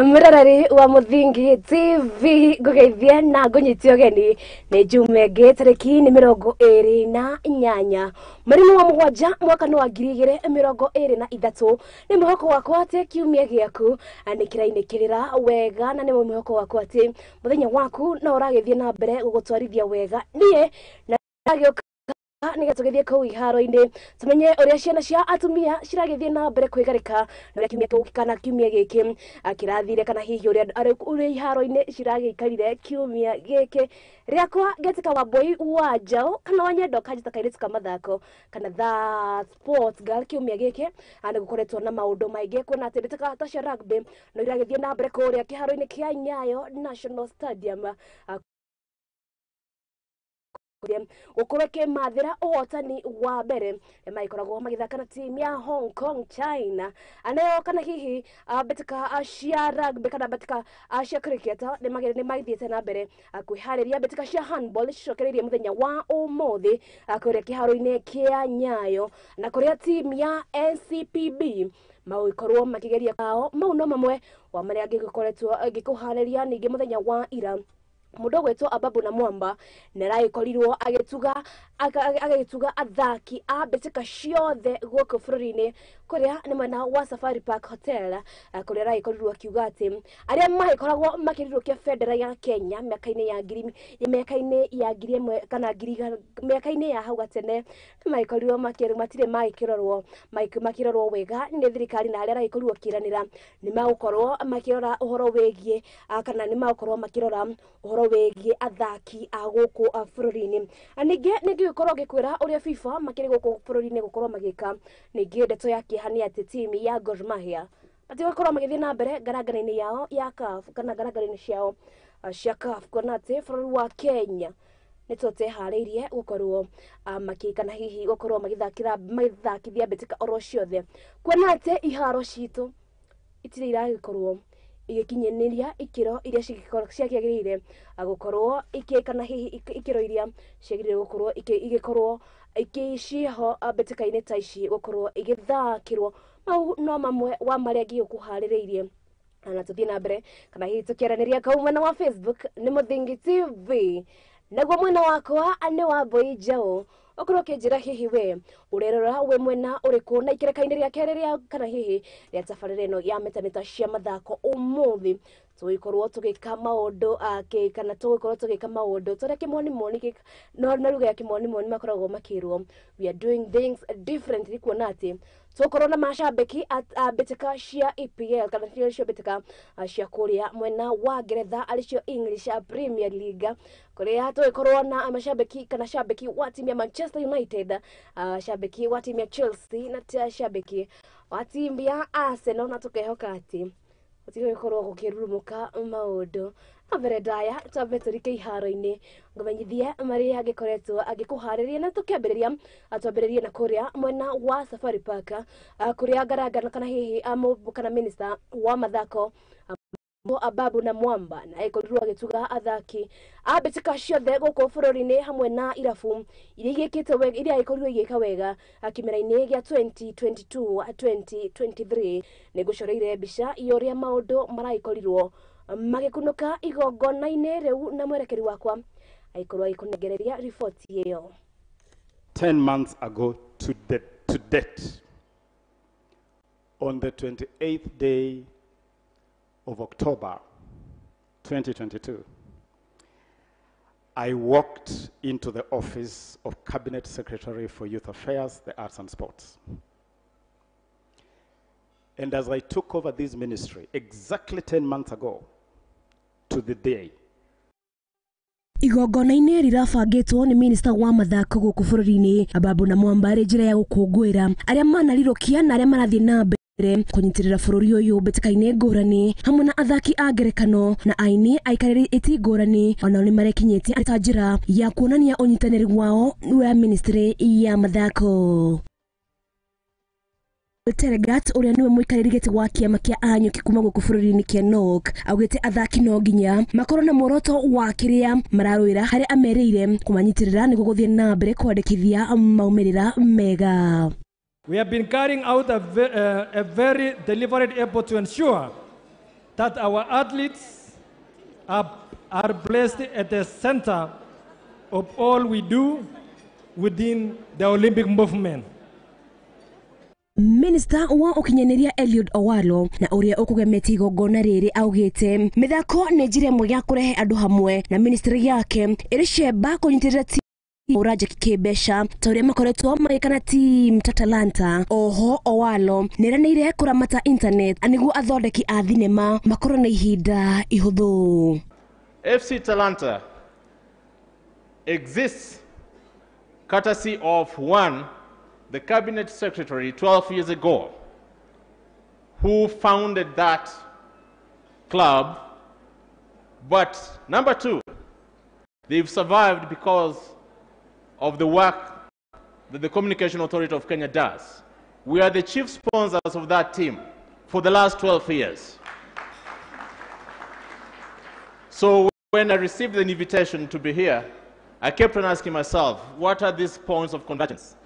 Murarari wa Muthingi TV gugeithia na ngunyitio geni ni Jumenge tariki ni 28 mweri wa mugwanja mwaka wa 2023 ni muhoko wakwa ati kiumia giaku ni kirainekirira wega na ni muhoko wakwa ati muthenya waku na uragithie na mbere gugutwarithia wega nie na nige tugithie kuu iharo-ini tumenye uria ciana cia atumia ciragithie na mbere kwigarika na kiumia kana kiumia giki akirathire kana hihi uria iharo-ini cirageikarire kiumia giki riakwa getika Wambui wa Njau kana wanyendo kanjita kairitika Mathako kana the sports girl kiumia giki ane gukoretwo na maundu maingi kuona ati ndeteka ta cia rugby no iragithie na mbere kuria kiharo-ini kia Njau National Stadium ukureke mathira uhotani wa mbere maikoragwo magithaka na timu ya Hong Kong China anayo kana hihi betika asia rugby kana betika asia cricket ni magithiete na mbere kwihariria betika cia handball cokererie muthenya wa umuthi kuria kiharo-ini kia Nyayo na kuria timu ya NCPB mauikorwo makigeria kao mau no mamwe wa maria angikoretwo agikuhariria ningi muthenya wa ira mundu gwetwo Ababu na Mwamba neraikorirwo agituga athaki a betika ciothe guku bururi-ini kuria ni mwena wa Safari Park Hotel kuria raikorirwo akiuga ati aria mahikoragwo makirirũkia bendera ya Kenya miaka-ini ya ngiri ĩmwe kana miaka-ini ya hau gatene maikorirwo matire makirorwo wega ni thirikari na aria raikorirwo kiranira ni magukorwo makirora uhoro wegie kana ni magukorwo makirora uhoro wegie athaki a guku bururi-ini aninge ningikorwo gikwira uria FIFA makiri guku bururi-ini gukorwo magika ningi ndeto ya kihani ati timu ya Gor Mahia ati gukorwo magithie na mbere garagara-ini yao ya CAF kana garagara-ini ciao cia CAF kuona ati bururi wa Kenya nitote hariirie gukorwo makikana hihi gukorwo magithakithia betika oro ciothe kuona ati iharo citu itire iragikorwo igikinyeniria ikiro iria ciagirire gukorwo ikikana hihi ikiro iria ciagirire gukorwo igikorwo ikiciho betika-ini ta ici gukorwo igithakirwo mau no mamwe wa maria ngikuhaririirie na tuthie na mbere kana hihi tukiaraniria kau mwena wa Facebook ni Muthingi TV naguo mwena wakwa ni Wambui Njau okorwo kinjira hihi we urerora we mwena uriku na ikereka-ini ria kereria kana hihi ria tabarĩra ĩno ya metameta cia mathako umuthi tugikorwo tugika maundu kana tugikorwo tugika maundu turia kimoni no na ruga ya kimoni makoragwo makirwo we are doing things differently kuona ati tukorwo na mashabiki betika cia EPL kana cia betika cia kuria mwena wa Ngeretha alicio English Premier League kuria tugikorwo na mashabiki kana shabiki wa timu ya Manchester United shabiki wa timu ya Chelsea na shabiki wa timu ya Arsenal na tukehoka ati utigikorwo gukirurumuka maundu averedaya tabeturike iharo-ini ngomenyithie maria agikoretwo agikuhariria na tukiambiriria atwambiririe na kuria mwena wa Safari Park kuria garagana kana hihi kana minister wa mathako Ababu na Mwamba na ikorirwo agituga athaki betika ciothe guku bururi-ini hamwe na irabu iria igikite wega iria ikorirwo igika wega kimera-ini gia 2022-2023 ni gucoreire mbica ioria maundu maraikorirwo magikunuka igongona-ini riu na mwerekeri wakwa aikorwo ikunengereria riboti iyo 10 months ago to date on the 28th day of October 2022, I walked into the office of Cabinet Secretary for Youth Affairs, the Arts and Sports. And as I took over this ministry, exactly 10 months ago to the day, igongona-ini rirabangitwo ni minister wa mathako guku bururi-ini Ababu na Mwamba ri njira ya gukungwira aria manarirukia na aria marathie na mbere kunyitirira bururi uyu betika-ini ngurani hamwe na athaki a ngerekano na aini aikariri iti ngurani ona ni marekinyiti ata njira ya kuonania unyitaniri wao wa ministry ya mathako Telegat uria niwe muikariri giti wa kiama kia anyuki kuma guku bururi-ini kia NOK augite athaki no nginya makorwo na muoroto wa kiria mararwira hari ameriire kumanyitirira ni guguthie na mbere kwandikithia maumirira mega. We have been carrying out a very deliberate effort to ensure that our athletes are placed at the center of all we do within the Olympic movement. Minister wa ukinyanĩria Eliud Owalo na uria ukugemeti igongona riri augite mithako nĩ njĩra ĩmwe ya kurehe andu hamwe na ministry yake ĩrĩ cemba kũnyitĩrĩra uraje kĩmbeca ta ũrĩa makoretwo magĩkana team ta Talanta. Oho Owalo nĩranĩire kũramata internet nĩguo athondeki a thinema makorwo na ihinda ihũthũ. FC Talanta exists courtesy of one, the cabinet secretary 12 years ago, who founded that club. But number two, they've survived because of the work that the Communication Authority of Kenya does. We are the chief sponsors of that team for the last 12 years. So when I received the invitation to be here, I kept on asking myself, what are these points of convergence?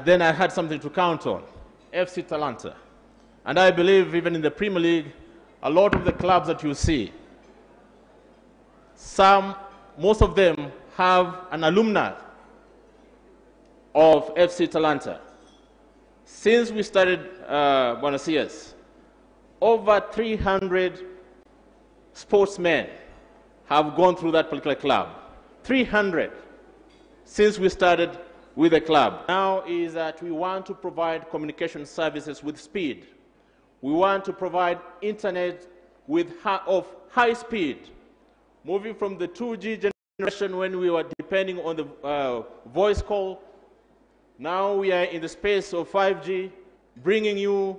Then I had something to count on, FC Talanta. And I believe even in the Premier League, a lot of the clubs that you see, most of them have an alumni of FC Talanta. Since we started Buenos Aires, over 300 sportsmen have gone through that particular club. 300 since we started with the club. Now is that we want to provide communication services with speed. We want to provide internet of high speed, moving from the 2G generation when we were depending on the voice call. Now we are in the space of 5G, bringing you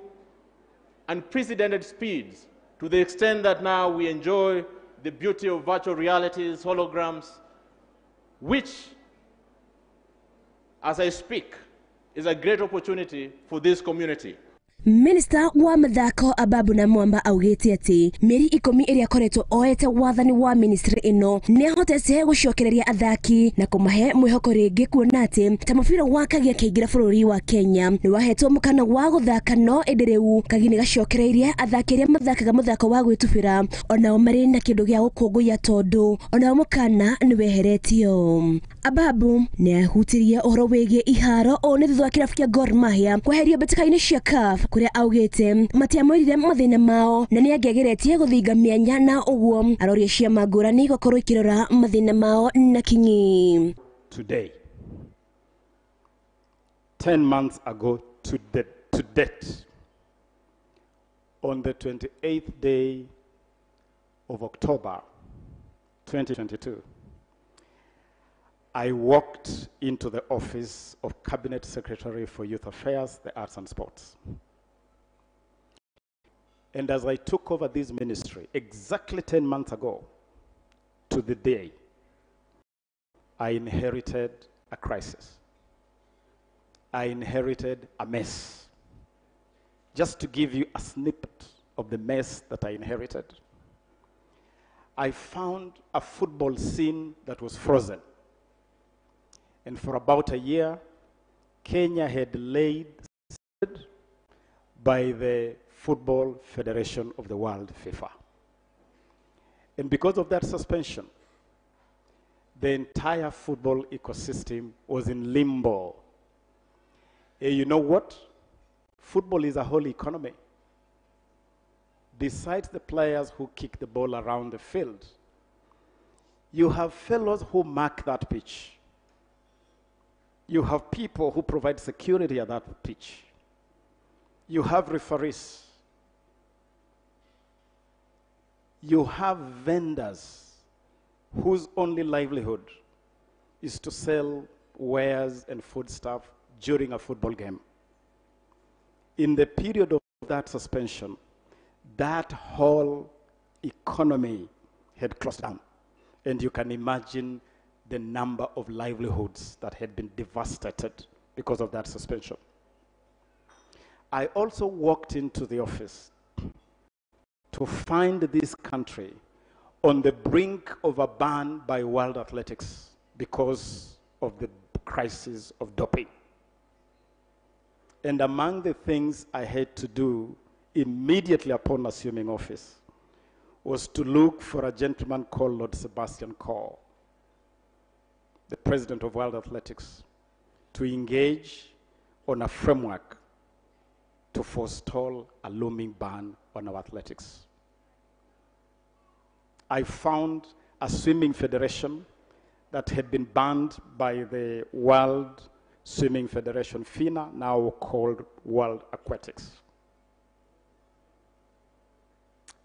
unprecedented speeds to the extent that now we enjoy the beauty of virtual realities, holograms, which, as I speak, is a great opportunity for this community. Minister wa Mathako Ababu na Mwamba augite ati meri 10 iria koretwo oete wathani wa ministry ino ni ahotete gucokereria athaki na kumahe mwihoko ringi kuona ati ta mubira wa kagia kĩingira bũrũri wa Kenya ni wahetwo mukana wa guthaka no endereu kagi ni gacokereirie athaki iria mathakaga muthako wa gwitubira onao mari na kindu gia gũkũngũiya tondu onao mukana ni weheretio. Ababu ni ahutirie uhoro wigie iharo o ni thutha wa kirabu kia Gor Mahia kweherio mbĩtĩka-inĩ cia CAF kuria augite matiamwĩrire mathĩna mao na nĩangĩgeretie gũthinga mĩanya na ũguo aroria ciama ngũrani gũkorwo ikĩrora mathĩna mao na kinyi. Today, 10 months ago to date, on the 28th day of October 2022, I walked into the office of Cabinet Secretary for Youth Affairs, the Arts and Sports. And as I took over this ministry, exactly 10 months ago to the day, I inherited a crisis. I inherited a mess. Just to give you a snippet of the mess that I inherited, I found a football scene that was frozen. And for about a year, Kenya had laid by the Football Federation of the World, FIFA. And because of that suspension, the entire football ecosystem was in limbo. And you know what? Football is a whole economy. Besides the players who kick the ball around the field, you have fellows who mark that pitch. You have people who provide security at that pitch. You have referees. You have vendors whose only livelihood is to sell wares and foodstuff during a football game. In the period of that suspension, that whole economy had closed down. And you can imagine the number of livelihoods that had been devastated because of that suspension. I also walked into the office to find this country on the brink of a ban by World Athletics because of the crisis of doping. And among the things I had to do immediately upon assuming office was to look for a gentleman called Lord Sebastian Coe, the president of World Athletics, to engage on a framework to forestall a looming ban on our athletics. I found a swimming federation that had been banned by the World Swimming Federation, FINA, now called World Aquatics.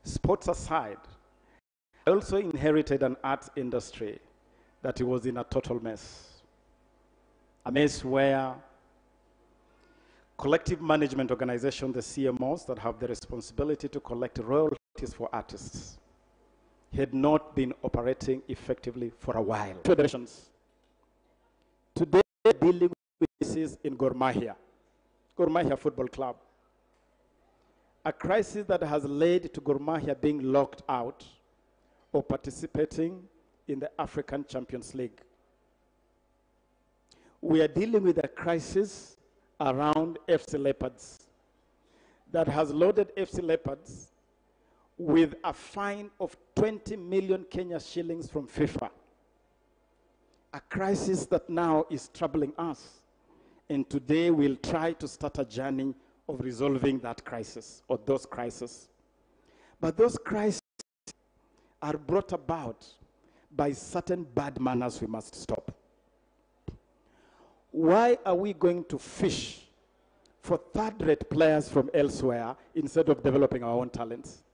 Sports aside, I also inherited an arts industry that was in a total mess. A mess where collective management organizations, the CMOs that have the responsibility to collect royalties for artists, had not been operating effectively for a while. Federations. Today, we're dealing with crisis in Gor Mahia Football Club. A crisis that has led to Gor Mahia being locked out of participating in the African Champions League. We are dealing with a crisis around FC Leopards that has loaded FC Leopards with a fine of 20 million Kenya shillings from FIFA. A crisis that now is troubling us. And today we'll try to start a journey of resolving that crisis, or those crises. But those crises are brought about by certain bad manners we must stop. Why are we going to fish for third-rate players from elsewhere instead of developing our own talents?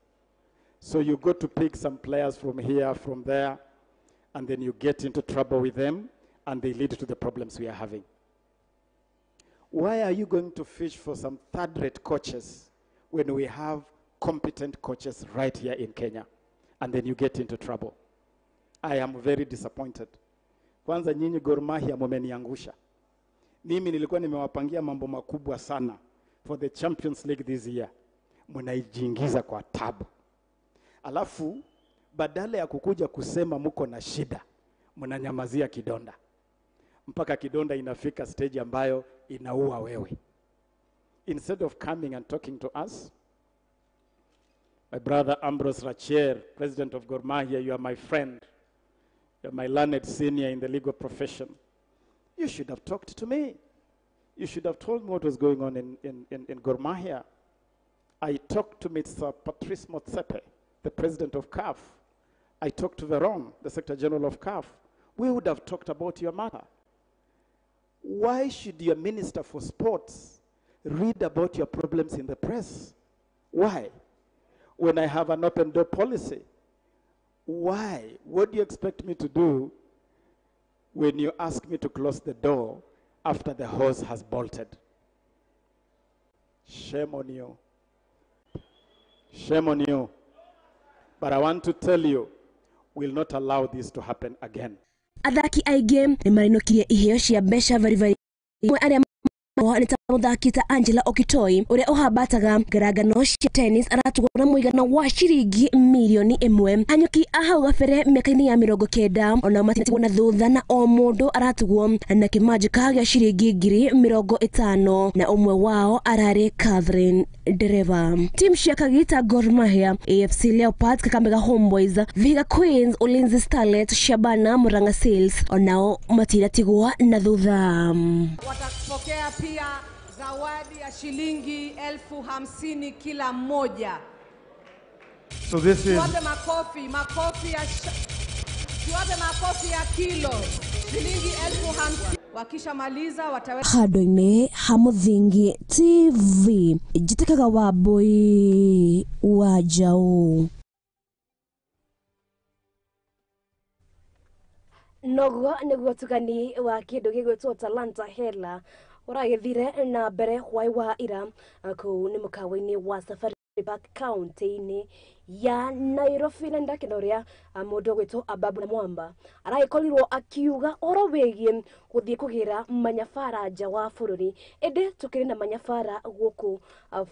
So you go to pick some players from here, from there, and then you get into trouble with them, and they lead to the problems we are having. Why are you going to fish for some third-rate coaches when we have competent coaches right here in Kenya? And then you get into trouble. I am very disappointed. Kwanza nyinyi Gor Mahia mumeniangusha. Mimi nilikuwa nimewapangia mambo makubwa sana for the Champions League this year. Mnaijiingiza kwa tabu. Alafu badala ya kukuja kusema muko na shida, mnanyamazia kidonda. Mpaka kidonda inafika stage ambayo inaua wewe. Instead of coming and talking to us, my brother Ambrose Rachier, president of Gor Mahia, you are my friend. You're my learned senior in the legal profession. You should have talked to me. You should have told me what was going on in Gor Mahia. I talked to Mr. Patrice Motsepe, the president of CAF. I talked to Veron, the Secretary General of CAF. We would have talked about your matter. Why should your Minister for Sports read about your problems in the press? Why? When I have an open door policy. Why? What do you expect me to do when you ask me to close the door after the horse has bolted? Shame on you. Shame on you. But I want to tell you, we'll not allow this to happen again. Athaki aingĩ nĩ marĩnũkirie iheo cia mbeca varivali arĩa mũthaki ta Angela Okitoi ũrĩa ũhambataga ngarangano cia tennis aratugwo na mũigana wa ciringi mirioni 1. Anyuki a hau gabere mĩaka-inĩ ya 90 ona matitigwo na thutha na o mũndũ aratugwo na kĩmanjĩka gĩa ciringi 50,000 na ũmwe wao ararĩ Catherine Dereva. Team cia Kagita, Gor Mahia, AFC Leopards, Kakamega Homeboys, Vihiga Queens, Ulinzi Starlets, Shabana, Murang'a Seals onao matiratigwo na thutha. Watapokea pia zawadi ya shilingi 50,000 kila mmoja. So this is Tuwape makofi ya kilo shilingi 50,000. Wakishamaliza wataweka Hadoine Hamuthingi TV jitekaga Wambui wa Njau. Nogo niguo tugani wa kindu gigwitwo Talanta Hela uragithire na mbere hwai wa ira kuu ni mukawa-ini wa Safari Park County-ini ya Nairobi na ndakidoria mundu gwitwo Ababu na Mwamba araikorirwo akiuga oro wegie guthie kugira manyabara nja wa bururi ende tukiri na manyabara guku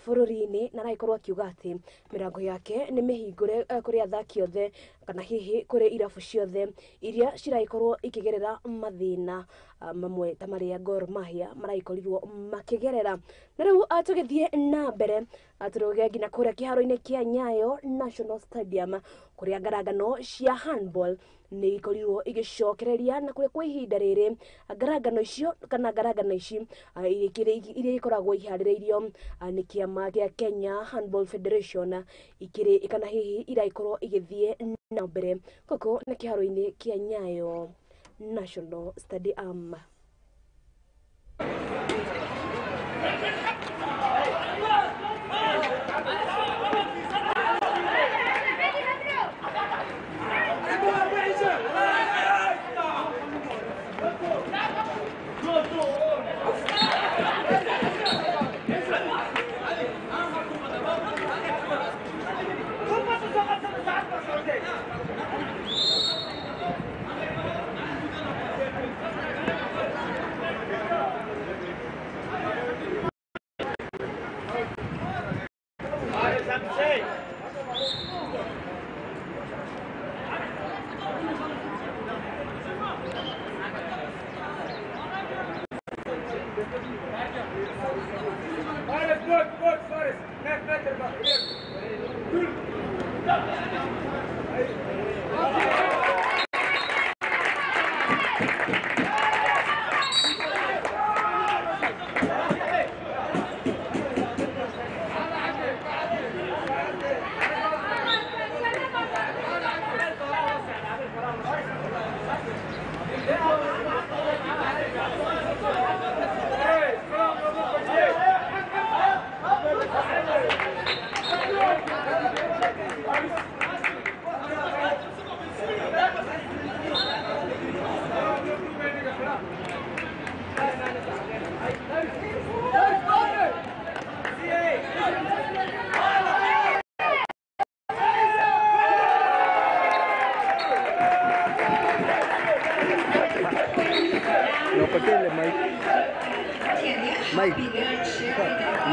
bururi-ini na araikorwo akiuga ati mirango yake ni mihingure kuri athaki othe kana hihi kuri irabu ciothe iria ciraikorwo ikigerera mathina mamwe ta maria Gor Mahia maraikorirwo makigerera na riu atugithie na mbere aturuge ngina kuria kiharo-ini kia Nyayo National Stadium kuria ngaragano cia handball ni ikorirwo igicokereria na kuria kwa ihinda riri ngaragano icio kana ngaragano ici iria ikoragwo ihaririirio ni kiama gia Kenya Handball Federation ikiri kana hihi iraikorwo igithie na mbere koko na kiharo-ini kia Nyayo National Stadium.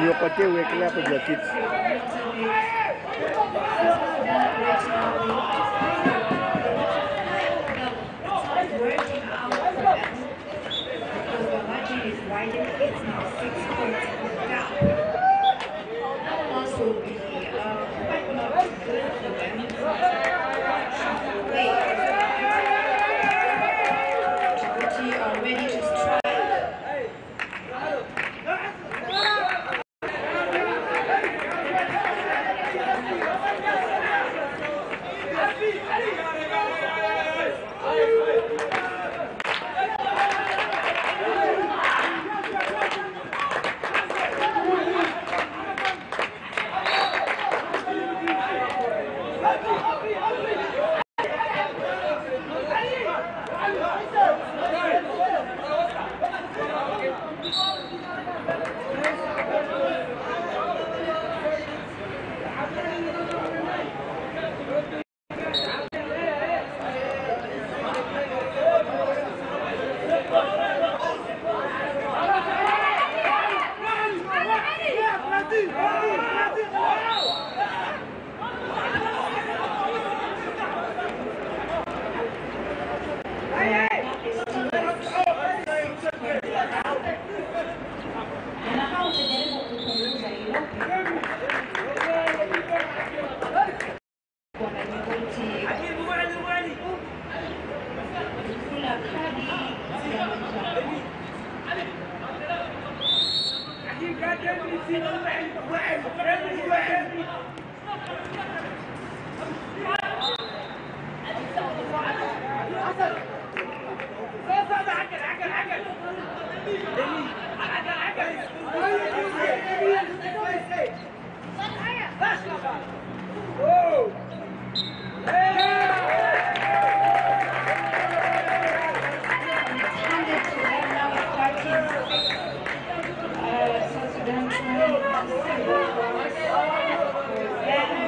Niopatie uwekelea hapo kwa kiti.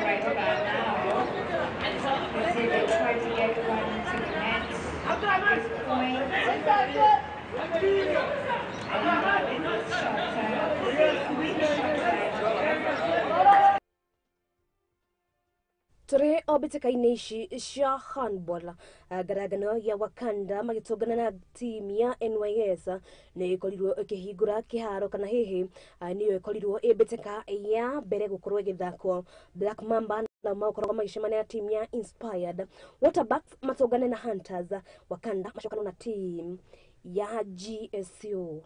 Right about now. Tore obiteka ineshi cia handball garagano ya Wakanda magitongana na timu ya NYS ni ikorirwo ikihingura kiharo kana hihi niyo ikorirwo ibiteka ya mbere gukorwo igithakwo Black Mamba na makoragwo magicemania na timu ya Inspired Waterbacks matongane na Hunters Wakanda macokana na timu ya GSU.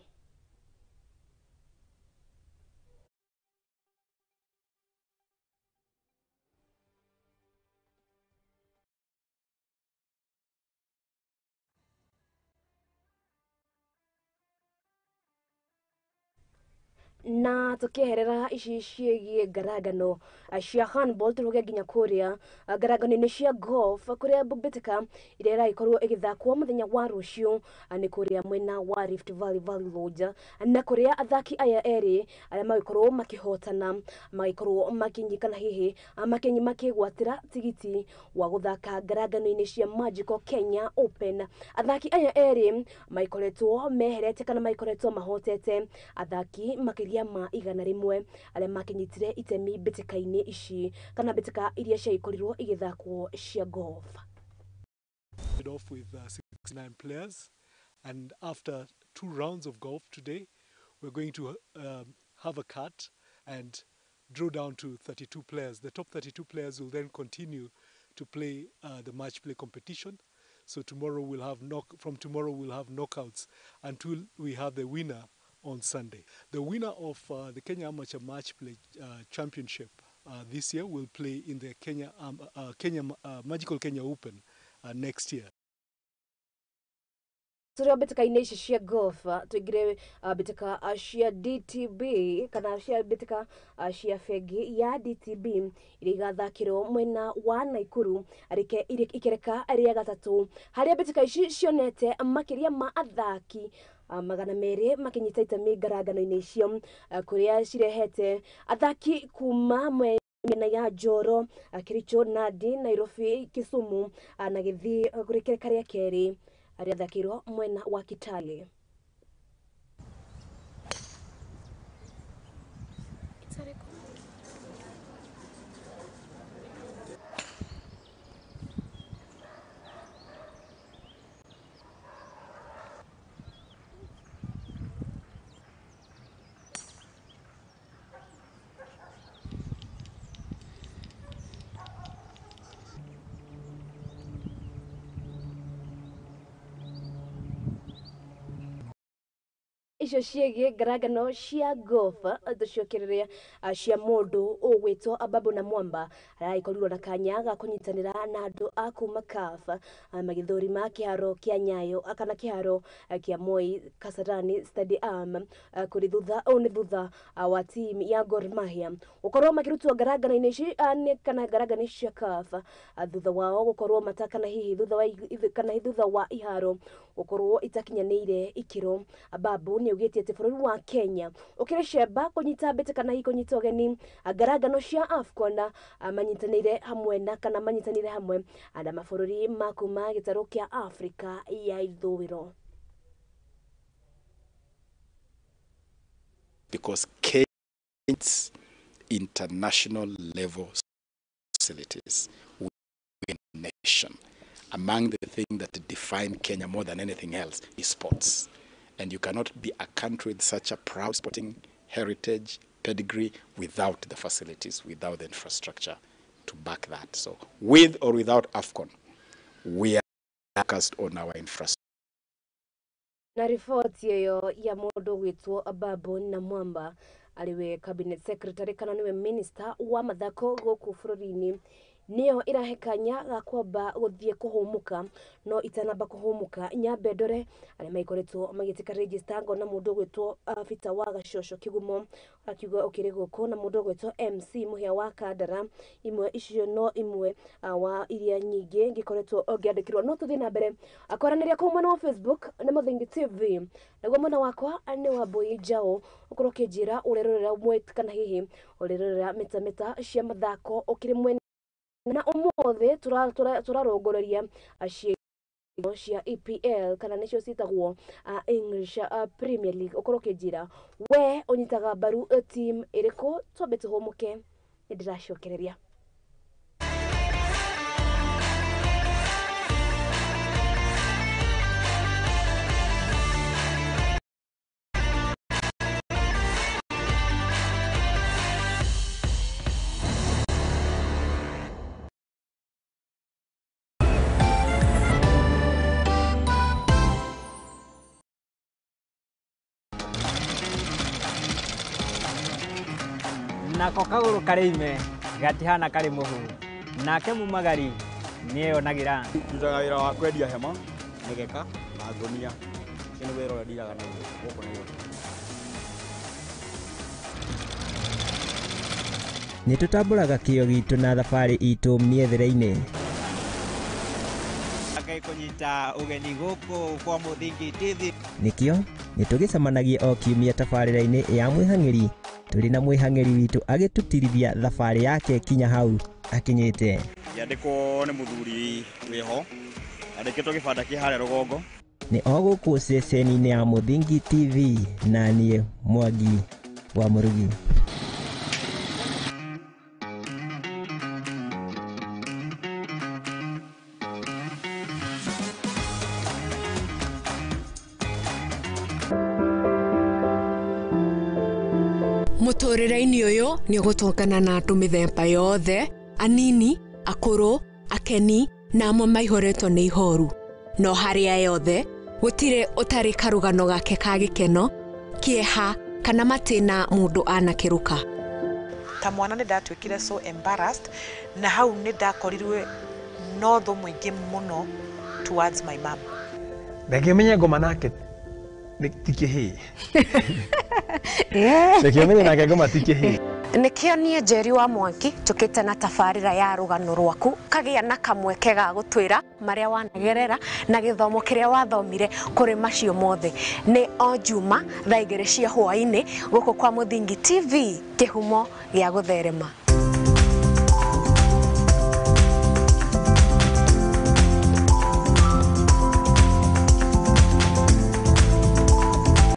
Na tukiherera ici ciĩgiĩ ngaragano cia handball turuge nginya kuria ngaragano-inĩ cia golf kuria mbĩtĩka iria irakorwo igithakwo muthenya wa rũciũ nĩ kuria mwena wa Rift Valley Lodge na kuria athaki aya eri arĩa magikorwo makihotana magikorwo makinyikana hihi makigwatĩra tigiti wa guthaka ngaragano-inĩ cia Magical Kenya Open. Athaki aya eri maikoretwo meherete kana maikoretwo mahotete athaki makiria ma igana rimwe arĩa makinyitire itemi mbĩtĩka-inĩ ici kana mbĩtĩka iria ciaikorirwo igithakwo cia golf. Off with 69 players, and after 2 rounds of golf today we're going to have a cut and draw down to 32 players. The top 32 players will then continue to play the match play competition. So tomorrow we'll have knockouts until we have the winner on Sunday. The winner of the Kenya Amateur Match Play Championship this year will play in the Magical Kenya Open next year. Tũrĩ mbĩtĩka-inĩ ici cia golf tũingĩre mbĩtĩka cia DTB kana cia mbĩtĩka cia bengi ya DTB iria igathakĩrwo mwena wa Naikuru ikereka rĩa gatatũ harĩa mbĩtĩka ici cionete makĩria ma athaki magana merĩ makinyita itemi ngaragano-inĩ icio kuria cirehete athaki kuma mĩena ya Njoro, Kericho, Nandi, Nairobi, Kisumu na Gĩthii kũrĩ kereka rĩa kerĩ arĩa athakĩrwo mwena wa Kitale. Icio ciĩgiĩ ngaragano cia golf tuciokereria cia mũndũ ũgwĩtwo Ababu na Mwamba araikorirwo na kanya ga kũnyitanĩra na andũ a kuma CAF magĩthũrima kĩharo kĩa Nyayo kana kĩharo kĩa Moi Kasarani Stadium kũrĩ thutha wa timu ya Gor Mahia gũkorwo makĩrutwo ngaragano-inĩ ici kana ngaragano cia CAF thutha wao gũkorwo matakana hihi thutha wa iharo gũkorwo itakinyanĩire ikĩro. Ababu nĩ ugĩtie atĩ bũrũri wa Kenya ũkĩrecemba kũnyita mbĩtĩka na kũnyita ũgeni ngaragano cia AFCON manyitanĩire hamwe na mabũrũri ma kuma gĩtarũ kĩa Afrika ya ithũĩro. Because Kenya's international level facilities within the nation. Among the things that define Kenya more than anything else is sports. And you cannot be a country with such a proud sporting heritage, pedigree, without the facilities, without the infrastructure to back that. So with or without AFCON, we are focused on our infrastructure. Na ripoti hiyo ya mũndũ gwĩtwo Ababu na Mwamba aliwe cabinet secretary kana niwe minister wa mathako gũkũ bũrũri-inĩ niyo irahekanya ga kwamba guthie kuhumuka no itanamba kuhumuka nyambe ndore arĩa maikoretwo magĩtĩka register ngo na mũndũ gwĩtwo Peter wa Gacocho Kigumo akiuga ukĩrĩ gũkũ na mũndũ gwĩtwo MC Muhia wa Kandara imwe icio no imwe wa iria nyingĩ ngĩkoretwo ngĩandĩkirwo no tũthiĩ na mbere akwaranĩria kwa mwena wa Facebook nĩ Mũthingi TV naguo mwena wakwa nĩ Wambui Njau ũkorwo kĩnjĩra ũrerorera mwe kana hihi ũrerorera meta cia mathako ũkĩrĩ mwena na ũmũthĩ tũrarongoreria cia EPL kana nicio citagwo English Premier League ukorwo kinjira we unyitaga baru team iriko twambe tuhumuke ndiracokereria. Nako kaguru karime gatihana kari muhu nake mumagari niyo nagira Tutaga wira wa kwendia hema migeka na ngonia kini wira ura ndiraga na guko ni nitutamburaga kio gitu na thabari itu miethere-ini akai kunyita ugeni guku kwa Muthingi TV nikio nitugicemanagia o kiumia tabarira-ini ya mwihang'iri turi na mwihang'iri witu agitutirithia thabari yake kinya hau akinyite yandiko ni muthuri wiho andikitwo gibanda ki hare rugongo ni o guku ceceni-ini ya Muthingi TV na nie Mwangi wa Murugi. Muturire-ini uyu ni gutongana na andu mithemba yothe, anini, akuru, akeni na amwe maihoretwo ni ihoru. No haria yothe gutire utari karugano gake ka gikeno, kieha kana matina mundu anakiruka. Ta mwana ni ndatwikire so embarrassed na hau ni ndakorirwe no tho mwingi muno towards my mom. Ndakimenya ngoma nake tikihi. Ndakimenya nake ngoma tikihi. Nikio nie Njeri wa Mwangi tukite na tabarira ya rugano rwaku kagia na kamweke ga gutwira maria wanagerera na githomo kiria wathomire kuri macio mothe ni o Juma thaa 2 cia hwaini guku kwa Muthingi TV kihumo gia gutherema.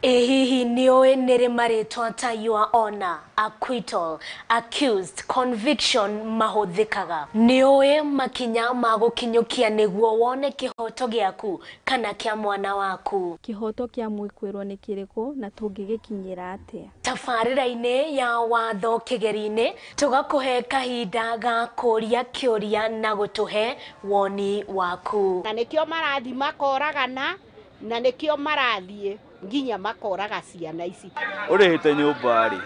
Hihi nioe nere maritwa ta your honor, acquittal, accused, conviction mahuthikaga. Nioe makinya magukinyukia niguo wone kihoto giaku kana kia mwana waku. Kihoto kia mwikwirwo ni kiriku na tungigikinyira atia. Tabarira-ini ya watho kigeri-ini tugakuhe kahinda ga kuria kiuria na gutuhe woni waku. Na nikio marathi makoragana na nikio marathie nginya makoraga ciana ici urihite nyumba ri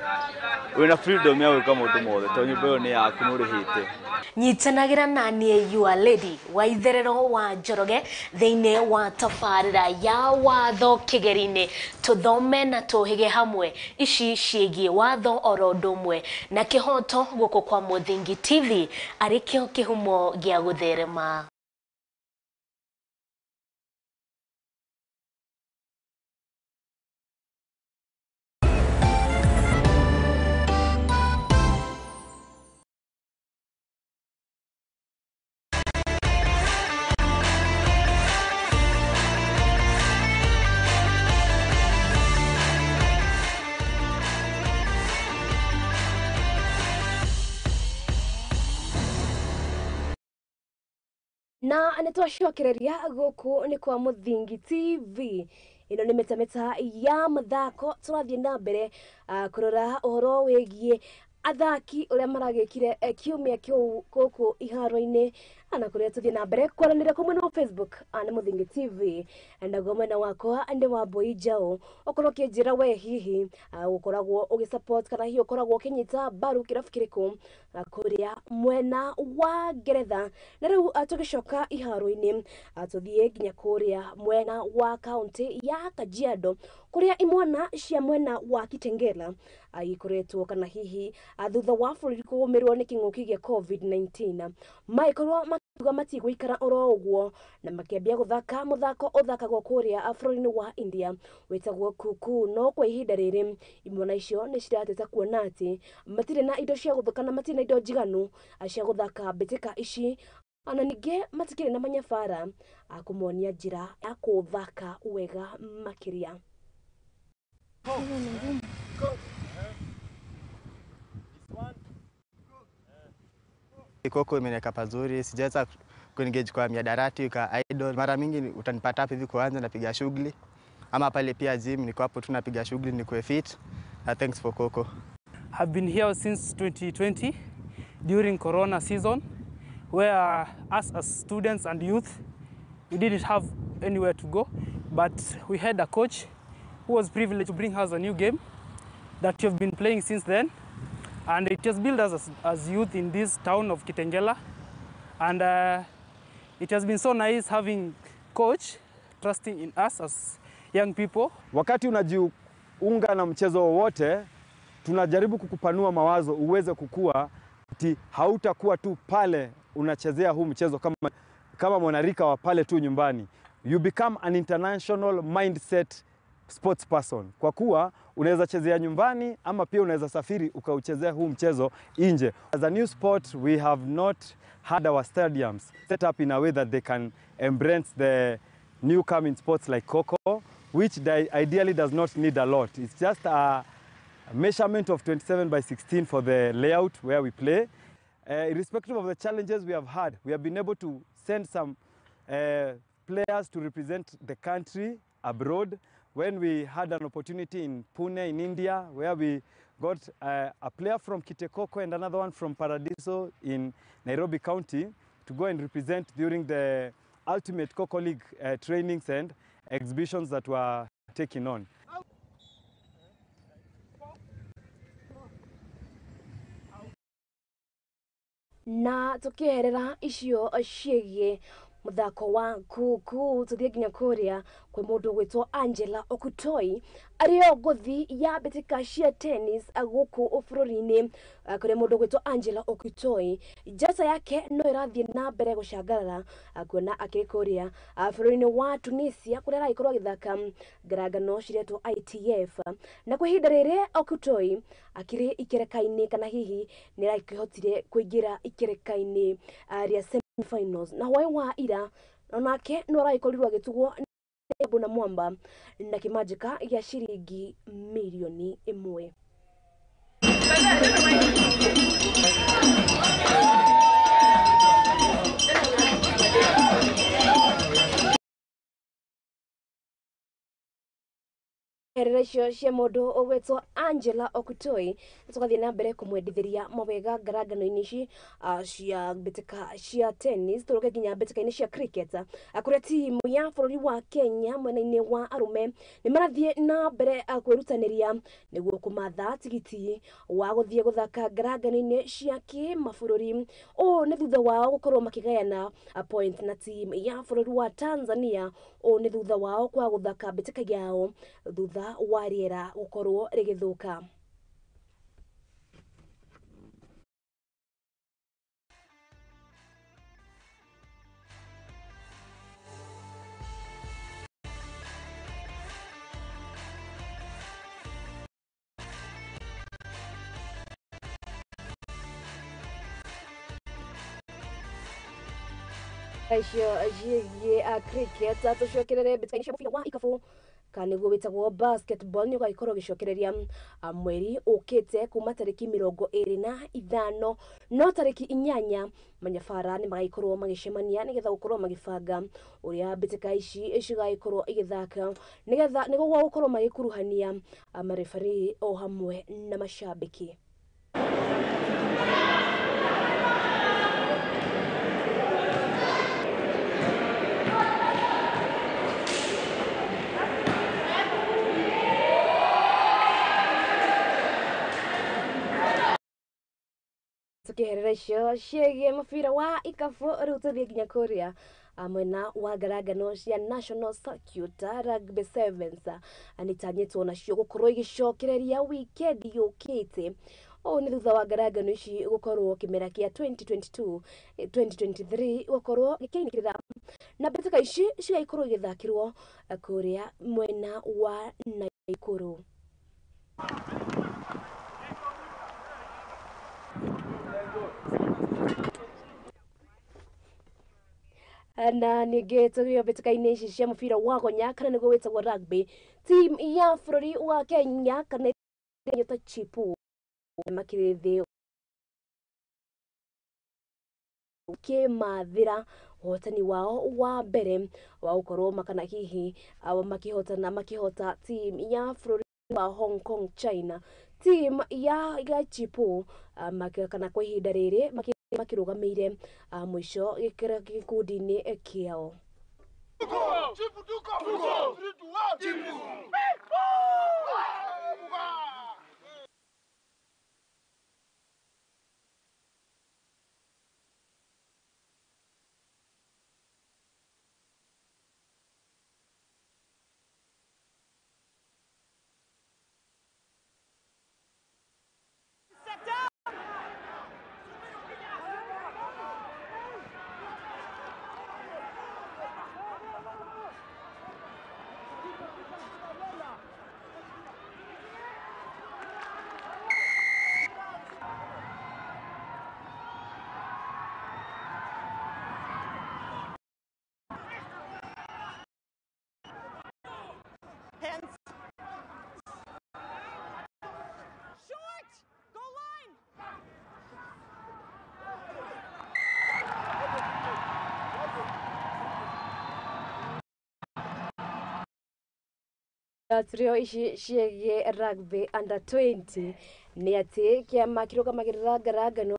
wina freedom ya gwika mundu mothe to nyumba yo ni yaku nurihite nyitanagira nanie your lady wa itherero wa Njoroge thiine wa tabarira ya watho kigeri-ini tuthome na tuhige hamwe ici ciigie watho orodumwe na kihoto guku kwa Muthingi TV arikio kihumo gia gutherema. Na nitwacokereria guku ni kwa Muthingi TV. Ino ni metameta ya Mathako turathie na mbere kurora uhoro wegie athaki uria maragikire kiumia kiu guku iharo-ini ana kuria tuthie na mbere kwaranira kumwe na Facebook ana Muthingi TV ndago mwena wakwa ndi Wambui Njau okorwo kinjira we hihi ukoragwo ugisupport kana hiyo ukoragwo kinyita baru kirafu kiriku kuria mwena wa Ngeretha na riu tugicoka iharo-ini tuthie nginya kuria mwena wa county ya Kajiado kuria imwana cia mwena wa Kitengela ikoretwo kana hihi thutha wa bũrũri kũgũmĩrwo nĩ kĩng'ũki gĩa COVID-19 maikorwo makiuga matigũikara oro ũguo na makĩambia gũthaka mũthako ũthakagwo kũrĩa bũrũri-inĩ wa India wĩtagwo kuku no kwa ihinda rĩrĩ imwana icio nĩ cirateta kuona atĩ matirĩ na indo cia gũthaka na matirĩ na indo njiganu cia gũthaka mbĩtĩka ici Ona ningĩ matikĩrĩ na manyabara akũmonia njĩra ya kũthaka wega makĩria. Koko imeneka pazuri, sijaweza kuengage kwa miadarati ka idol. Mara mingi utanipata hapa hivi kuanza napiga shughuli, ama pale pia gym niko hapo tu napiga shughuli nikuwe fit. Thanks for Coco. I've been here since 2020 during Corona season, where us as students and youth, we didn't have anywhere to go, but we had a coach who was privileged to bring us a new game that we have been playing since then. And it has built us as youth in this town of Kitengela. And it has been so nice having coach trusting in us as young people. Wakati unajiunga na mchezo wowote, tunajaribu kukupanua mawazo uweze kukua, ati hautakuwa tu pale unachezea huu mchezo kama mwanarika wa pale tu nyumbani. You become an international mindset sports person. Kwa kuwa unaweza chezea nyumbani ama pia unaweza safiri ukauchezea huu mchezo nje. As a new sport, we have not had our stadiums set up in a way that they can embrace the new coming sports like Coco, which ideally does not need a lot. It's just a measurement of 27 by 16 for the layout where we play. Irrespective of the challenges we have had, we have been able to send some players to represent the country abroad. When we had an opportunity in Pune in India, where we got a player from Kitekoko and another one from Paradiso in Nairobi County to go and represent during the Ultimate Coco League trainings and exhibitions that were taken on. Na tukiherera icio ciĩgiĩ muthako wa kuku tuthie nginya kuria kwe mundu gwitwo Angela Okutoi ario ngothi ya bitika cia tennis guku bururi-ini kuri mundu gwitwo Angela Okutoi njata yake no irathie na mbere gucangarara kuona akikuria bururi-ini wa Tunisia kuria araikorwo agithaka ngaragano ciretwo ITF na kwa ihinda riri Okutoi akiri ikereka-ini kana hihi ni araikihotire kuingira ikereka-ini ria finals na hoi wa ira onake no araikorirwo agitugwo Ebu na Mwamba na kimajika ya shiringi milioni 1. Herecio cia mundu ogwetwo Angela Okutoi tukathie na mbere kumwendithiria mawega ngaragano-ini ici cia bitika cia tennis turuke nginya bitika-ini cia cricket akuria timu ya bururi wa Kenya mwena-ini wa arume ni marathie na mbere kwirutaniria niguo kumatha tigiti wa guthie guthaka ngaragano-ini cia kimabũrũri o ni thutha wao gukorwo makigayana point na timu ya bururi wa Tanzania o ni thutha wao kwa guthaka bitika yao thutha wa riera gukorwo rigithuka. Aisho ajiye cricket tucokerere bitika cia mubira wa ikabu kaniguo witagwo basketball ni gaikorwo gicokereria mweri ukite kuma tariki 25 no tariki 8 manyabara ni magaikorwo magicemania nigetha gukorwo magibanga uria bitika ici cigaikorwo igithaka nigetha niguo gukorwo magikuruhania marefari o hamwe na mashabiki. Tukihererecio ciĩgiĩ mubira wa ikabu rĩu tũthiĩ nginya kũrĩa mwena wa ngaragano cia National Circuit Rugby Sevens nĩtanyĩtwo nacio gũkorwo igĩcokereria wikendi yũkĩte o nĩ thutha wa ngaragano ici gũkorwo kĩmera kĩa 2022-2023 gũkorwo gĩkĩinĩkĩrĩra na mbĩtĩka ici cigaikorwo igĩthakĩrwo kũrĩa mwena wa Naikuru. na ningĩ tũgĩo mbĩtĩka-inĩ ici cia mũbira wa gonya kana nĩguo wĩtagwo rugby, team ya bũrũri wa Kenya kana nyota chipu makĩrĩ kĩmathĩra ũhotani wao wa mbere wa gũkorwo makana hihi makĩhota team ya bũrũri wa Hong Kong China. Team ya chipu kana kwa ihinda rĩrĩ makĩrũgamĩire mũico gĩkundi-inĩ kĩao. Trio ici ciĩgiĩ rugby under 20 nĩ atĩ kĩama kĩrũgamagĩrĩra ngarangano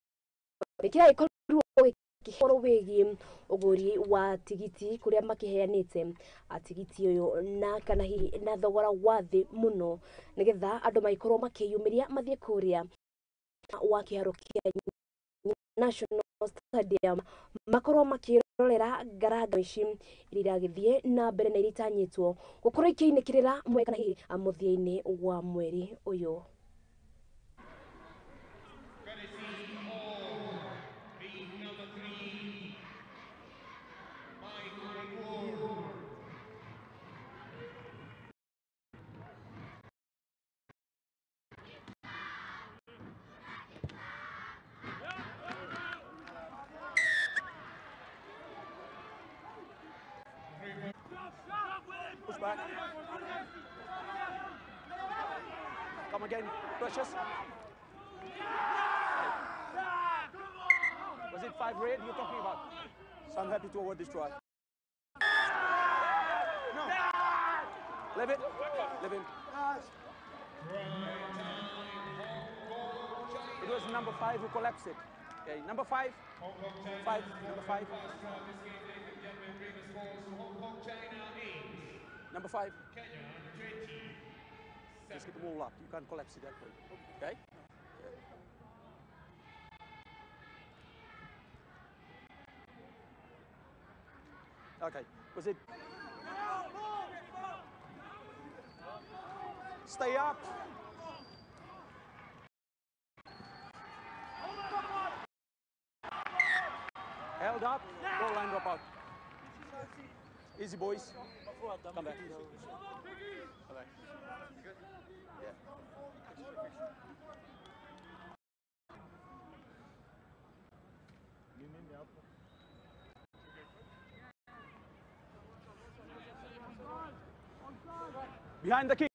nĩkĩragĩkorwo wĩgiĩ ũgũri wa tigiti kũrĩa makĩheanĩte tigiti ũyũ na kana hihi na thogora wa thĩ mũno nĩgetha andũ magĩkorwo makĩyumĩria mathiĩ kũrĩa wa kĩharo kĩa National Stadium makorwo makĩrorera ngarangano ici iria iragĩthiĩ na mbere na iria itanyĩtwo gũkorwo ikĩinĩkĩrĩra kana hihi mũthia-inĩ wa mweri ũyũ. Push back. Come again, Precious. Was it 5 red you're talking about? So I'm happy to award this try. No. Leave it. Leave him. It was number 5 who collapsed it. Okay, number 5. 5. Number 5. Number 5. Just get them all up. You can't collapse it that way. Okay? Okay. Was it? Stay up. Held up. Goal line drop out. Easy, boys. Come back. Come back. Yeah. Behind the kick.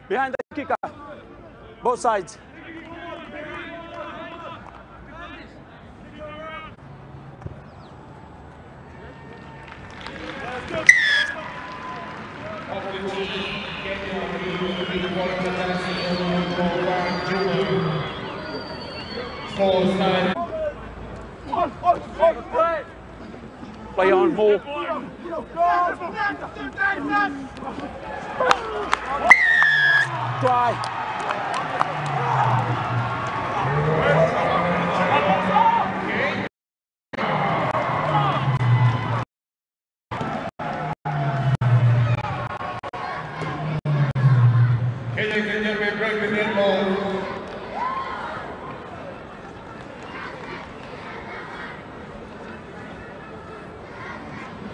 Behind the kicker. Both sides. Play on more. Try.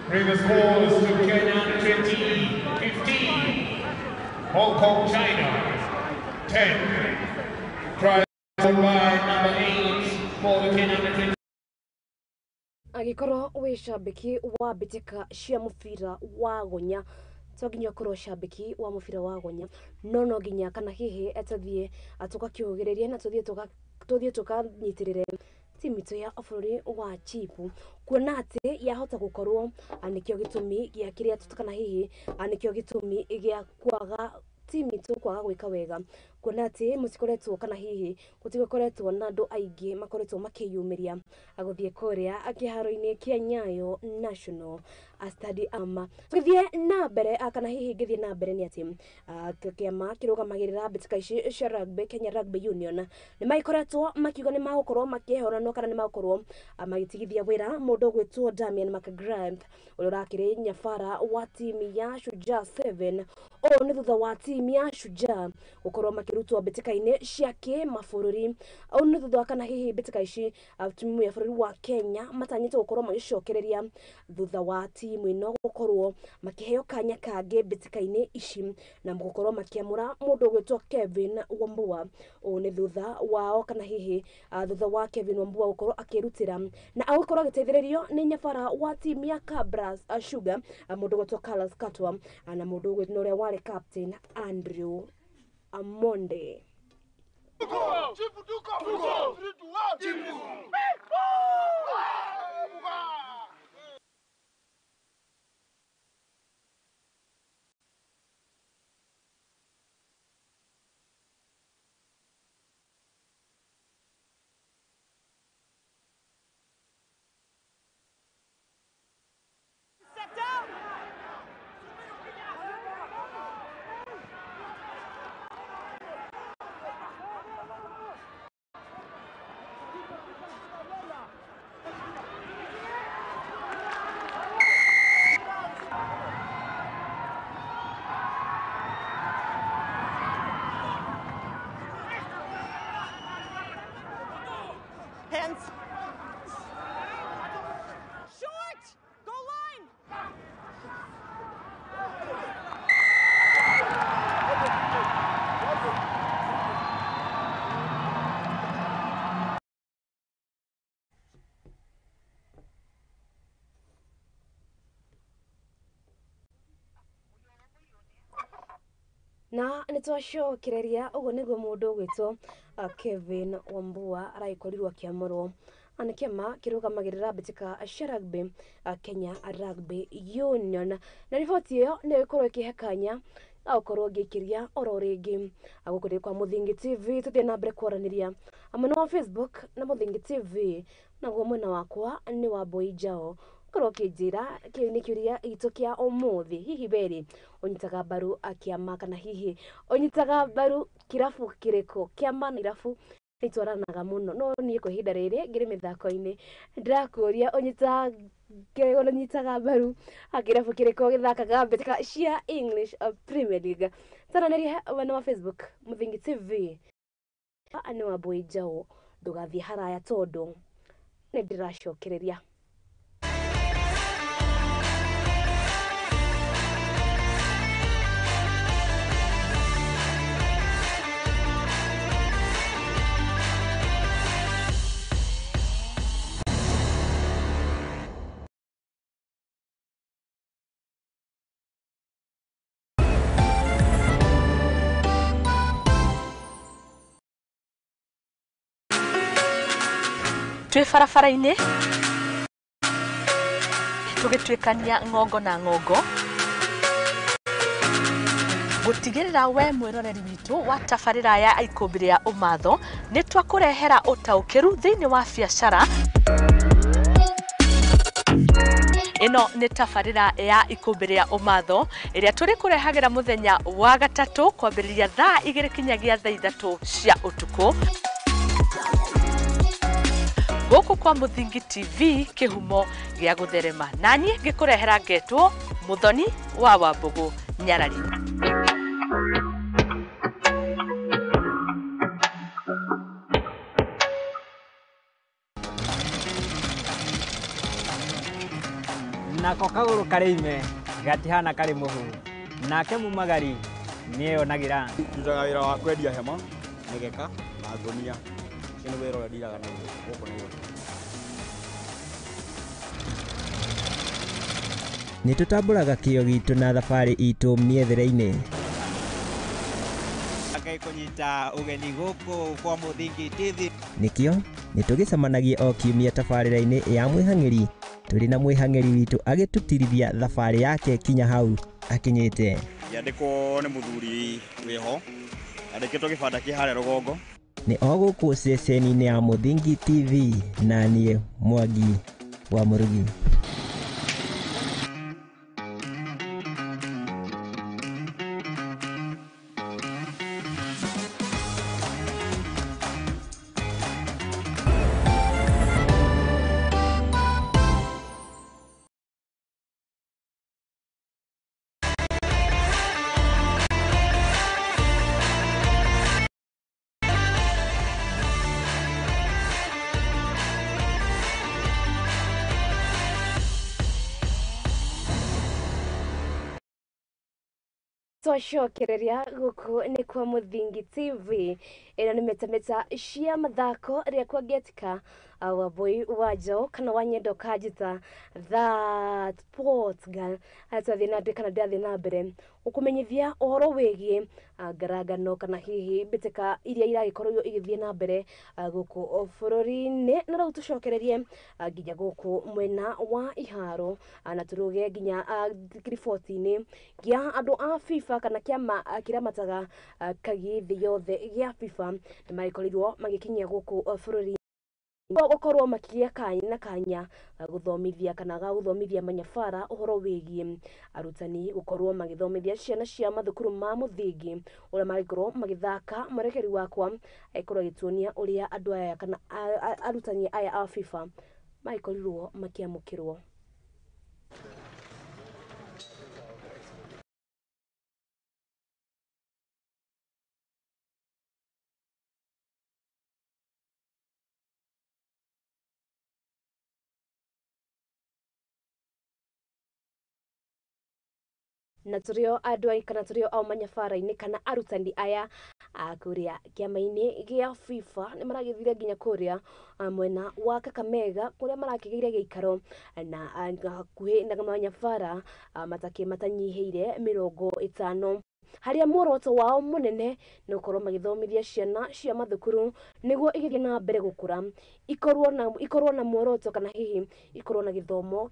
Bring the scores to Kenya 20-15. Hong Kong, China 10. Try by number 8 for the Kenya 20. agikorwo wi shabiki wa bitika cia mubira wa gonya to nginya korwo shabiki wa mubira wa gonya no nginya kana hihi etathie atukakiugiriria na tuthie tukanyitirire timu tu ya bururi wa chipu kuona ati yahota gukorwo anikio gitumi gia kiria tutakana hihi anikio gitumi gia kwaga timu tu kwaga gwika wega kuona ati musikoretwo kana hihi gutigokoretwo na andu aingi makoretwo makiyumiria aguthie kuria akiharo-ini kia Nyayo National Stadium githie na mbere kana hihi githie na mbere ni ati kiama kirugamagirira bitika ici cia rugby Kenya Rugby Union ni maikoretwo makiuga ni magukorwo makihorana kana ni magukorwo magitigithia wira mundu gwitwo Damian McGrath uria urakiri nyabara wa timu ya Shujaa 7 o ni thutha wa timu ya Shujaa gukorwo makirutwo bitika-ini cia kimabũrũri o ni thutha kana hihi bitika ici timu ya bũrũri wa Kenya matanyite gukorwo magicokereria thutha wa timu ino gukorwo makiheo kanya kangi bitika-ini ici na gukorwo makiamura mundu gwitwo Kevin Wambui o ni thutha wao kana hihi thutha wa Kevin Wambui gukorwo akirutira na agukorwo agiteithĩrĩrio ni nyabara wa timu ya Kabras Sugar mundu gwitwo Carlos Katwa na mundu gwitwo uria wari captain Andrew Amonde. Hands. Short. Go line. Na nitwacokereria uguo niguo mundu gwitwo Kevin Wambui araikorirwo akiamurwo anakema kirugamagirira bitika cia rugby Kenya Rugby Union na riboti iyo ni ikorwo ikihekanya aukorwo ngikiria oro ringi agukuri kwa Muthingi TV tuthie na mbere kwaraniria amwe wa Facebook na Muthingi TV naguo mwena wakwa ni Wambui Njau korwo kinjira ni kiuria gitu kia umuthi hihi beri onyitaga baru akiama kana hihi onyitaga baru kirafu kiriko kiama irafu itwaranaga muno no nie kwa ihinda riri ngiri mithako-ini ndakuria onyitaga baru akirafu kiriko githakaga mbitika cia English Premier League taranĩria wena wa Facebook Muthingi TV ani Wambui Njau ndugathie haraya tondu ni ndiracokereria. Twi barabara-ini tugitwikania ngongo na ngongo gutigirira we mwiroreri witu wa tabarira ya ikumbi ya umatho ni twakurehera utaukiru thiini wa biacara ino ni tabarira ya ikumbi ya umatho iria turi kurehagira muthenya wa gatatu kwambiriria thaa 2 kinyagia thaa 3 cia utuku guku kwa Muthingi TV kihumo gia gutherema nanie ngikurehera ngetwo Muthoni wa Wambugu Nyarari. Nako kaguru karime gatihana kari muhu nake mumagari niyo nagira tutaga wira wa kwendia hema migeka na ngonia kino wira ura ndiraga na guko ni nĩ tũtambũraga kĩyo gitũ na thabarĩ itũ mĩethere-inĩ. Kũnyita ũgeni gũkũ kwa Mũthingi TV. Nĩkĩo nĩ tũgĩcemanagia o kiumia tabarĩra-inĩ ya mwĩhang'ĩri tũrĩ na mwĩhang'ĩri witũ agĩtũtirithia thabarĩ yake kinya hau akinyĩte. Yandĩkwo nĩ mũthuri wĩho andĩkĩtwo gĩbanda kĩ harĩa rũgongo. Nĩ o gũkũ ceceni-inĩ ya Mũthingi TV na niĩ Mwangi wa Mũrugi. Twacokereria gũkũ nĩ kwa Mũthingi TV ĩno nĩ metameta cia mathako rĩa kwa Getika Wambui wa Njau kana wa Nyendo Kanjita that sports girl atwathi na ndĩ kana ndathi na mbere ũkũmenyithia ũhoro wĩgiĩ ngaragano kana hihi mbĩtĩka iria iragĩkorwo igĩthiĩ na mbere gũkũ bũrũri-inĩ na rĩu tũcokererie nginya gũkũ mwena wa iharo na tũrũge nginya riboti-inĩ gĩa andũ a FIFA kana kĩama kĩrĩa mataga kagi thĩ yothe gĩa FIFA nĩ magĩkorirwo magĩkinyia gũkũ bũrũri gũkorwo makĩgĩa na kanya gũthomithia kana gũthomithia manyabara ũhoro wĩgiĩ arutani gũkorwo magĩthomithia ciana cia mathukuru ma mũthingi ũrĩa magĩkorwo magĩthaka. Mwerekeri wakwa agĩkorwo agĩtuonia ũrĩa andũ aya kana arutani aya a FIFA magĩkorirwo makĩamũkĩrwo. Na tũrĩo andũ ai kana tũrĩo au manyabara-inĩ kana arutani aya kũrĩa kĩama-inĩ gĩa FIFA nĩ maragĩthire nginya kũrĩa mwena wa Kakamega kũrĩa marakĩgĩire gĩikaro na hakuhĩ na manyabara matanyihĩire 50 harĩa muoroto wao mũnene nĩ gũkorwo magĩthomithia ciana cia mathukuru nĩguo igĩthiĩ na mbere gũkũra ikorwo na muoroto kana hihi ikorwo na gĩthomo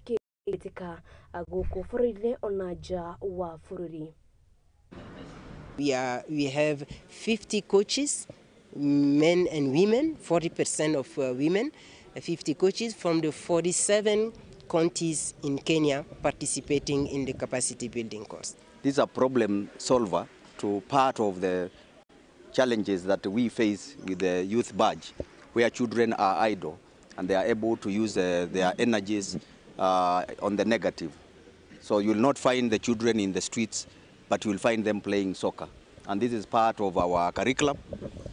gĩtĩka gũkũ bũrũri-inĩ ona nja wa bũrũri. We have 50 coaches, men and women, 40% of women, 50 coaches from the 47 counties in Kenya participating in the capacity building course. This is a problem solver to part of the challenges that we face with the youth badge, where children are idle and they are able to use their energies on the negative. So you will not find the children in the streets, but you will find them playing soccer. And this is part of our curriculum,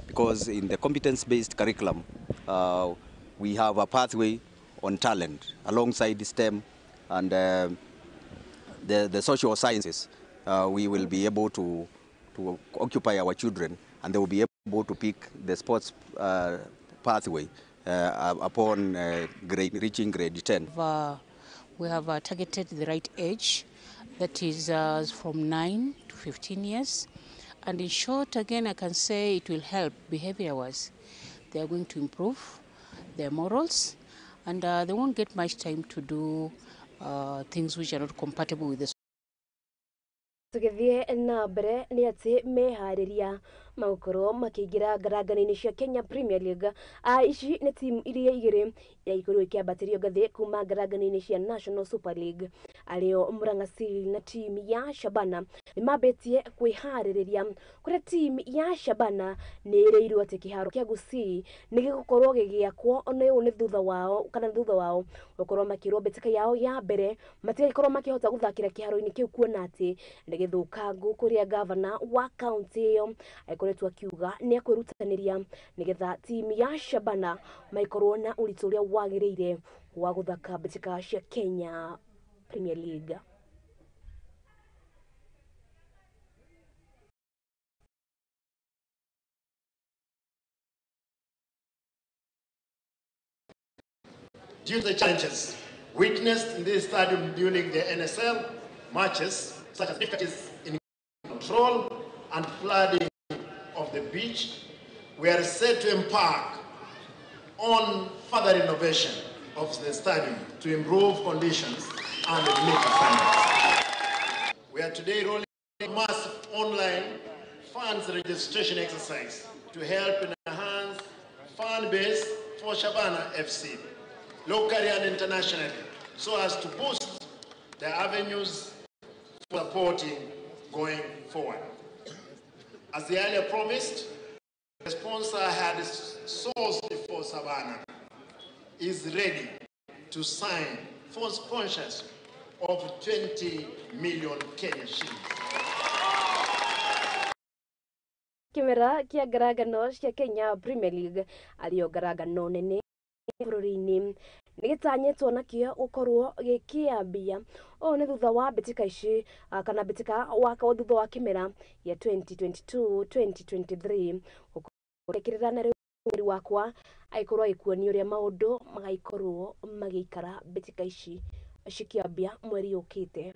because in the competence-based curriculum, we have a pathway on talent alongside STEM and the social sciences. We will be able to occupy our children, and they will be able to pick the sports pathway upon reaching grade 10. We have targeted the right age, that is from 9 to 15 years. And in short, again, I can say it will help behavior-wise. They are going to improve their morals, and they won't get much time to do things which are not compatible with the tũgĩthiĩ na mbere nĩ atĩ meharĩria magũkorwo makĩingĩra ngarangano-inĩ cia Kenya Premier League. Ici nĩ timu iria igĩrĩ iria ikorwo ikĩambatĩrio ngathĩ kuma ngarangano-inĩ cia National Super League, arĩo Murang'a Seal na timu ya Shabana nĩ mambĩtie kwĩharĩrĩria, kũrĩa timu ya Shabana nĩ ĩrĩirwo atĩ kĩharo kĩa Gusii nĩ gĩgũkorwo gĩgĩakwo nĩ ũũ nĩ thutha wao gũkorwo makĩrwo mbĩtĩka yao ya mbere matigĩkorwo makĩhota gũthakĩra kĩharo-inĩ kĩu, kuona atĩ nĩ gĩthũkangu, kũrĩa gavana wa kaunti ĩyo akoretwo akiuga nĩ akwĩrutanĩria nĩgetha timu ya Shabana maikorwo na ũritũ ũrĩa wagĩrĩire wa gũthaka mbĩtĩka cia Kenya Premier League. Due to the challenges witnessed in this stadium during the NSL matches, such as difficulties in control and flooding of the beach, we are set to embark on further renovation of the stadium to improve conditions and meet standards. We are today rolling a massive online fans registration exercise to help enhance fan base for Shabana FC, locally and internationally, so as to boost the avenues for supporting going forward. As the earlier promised, the sponsor had sourced before Savannah is ready to sign for sponsorship of 20 million Kenya shillings. Kimera kia ngaragano cia Kenya Premier League ario ngaragano nene bũrũri-inĩ nĩgĩtanyĩtwo nakĩo gũkorwo gĩkĩambia o nĩ thutha wa mbĩtĩka ici kana mbĩtĩka waka thutha wa kĩmera ya 2022-2023 gũkĩrĩra na rĩu wakwa aikorwo agĩkuonia ũrĩa maũndũ magaikorwo magĩikara mbĩtĩka ici cikĩambia mweri ũkĩte.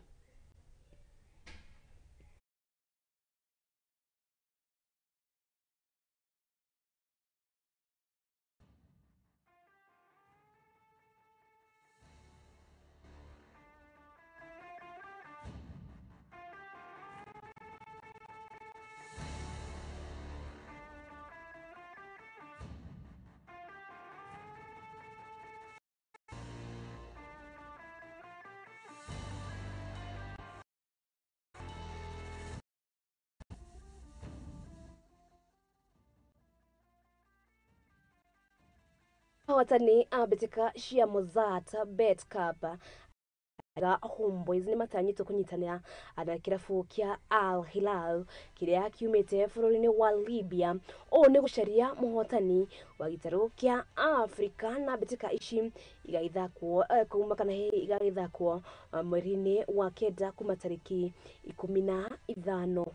Watani abetika cia Mozart Bet Cup ga Homeboys ni matanyĩtwo kũnyitanĩra na kĩrabu kĩa Al Hilal kĩrĩa kiumĩte bũrũri-inĩ wa Libya o nĩ gũcaria mũhotani wa gĩtarũ kĩa Africa na mbĩtĩka ici igaithakwo kuma kana igaithakwo mweri-inĩ wa kenda kuma tarĩki 15.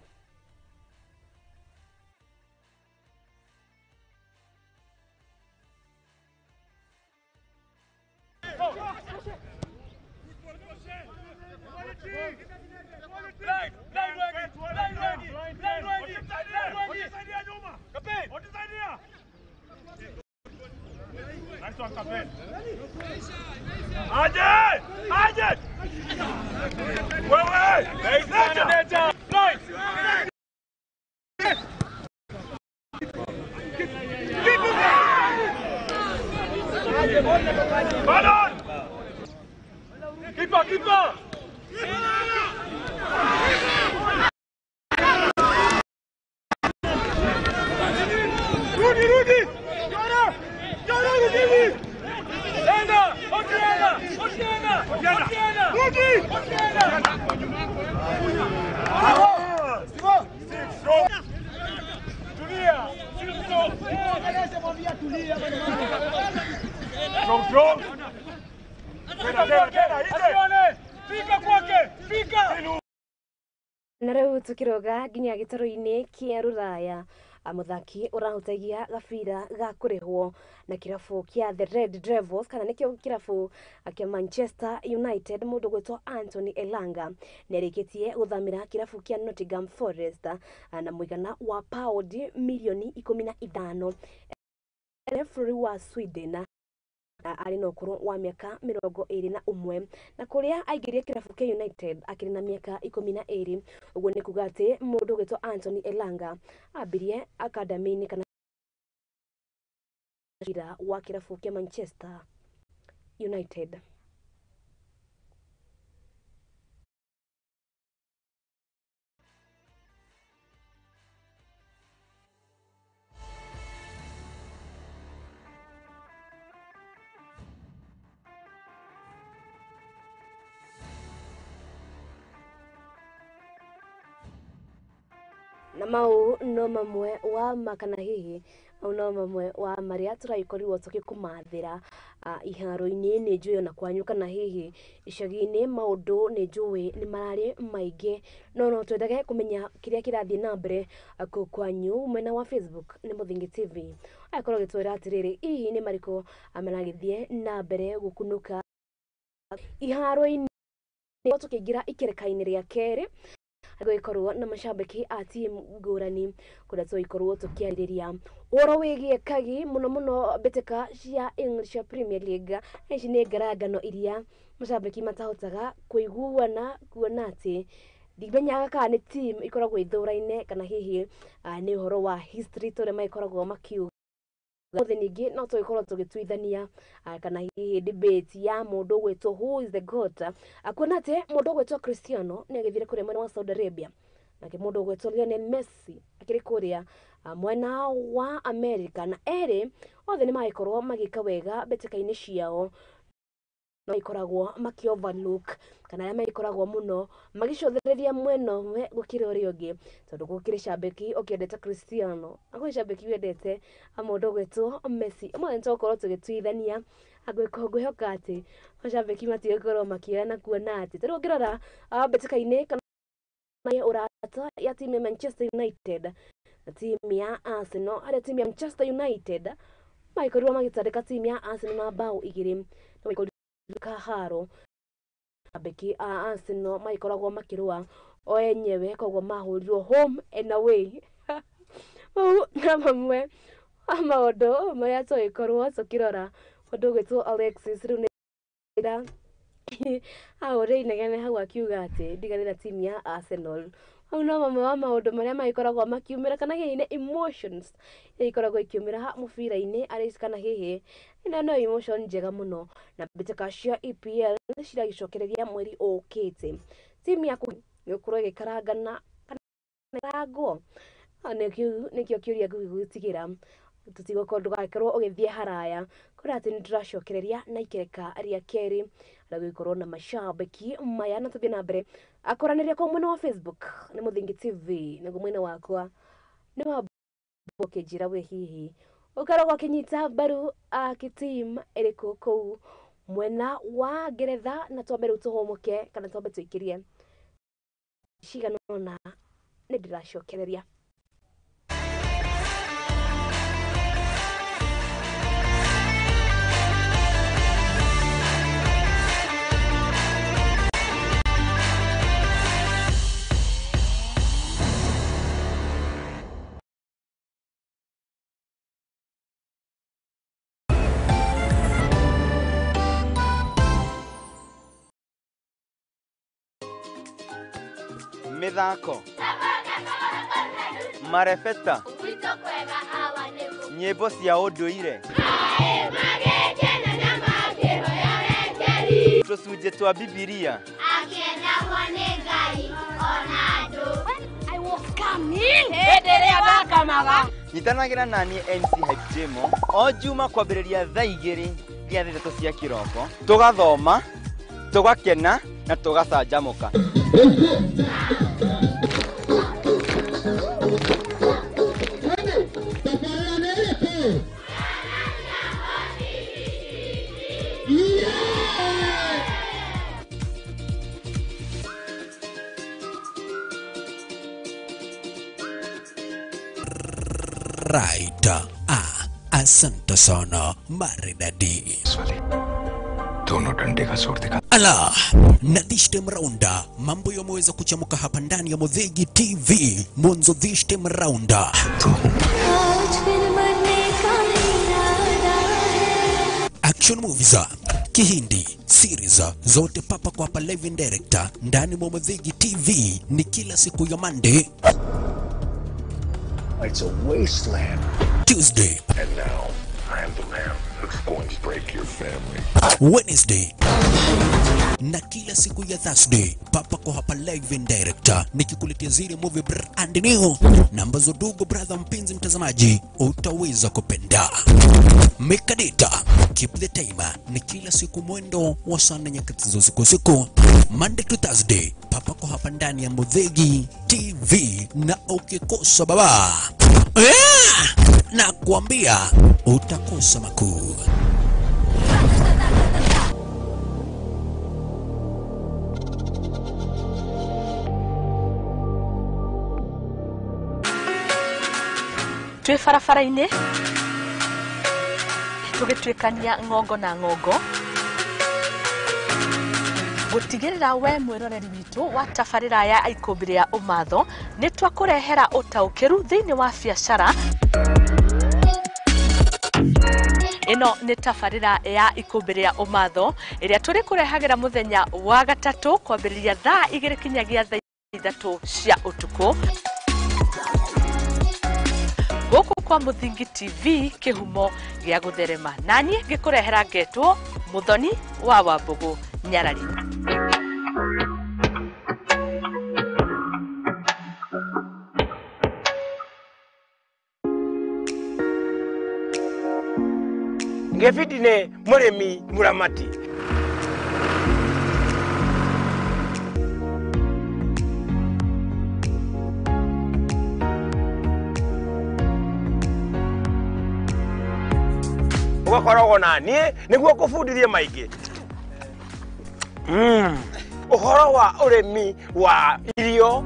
Na rĩu tukiroga nginya gĩtaro-inĩ kĩa Rũraya muthaki ũrahutagia gabira ga kũrĩhwo na kĩrabu kĩa The Red Devils kana nĩkĩo kĩrabu kĩa Manchester United mũndũ gwĩtwo Anthony Elanga nĩarĩkĩtie gũthamĩra kĩrabu kĩa Nottingham Forest na mũigana wa paundi mirioni 15 bũrũri wa Sweden arĩ na ũkũrũ wa mĩaka 21 na kũrĩa aingĩrire kĩrabu kĩa United akĩrĩ na mĩaka 12. Ũguo nĩ kuga atĩ mũndũ gwĩtwo Anthony Elanga ambirie academy-inĩ kana wa kĩrabu kĩa Manchester United. Na mau no mamwe wa makana hihi no mamwe wa maria tũraikorirwo tũgĩkũmathĩra iharo-inĩ nĩ njũĩ ona kwanyu kana hihi icagi-inĩ maũndũ nĩ njũĩ nĩ mararĩ maingĩ no twendage kũmenya kĩrĩa kĩrathiĩ na mbere kwanyu mwena wa Facebook nĩ Mũthingi TV akorwo gĩtwĩra atĩrĩrĩ hihi nĩ marĩkũ maragĩthiĩ na mbere gũkunũka iharo-inĩ tukiingira ikereka-inĩ rĩa kerĩ gwikorwo na mashabiki a team ngũrani kuria tũikorwo tũkĩarĩrĩria ũhoro wĩgiĩ kagi mũno mbĩtĩka cia English Premier League. Ici nĩ ngarangano iria mashabiki matahotaga kũiguana kuona atĩ ndimenyaga kana nĩ team ikoragwo ithũraine kana hihi nĩ ũhoro wa history tũrĩa maikoragwo makiuga. Ningĩ no tũikorwo tũgĩtuithania kana hihi debate ya mũndũ gwĩtwo who is the goat. Akuona atĩ mũndũ gwĩtwo Cristiano nĩ agĩthire kũrĩa mwena wa Saudi Arabia, nake mũndũ gwĩtwo Lionel Messi akĩrĩ kũrĩa mwena wa America, na erĩ othe nĩ magĩkorwo magĩka wega mbĩtĩka-inĩ ciao no ikoragwo maki overlook kana arĩa magĩkoragwo mũno magĩcũthĩrĩria mwena ũmwe gũkĩra ũrĩa ũngĩ, tondũ gũkĩrĩ shabiki ũkĩendete Cristiano na gwĩ shabiki wendete mũndũ gwĩtwo Messi. Ũmwe nĩtũgũkorwo tũgĩtuithania ngwĩhoka atĩ mashabiki matigũkorwo makĩoyana kuona atĩ tondũ ũngĩrora mbĩtĩka-inĩ kana ũrata ya timu ya Manchester United na timu ya Arsenal, harĩa timu ya Manchester United maikorirwo magĩtandĩka timu ya Arsenal na bao 2 na kaharo. Shabiki a Arsenal maikoragwo makĩrũa o enyewe, koguo mahũrirwo home and away. Na mamwe maũndũ marĩa tũgĩkorwo tũkĩrora mũndũ gwĩtwo Alexis rĩu nĩ ahũrĩ inegene hau akiuga atĩ ndiganĩra timu ya Arsenal. Hau no mamwe wa maũndũ marĩa magĩkoragwo makiumĩra kana hihi nĩ emotions ikoragwo ikiumĩra mũbira-inĩ kana hihi no emotion njega mũno na mbĩtĩka cia EPL ciragĩcokereria mweri ũkĩte. Timu yaku nĩũkorwo ĩgĩkarangana kana ngwo nĩkĩo kĩũria ngũgĩgũtigĩra ndũgagĩkorwo ũgĩthiĩ haraya kũrĩa atĩ nĩtũracokereria na ikereka rĩa kerĩ na gũgĩkorwo na mashabiki maya. Na tũthiĩ na mbere akũranĩria kwa mwena wa Facebook nĩ Mũthingi TV, naguo mwena wakwa nĩ wa ũkĩnjĩra we hihi ũkoragwo ũkĩnyita mbaru team ĩrĩkũ kũu mwena wa Ngeretha, na twambe rĩu tũhũmũke kana twambe tũikĩrie cigana ũna nĩ ndĩracokereria. Mathako marefeta nyĩmbo cia ũndũire tũcunjĩ twa Bibilia akĩendagwo nĩ Ngai ona andũ. I was coming hĩndĩ ĩrĩa ndakamaga. Nyitanagĩra naniĩ MC Hype Jemo o Juma kwambĩrĩria thaa 2 nginya thaa 3 cia kĩroko, tũgathoma, tũgakena na tũgacanjamũka. Right. Asante sana maridadi. Dono dande ka sort dikha. Ala, na this time rounda mambo yameweza kuchamuka hapa ndani ya Muthegi TV. Mwanzo this time rounda action movies, Kihindi, series zote papa kwa hapa live in director ndani mwa Muthegi TV ni kila siku ya Monday. It's a wasteland. Tuesday. And now, I am the man who's going to break your family. Wednesday. Na kila siku ya Thursday papa kwa hapa live in director nikikuletea zile movie brand new na ambazo dogo brother mpenzi mtazamaji utaweza kupenda. Make a data, keep the timer, ni kila siku mwendo wa sana nyakati za usiku Monday to Thursday papa kwa hapa ndani ya Muthegi TV, na ukikosa baba na kuambia utakosa makuu. Twe farafara-inĩ tũgĩtuĩkania ng'ongo na ng'ongo gutigirira we mwiroreri witu wa tabarira ya ikumbĩ rĩa ũmatho nĩ twakũrehera ũtaũkĩru thĩinĩ wa biacara. Ĩno nĩ tabarĩra ya ikumbĩ rĩa ũmatho ĩrĩa tũrĩ kũrehagĩra mũthenya wa gatatũ kwambĩrĩria thaa 2 kinyagia thaa 3 cia ũtukũ gũkũ kwa Mũthingi TV kĩhumo gĩa gũtherema. Naniĩ ngĩkũrehera ngetwo Mũthoni wa Wambũgũ Nyarari. Ngefiti ne muremi muramati. Ugakoragwo na niĩ nĩguo kũbundithia maingĩ. Ũhoro wa ũrĩmi wa irio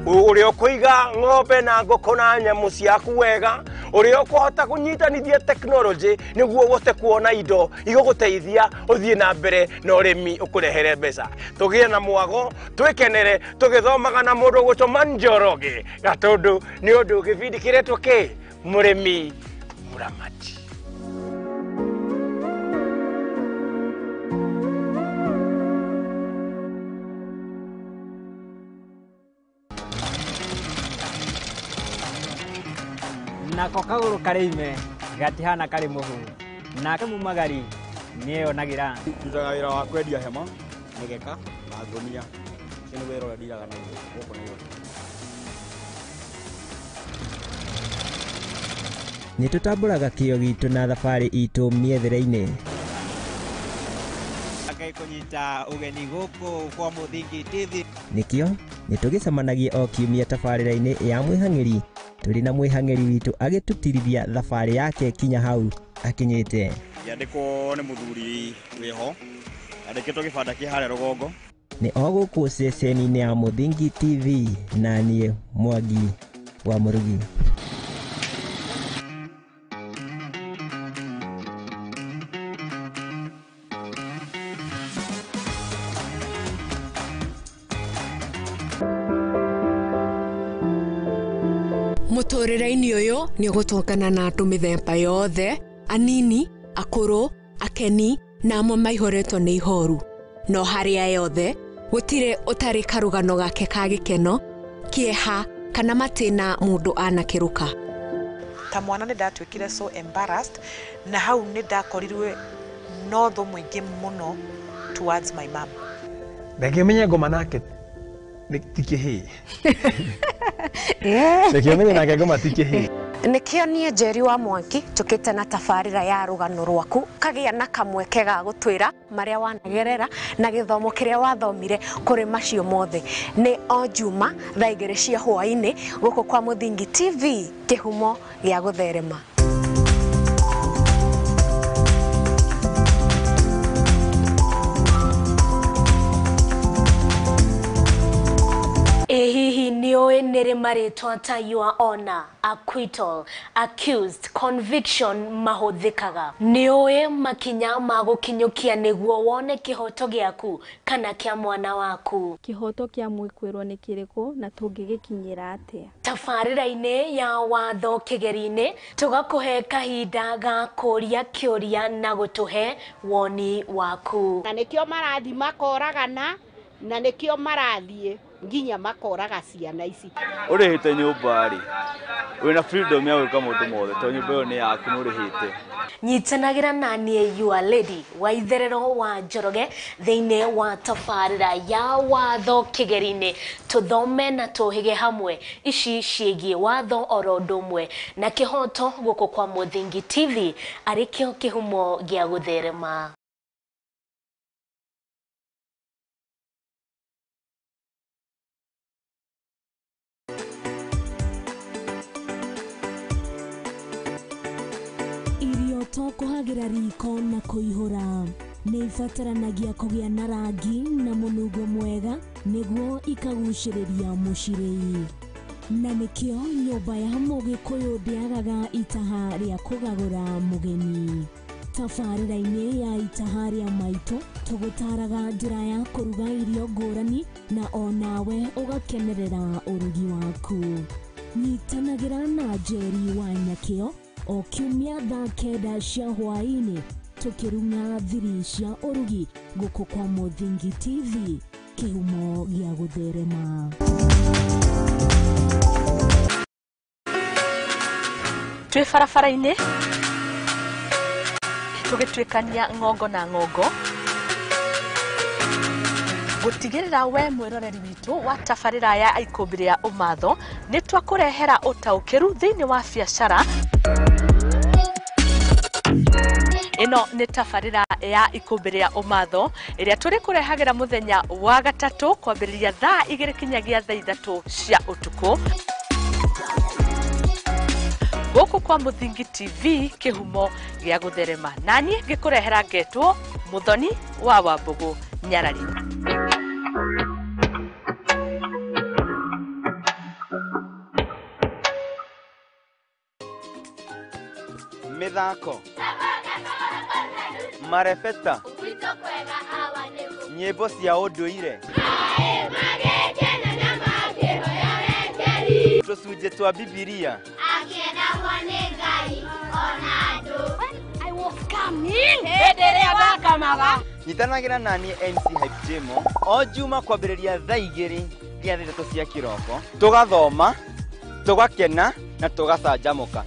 ũrĩa ũkũiga ng'ombe na ngũkũ na nyamũ ciaku wega, ũrĩa ũkũhota kũnyitanithia tekinoronjĩ nĩguo ũhote kuona indo igũgũteithia ũthiĩ na mbere na ũrĩmi ũkũrehere mbeca. Tũgĩe na mwago, twĩkenere tũgĩthomaga na mũndũ gũtũma Njoroge gatũndũ nĩ ũndũ gĩbindi kĩretwo kĩ mũrĩmi muramati. Nako kagũrũ karĩime gatihana karĩ mũhu nake mumagari nĩeyonagira. Ndutaga wĩra wa kwendia hema, mĩgeka na ngũnia. Ũcio nĩ wĩra ũrĩa ndiraga naguo gũkũ Nairobi. Nĩ tũtambũraga kĩyo gitũ na thabarĩ itũ mĩethere-inĩ. Kũnyita ũgeni gũkũ kwa Mũthingi TV. Nĩkĩo nĩ tũgĩcemanagia o kiumia tabarĩra-inĩ ya mwĩhang'ĩri tũrĩ na mwĩhang'ĩri witũ agĩtũtirithia thabarĩ yake kinya hau akinyĩte. Yandĩkwo nĩ mũthuri wĩho, andĩkĩtwo gĩbanda kĩ harĩa rũgongo. Nĩ o gũkũ ceceni-inĩ ya Mũthingi TV na niĩ Mwangi wa Mũrugi. Mũtũrĩre-inĩ ũyũ nĩ ũgũtũngana na andũ mĩthemba yothe, anini, akũrũ, akeni na amwe maihoretwo nĩ ihoru. No harĩa yothe gũtirĩ ũtarĩ karũgano gake ka gĩkeno, kĩeha kana matĩna mũndũ anakĩruka. Ta mwana nĩ ndatuĩkire so embarrassed na hau nĩ ndakorirwe no thũ mũingĩ mũno towards my mom. Ndangĩmenya ngoma nake tikĩhĩ. Ndangĩmenya nake ngoma tikĩhĩ. Nĩkĩo niĩ Njeri wa Mwangi tũkĩte na tabarĩra ya rũgano rwaku kagĩa na kamweke ga gũtwĩra marĩa wanagerera na gĩthomo kĩrĩa wathomire kũrĩ macio mothe. Nĩ o Juma thaa 2 cia hwaĩ-inĩ gũkũ kwa Mũthingi TV kĩhumo gĩa gũtherema. Hihi nĩoĩ nĩrĩ marĩtwa ta your honor, acquittal, accused, conviction mahũthĩkaga? Nĩoĩ makinya ma gũkinyũkia nĩguo wone kĩhoto gĩaku kana kĩa mwana waku? Kĩhoto kĩa mwĩkwĩrwo nĩ kĩrĩkũ na tũngĩgĩkinyĩra atĩa? Tabarĩra-inĩ ya watho kĩgeri-inĩ tũgakũhe kahinda ga kũria kĩũria na gũtũhe woni waku. Na nĩkĩo marathi makoragana na nĩkĩo marathiĩ nginya makoraga ciana ici. Ũrĩhĩte nyũmba rĩ, wĩna freedom ya gwĩka maũndũ mothe tondũ nyũmba ĩyo nĩ yaku nĩ ũrĩhĩte. Nyitanagĩra na niĩ your lady wa itherero wa Njoroge thĩinĩ wa tabarĩra ya watho kĩgeri-inĩ tũthome na tũhĩge hamwe ici ciĩgiĩ watho oro ũndũ ũmwe na kĩhoto gũkũ kwa Mũthingi TV arĩkĩo kĩhumo gĩa gũtherema. to kuhagira riko na kuihura ni ibataranagia kugĩa na rangi na mũnungo mwega nĩguo ikagucĩrĩria mũcirĩi. Na nĩkĩo nyũmba ya Mũgĩkũyũ ndĩagaga itaha rĩa kũgagũra mũgeni. tabarĩra-inĩ ya itaharĩa maitũ tũgũtaraga njĩra ya kũruga irio ngũrani na onawe ũgakenerera ũrugi waku. Nyitanagĩra na Njeri wa Nyakĩo o kiumia thaa 9 cia hwaĩ-inĩ tũkĩruga thiri cia ũrugi gũkũ kwa Mũthingi TV, kĩhumo gĩa gũtherema. Twĩ barabara-inĩ tũgĩtuĩkania ng'ongo na ng'ongo gũtigĩrĩra we mwĩroreri witũ wa tabarĩra ya ikũmbĩ rĩa ũmatho nĩ twakũrehera ũtaũkĩru thĩinĩ wa biacara. Ĩno nĩ tabarĩra ya ikũmbĩ rĩa ũmatho ĩrĩa tũrĩ kũrehagĩra mũthenya wa gatatũ kwambĩrĩria thaa 2 kinyagia thaa 3 cia ũtukũ gũkũ kwa Mũthingi TV, kĩhumo gĩa gũtherema. Naniĩ ngĩkũrehera ngetwo Mũthoni wa Wambũgũ Nyarari. Mathako, marebeta, nyĩmbo cia ũndũire, tũcunjĩ twa Bibilia, nyitanagĩra naniĩ MC Hype Jemo o Juma kwambĩrĩria thaa 2 nginya thaa 3 cia kĩroko, tũgathoma, tũgakena na tũgacanjamũka.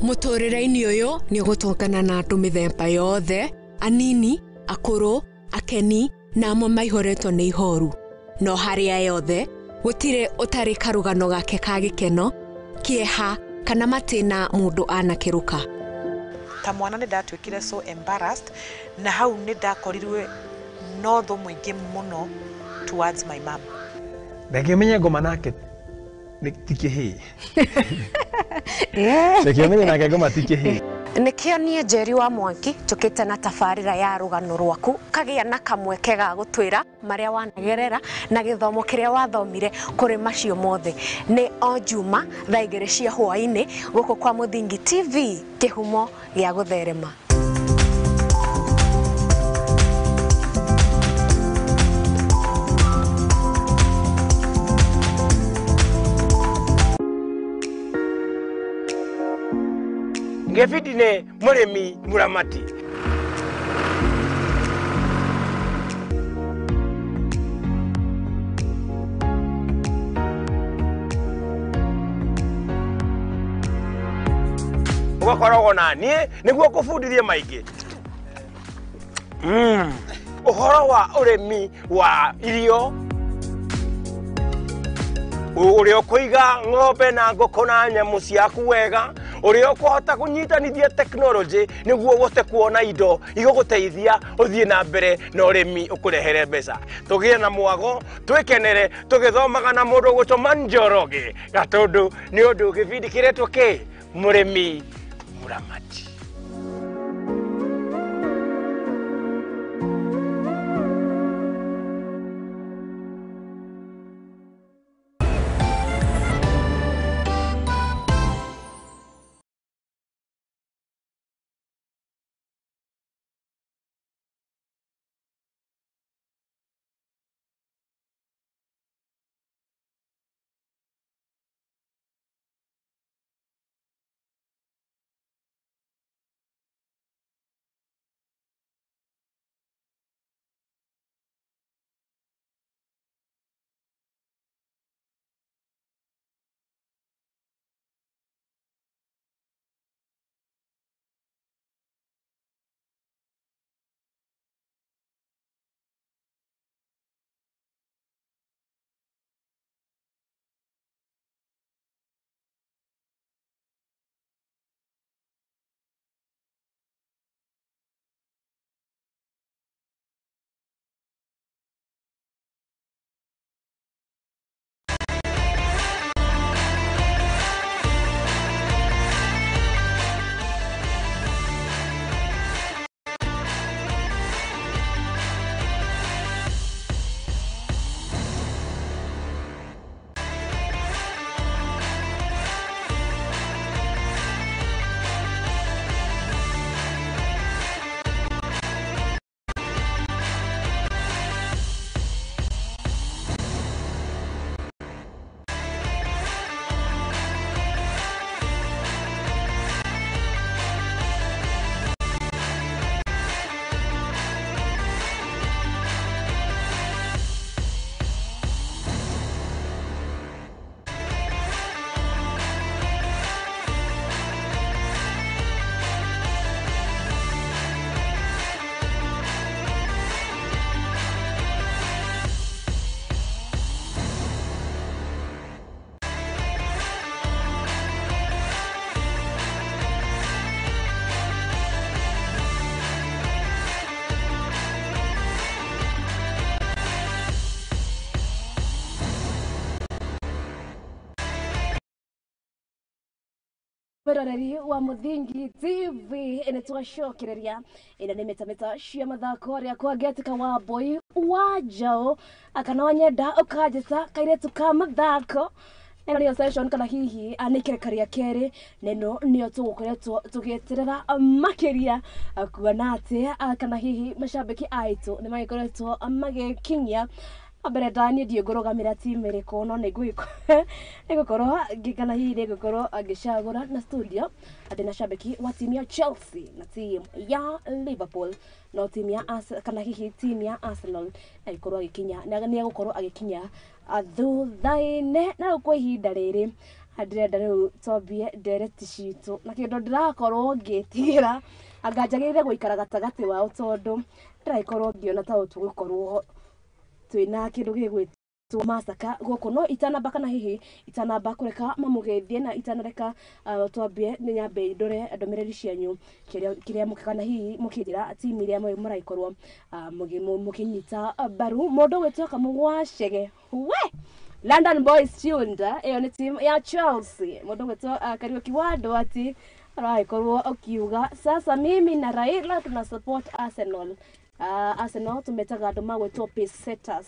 Mũtũrĩre-inĩ ũyũ nĩ gũtũngana na andũ mĩthemba yothe, anini, akũrũ, akeni na amwe maihoretwo nĩ ihoru. No harĩa yothe gũtirĩ ũtarĩ karũgano gake ka gĩkeno, kĩeha kana matĩna mũndũ anakĩrũka. Ta mwana nĩ ndatuĩkire so embarrassed, na hau nĩ ndakorirwe notho mũingĩ mũno towards my mom. Ndakĩmenye ngoma nake tikĩhĩ. Ndakĩmenye nake ngoma tikĩhĩ. Nĩkĩo niĩ Njeri wa Mwangi tũkĩte na tabarĩra ya rũgano rwaku, kagĩa na kamweke ga gũtwĩra marĩa wanagerera na gĩthomo kĩrĩa wathomire kũrĩ macio mothe. Nĩ o Juma thaa 2 cia hwaĩ-inĩ gũkũ kwa Mũthingi TV, kĩhumo gĩa gũtherema. Ngefidi nĩ mũrĩmi mũramati. Ũgakoragwo na niĩ nĩguo kũbundithie maingĩ. Ũhoro wa ũrĩmi wa irio ũrĩa ũkũiga ng'ombe na ngũkũ na nyamũ ciaku wega, ũrĩa ũkũhota kũnyitanithia technology nĩguo ũhote kuona indo igũgũteithia ũthiĩ na mbere na ũrĩmi ũkũrehere mbeca. Tũgĩe na mwago, twĩkenere, tũgĩthomaga na mũndũ gũtũma Njoroge Gatũndũ nĩ ũndũ gĩbindi kĩretwo kĩ mũrĩmi mũramati. Weroreri wa Muthingi TV inetwacokereria ina nä metameta cia mathako rä a kwa ngetika Wambui wa Njau akana wanyenda ũkanjĩta kairetu ka mathako ĩno nĩyo session kana hihi nĩ kĩrekaria kerĩ neno nĩyo tũgũkoretwo tũgĩeterera makĩria kuona atĩ kana hihi macambĩki aitũ nĩ magĩkoretwo magĩkinyia abere Dani ndio ngorogamira timu iriko no nigukorwo ngikana hihi nigukorwo agicagura na studio ati na shabiki wa timu ya Chelsea na timu ya Liverpool no timu ya kana hihi timu ya Arsenal ikorwo agikinya na nĩ gukorwo agikinya thutha-inĩ na kwa ihinda rĩrĩ ndirenda rĩu twambie ndereti citũ na kĩndũ ndĩrakorwo ngĩtigĩra anga njagĩrĩire gũikara gatagatĩ wao tondũ ndĩrakorwo ngĩona ta tũgũkorwo twina kindu gĩgwĩtwo Mathako gũkũ no itanamba kana hihi itanamba kũreka mamũgeithie na itanareka twambie nĩ nyambe ndore ndomereri cianyu kĩrĩa mũkana hihi mũkĩnjĩra timu iria mũraikorwo mũkĩnyita mbaru mũndũ gwĩtwoka mũgwacege we London Boys tuned ĩyo nĩ timu ya Chelsea mũndũ gwĩtwo Kariuki wa Ndwati araikorwo akiuga sasa mimi na Raila tuna support Arsenal. Arsenal tumetaga andũ magwĩtwo pace setters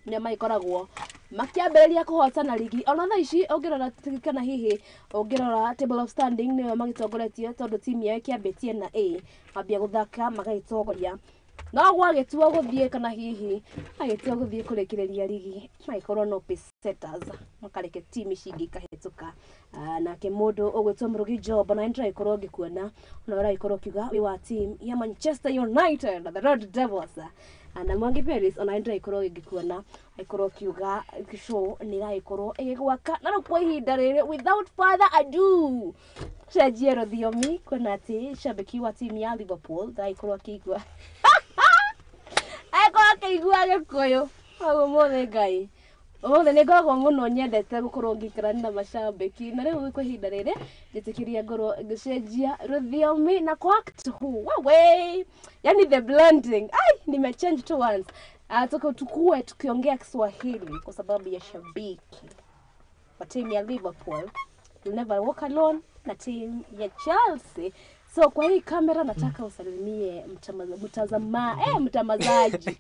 nĩ maikoragwo makiambĩrĩria kũhotana ligi ona thaa ici ũngĩrora kana hihi ũngĩrora table of standing nĩyo magĩtongoretie tondũ timu yao kĩambĩtie na A mambia gũthaka magagĩtongoria no gwagĩtua gũthiĩ kana hihi agĩtua gũthiĩ kũrĩkĩrĩria ligi maikorwo no pace setters makareke timu cingĩ ikahĩtũka nake mũndũ ũgwĩtwo Mũrugi Job na nĩ ikorwo ngĩkuona na ũraikorwo kiuga wĩ wa team ya Manchester United the Red Devils na Mwangi Paris ona nĩ ikorwo ngĩkuona ikorwo kiuga show nĩ raikorwo ĩgwaka na kwa ihinda rĩrĩ without further ado cenjie rũthiomi kwona atĩ shabiki wa team ya Liverpool raikorwo kĩigua akĩigua gĩkũyũ ũguo mũthĩ Ngai ũmũthĩ nĩ ngoragwo mũno nyendete gũkorwo ngĩikarania na macambĩki na rĩu kwa ihinda rĩrĩ njĩtĩkĩria ngorwo ngĩcenjia rũthiomi na kwa act wewe yani the blending nimechange to once tukue tukiongea Kiswahili kwa sababu ya shabiki wa timu ya Liverpool you'll never walk alone na timu ya Chelsea. So kwa hii kamera nataka usalimie mtazamaji.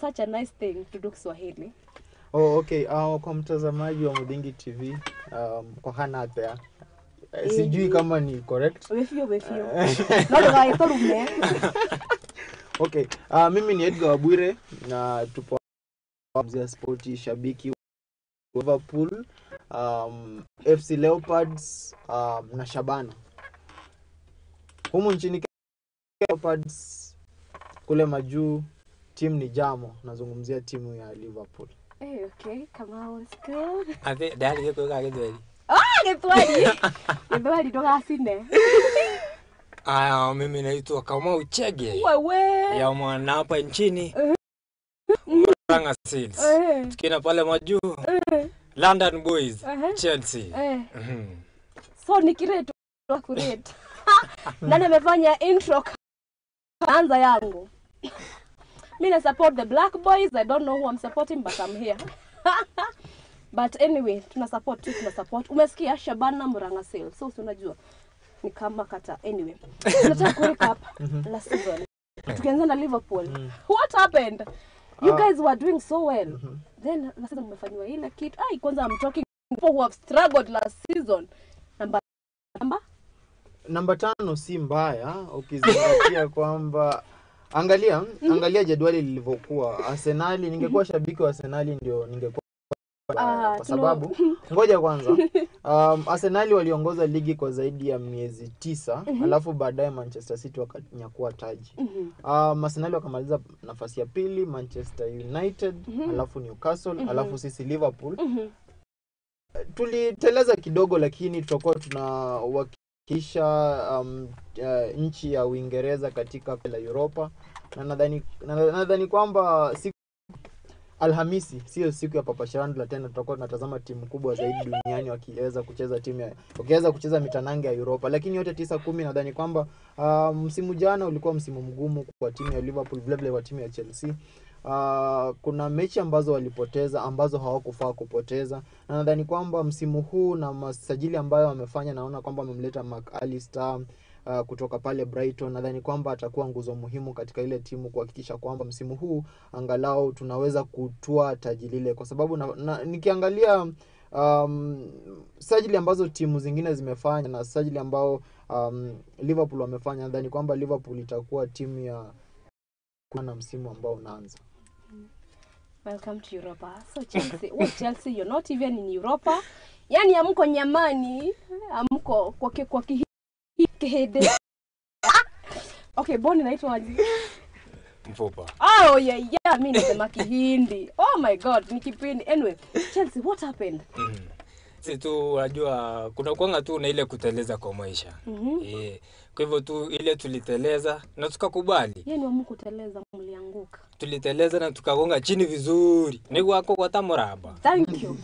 Such a nice thing to do Kiswahili. Oh, okay. Kwa mtazamaji wa Mudingi TV, kwa hana there. Sijui kama ni correct. With you. Not right torume. Okay. Mimi ni Edgar Wabwire na tupo ya sporti shabiki Liverpool, FC Leopards na Shabana. Humu nchini Leopards kule majuu timu ni Jamo, nazungumzia timu ya Liverpool. Okay, kama let's go. Ate dali yako githweri. Githweri ndogacine. Mimi naitwa kama Uchege. Wewe. Ya mwana hapa nchini. Murang'a Seals. Tukina pale majuu. London Boys, Chelsea. So nikiretu kurate. Nani amefanya intro kwanza yangu? Mimi support the Black Boys. I don't know who I'm supporting but I'm here. But anyway, tuna support. Umesikia Shabana Murang'a Seals. So unajua ni kama kata. Anyway, nataka kurecap last season. Tukianza na Liverpool. What happened? You guys were doing so well. Then last season mmefanywa ile kitu. Kwanza I'm talking people who have struggled last season. Namba 5 si mbaya ukizingatia kwamba angalia jadwali lilivyokuwa. Arsenal, ningekuwa shabiki wa Arsenal ndio ningekuwa kwa sababu ngoja kwanza Arsenal waliongoza ligi kwa zaidi ya miezi 9 alafu baadaye Manchester City wakanyakua taji. Arsenal wakamaliza nafasi ya pili, Manchester United, alafu Newcastle, alafu sisi Liverpool. Tuliteleza kidogo lakini tutakuwa tunawakilisha nchi ya Uingereza katika la Europa na nadhani kwamba siku Alhamisi sio siku ya papasharandula tena tutakuwa tunatazama timu kubwa zaidi duniani wakiweza kucheza mitanange ya Europa. Lakini yote 9-10 nadhani kwamba msimu jana ulikuwa msimu mgumu kwa timu ya Liverpool, vile vile kwa timu ya Chelsea. kuna mechi ambazo walipoteza ambazo hawakufaa kupoteza, na nadhani kwamba msimu huu na masajili ambayo wamefanya, naona kwamba wamemleta McAllister kutoka pale Brighton. Nadhani kwamba atakuwa nguzo muhimu katika ile timu kuhakikisha kwamba msimu huu angalau tunaweza kutua taji lile, kwa sababu nikiangalia sajili ambazo timu zingine zimefanya na sajili ambao Liverpool wamefanya, nadhani kwamba Liverpool itakuwa timu ya kuna msimu ambao unaanza. Welcome to Europa. So Chelsea, what Chelsea, you're not even in Europa. Yani amko nyamani, amko kwa kihede. Okay, Boni naitwa aje? Mfupa. Oh yeah, mimi nasema Kihindi. Oh my god, ni kipindi. Anyway, Chelsea, what happened? Si tu unajua kuna kuanga tu na ile kuteleza kwa maisha. Kwa hivyo tu ile tuliteleza na tukakubali. Yeye ni kuteleza, mlianguka. Tuliteleza na tukagonga chini vizuri. Ni wako kwa tamoraba. Thank you.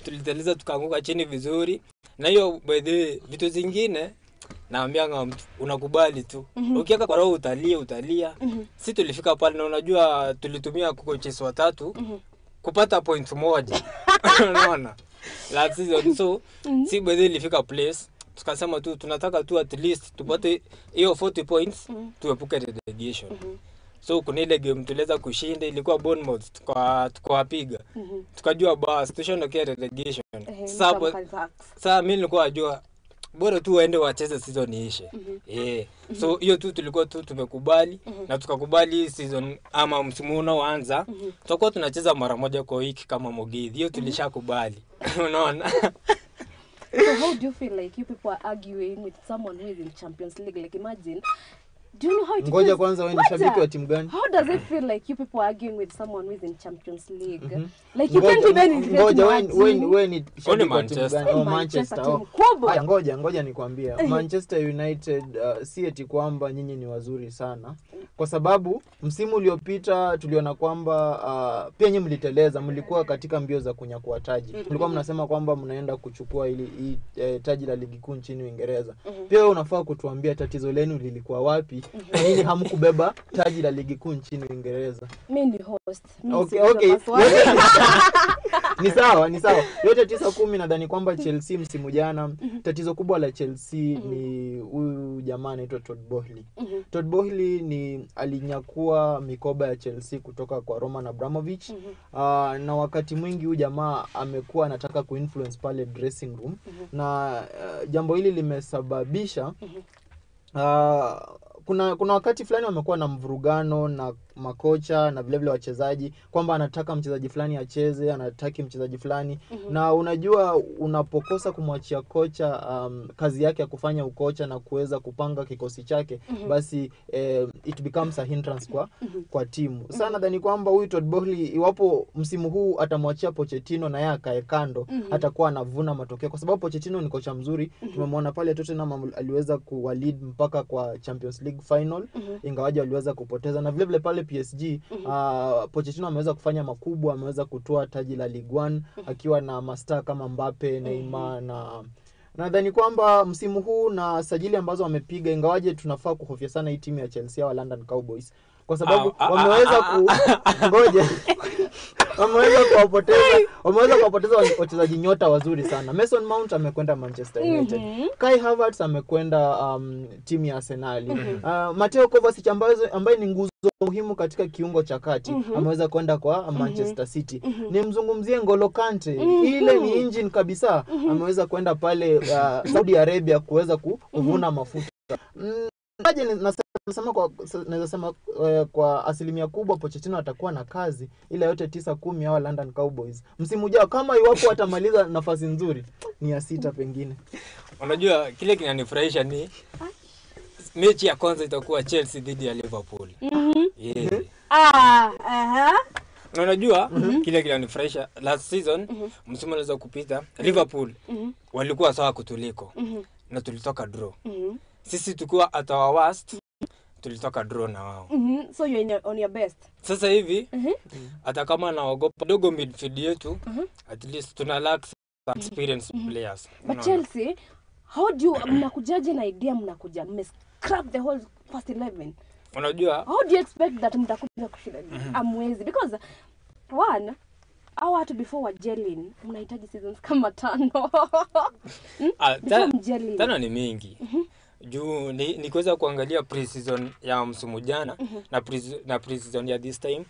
Tuliteleza tukagonga chini vizuri. Na hiyo by the vitu zingine naambianga mtu unakubali tu. Ukiaka kwa roho utalia. Si tulifika pale na unajua tulitumia coaches watatu kupata point moja. Unaona? Last season so si bado ilifika place tukasema tu tunataka tu at least tupate hiyo 40 points tuepuke relegation. So kuna ile game tuliweza kushinda, ilikuwa Bournemouth, tukawapiga. Tukajua basi tushondokea relegation. Sasa mimi nilikuwa najua bora tu waende wacheze season iishe. So hiyo tu tulikuwa tu tumekubali na tukakubali season ama msimu unaoanza tutakuwa tunacheza mara moja kwa wiki kama Mogithi. Hiyo tulishakubali. Unaona? So how do you feel like you people are arguing with someone who is in Champions League? Like imagine, do you know how it feels? Ngoja kwanza wewe ni shabiki wa timu gani? How does it feel like you people are arguing with someone who is in Champions League? Like you can't even ngoja wewe ni shabiki wa timu gani? Oh, Manchester. Haya ngoja nikwambie. Manchester United si eti kwamba nyinyi ni wazuri sana. Kwa sababu msimu uliopita tuliona kwamba pia nyinyi mliteleza, mlikuwa katika mbio za kunyakua taji. Mlikuwa mnasema kwamba mnaenda kuchukua ili taji la ligi kuu nchini Uingereza. Pia wewe unafaa kutuambia tatizo lenu lilikuwa wapi? Nini hamkubeba taji la ligi kuu nchini Uingereza? Mimi ni host. Okay. Ni sawa. Yote 9-10 nadhani kwamba Chelsea msimu jana tatizo kubwa la Chelsea ni huyu jamaa anaitwa Todd Boehly. Todd Boehly ni alinyakua mikoba ya Chelsea kutoka kwa Roman Abramovich. Na wakati mwingi huyu jamaa amekuwa anataka kuinfluence pale dressing room na jambo hili limesababisha kuna wakati fulani wamekuwa na mvurugano na makocha na vile vile wachezaji kwamba anataka mchezaji fulani acheze, anataki mchezaji fulani. Na unajua unapokosa kumwachia kocha kazi yake ya kufanya ukocha na kuweza kupanga kikosi chake, basi it becomes a hindrance kwa timu. Sana nadhani kwamba huyu Todd Boehly iwapo msimu huu atamwachia Pochettino na yeye akae kando, atakuwa anavuna matokeo kwa sababu Pochettino ni kocha mzuri. Tumemwona pale Tottenham aliweza kuwalead mpaka kwa Champions League final, ingawaje waliweza kupoteza. Na vile vile pale PSG Pochettino ameweza kufanya makubwa, ameweza kutoa taji la Ligue 1 akiwa na mastaa kama Mbappe, Neymar na nadhani kwamba msimu huu na sajili ambazo wamepiga, ingawaje tunafaa kuhofia sana hii timu ya Chelsea wa London Cowboys kwa sababu wameweza kuwapoteza wachezaji nyota wazuri sana. Mason Mount amekwenda Manchester United. Kai Havertz amekwenda timu ya Arsenal. Matteo Kovacic ambaye ni nguzo muhimu katika kiungo cha kati ameweza kwenda kwa Manchester City. Nimzungumzie N'Golo Kante, ile ni engine kabisa, ameweza kwenda pale Saudi Arabia kuweza kuvuna mafuta. Naweza sema kwa asilimia kubwa Pochettino atakuwa na kazi, ila yote 9-10 hawa London Cowboys msimu ujao kama iwapo watamaliza nafasi nzuri ni ya 6 pengine. Unajua kile kinanifurahisha ni mechi ya kwanza itakuwa Chelsea dhidi ya Liverpool. Na unajua kile kinanifurahisha last season msimu unaweza kupita Liverpool walikuwa sawa kutuliko na tulitoka draw. Sisi tulikuwa at our worst, tulitoka draw na wao. So you're on your best. Sasa hivi hata kama naogopa dogo midfield yetu, at least tuna lack experienced players. But Chelsea, how do you mnakujaje na idea mnakuja scrap the whole first 11? Unajua how do you expect that mtakuja kushinda? Amwezi because one au hata before wa gelin mnahitaji seasons kama 5. Tano ni mingi. Juu ni kuweza kuangalia pre-season ya msimu jana na pre-season ya this time.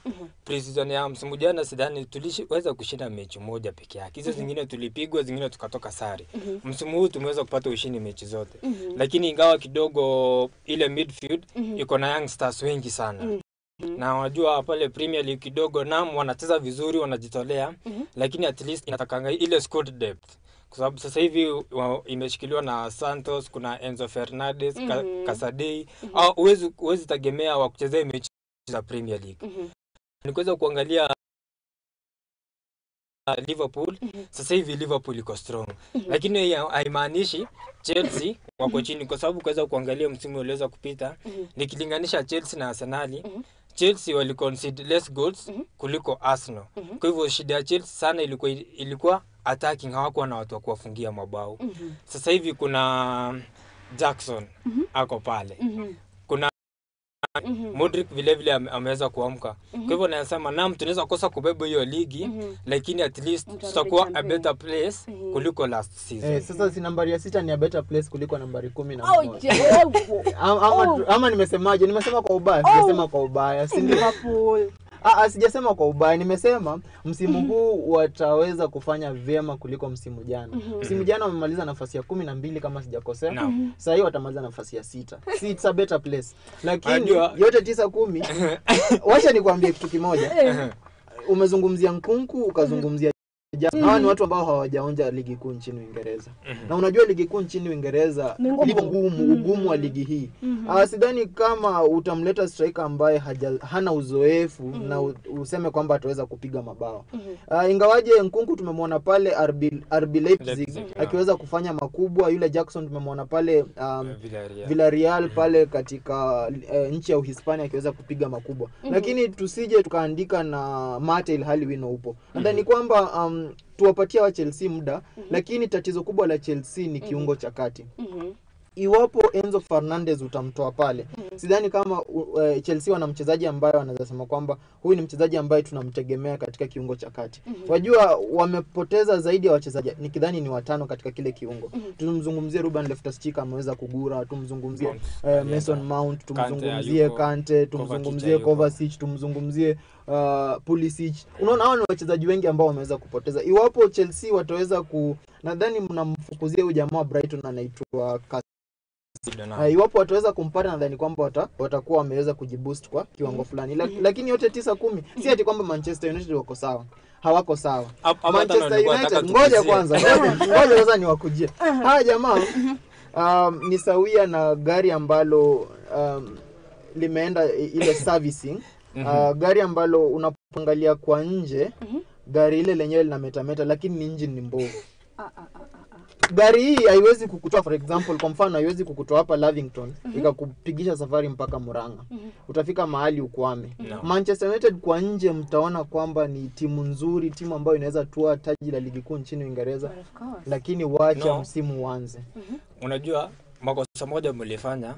Pre-season ya msimu jana sidhani tuliweza kushinda mechi moja peke yake. Hizo zingine tulipigwa, zingine tukatoka sare. Msimu huu tumeweza kupata ushindi mechi zote. Lakini ingawa kidogo ile midfield iko na youngsters wengi sana. Na unajua pale Premier League kidogo wanacheza vizuri, wanajitolea, lakini at least inatakanga ile squad depth. Kwa sababu sasa hivi imeshikiliwa na Santos, kuna Enzo Fernandez, Casadei, au uwezi tegemea wa kuchezea mechi za Premier League. Nikuweza kuangalia Liverpool, sasa hivi Liverpool iko strong. Lakini haimaanishi Chelsea wako chini, kwa sababu kuweza kuangalia msimu ulioweza kupita, nikilinganisha Chelsea na Arsenal, Chelsea wali concede less goals kuliko Arsenal. Kwa hivyo shida ya Chelsea sana ilikuwa attacking, hawakuwa na watu wa kuwafungia mabao. Sasa hivi kuna Jackson ako pale. Kuna Modric vile vile ameweza kuamka. Kwa hivyo nasema tunaweza kosa kubeba hiyo ligi, lakini at least tutakuwa a better place kuliko last season. Sasa si nambari ya 6 ni a better place kuliko nambari 11. Ama nimesemaje? Nimesema kwa ubaya, sijasema kwa ubaya. Si Liverpool. Sijasema kwa ubaya, nimesema msimu huu wataweza kufanya vyema kuliko msimu jana. Msimu jana wamemaliza nafasi ya 12 kama sijakosea. Sasa hiyo watamaliza nafasi ya 6. See, it's a better place. Lakini yote 9-10. Wacha nikwambie kitu kimoja. Umezungumzia Nkunku, ukazungumzia hawa ni watu ambao hawajaonja ligi kuu nchini Uingereza. Na unajua ligi kuu nchini Uingereza ilivyo ugumu wa ligi hii. Sidhani kama utamleta striker ambaye hana uzoefu na useme kwamba ataweza kupiga mabao. Ingawaje Nkunku tumemwona pale RB Leipzig akiweza kufanya makubwa, yule Jackson tumemwona pale Villarreal pale katika nchi ya Uhispania akiweza kupiga makubwa. Lakini tusije tukaandika na mate ilhali wino upo. Nadhani kwamba tuwapatia wa Chelsea muda, lakini tatizo kubwa la Chelsea ni kiungo cha kati. Iwapo Enzo Fernandez utamtoa pale, sidhani kama Chelsea wana mchezaji ambaye wanaweza sema kwamba huyu ni mchezaji ambaye tunamtegemea katika kiungo cha kati. Wajua wamepoteza zaidi ya wachezaji, nikidhani ni 5 katika kile kiungo. Tumzungumzie Ruben Loftus-Cheek ameweza kugura, tumzungumzie Mason Mount, tumzungumzie Kante, tumzungumzie Kovacic, tumzungumzie Pulisic. Unaona hao ni wachezaji wengi ambao wameweza kupoteza. Iwapo Chelsea wataweza nadhani mnamfukuzia huyu jamaa Brighton anaitwa iwapo wataweza kumpata, nadhani kwamba watakuwa wameweza kujiboost kwa kiwango fulani. Lakini yote 9-10 si ati kwamba Manchester United wako sawa. Hawako sawa. Manchester United ngoja kwanza. Ngoja sasa niwakujie. Hawa jamaa ni sawia na gari ambalo limeenda ile servicing. Gari ambalo unapoangalia kwa nje, gari ile lenyewe linametameta, lakini ni engine ni mbovu. Gari hii haiwezi kukutoa, for example, kwa mfano haiwezi kukutoa hapa Lavington ikakupigisha safari mpaka Murang'a. Utafika mahali ukwame. Manchester United kwa nje mtaona kwamba ni timu nzuri, timu ambayo inaweza toa taji la ligi kuu nchini Uingereza, lakini wacha msimu uanze. Unajua makosa moja mlifanya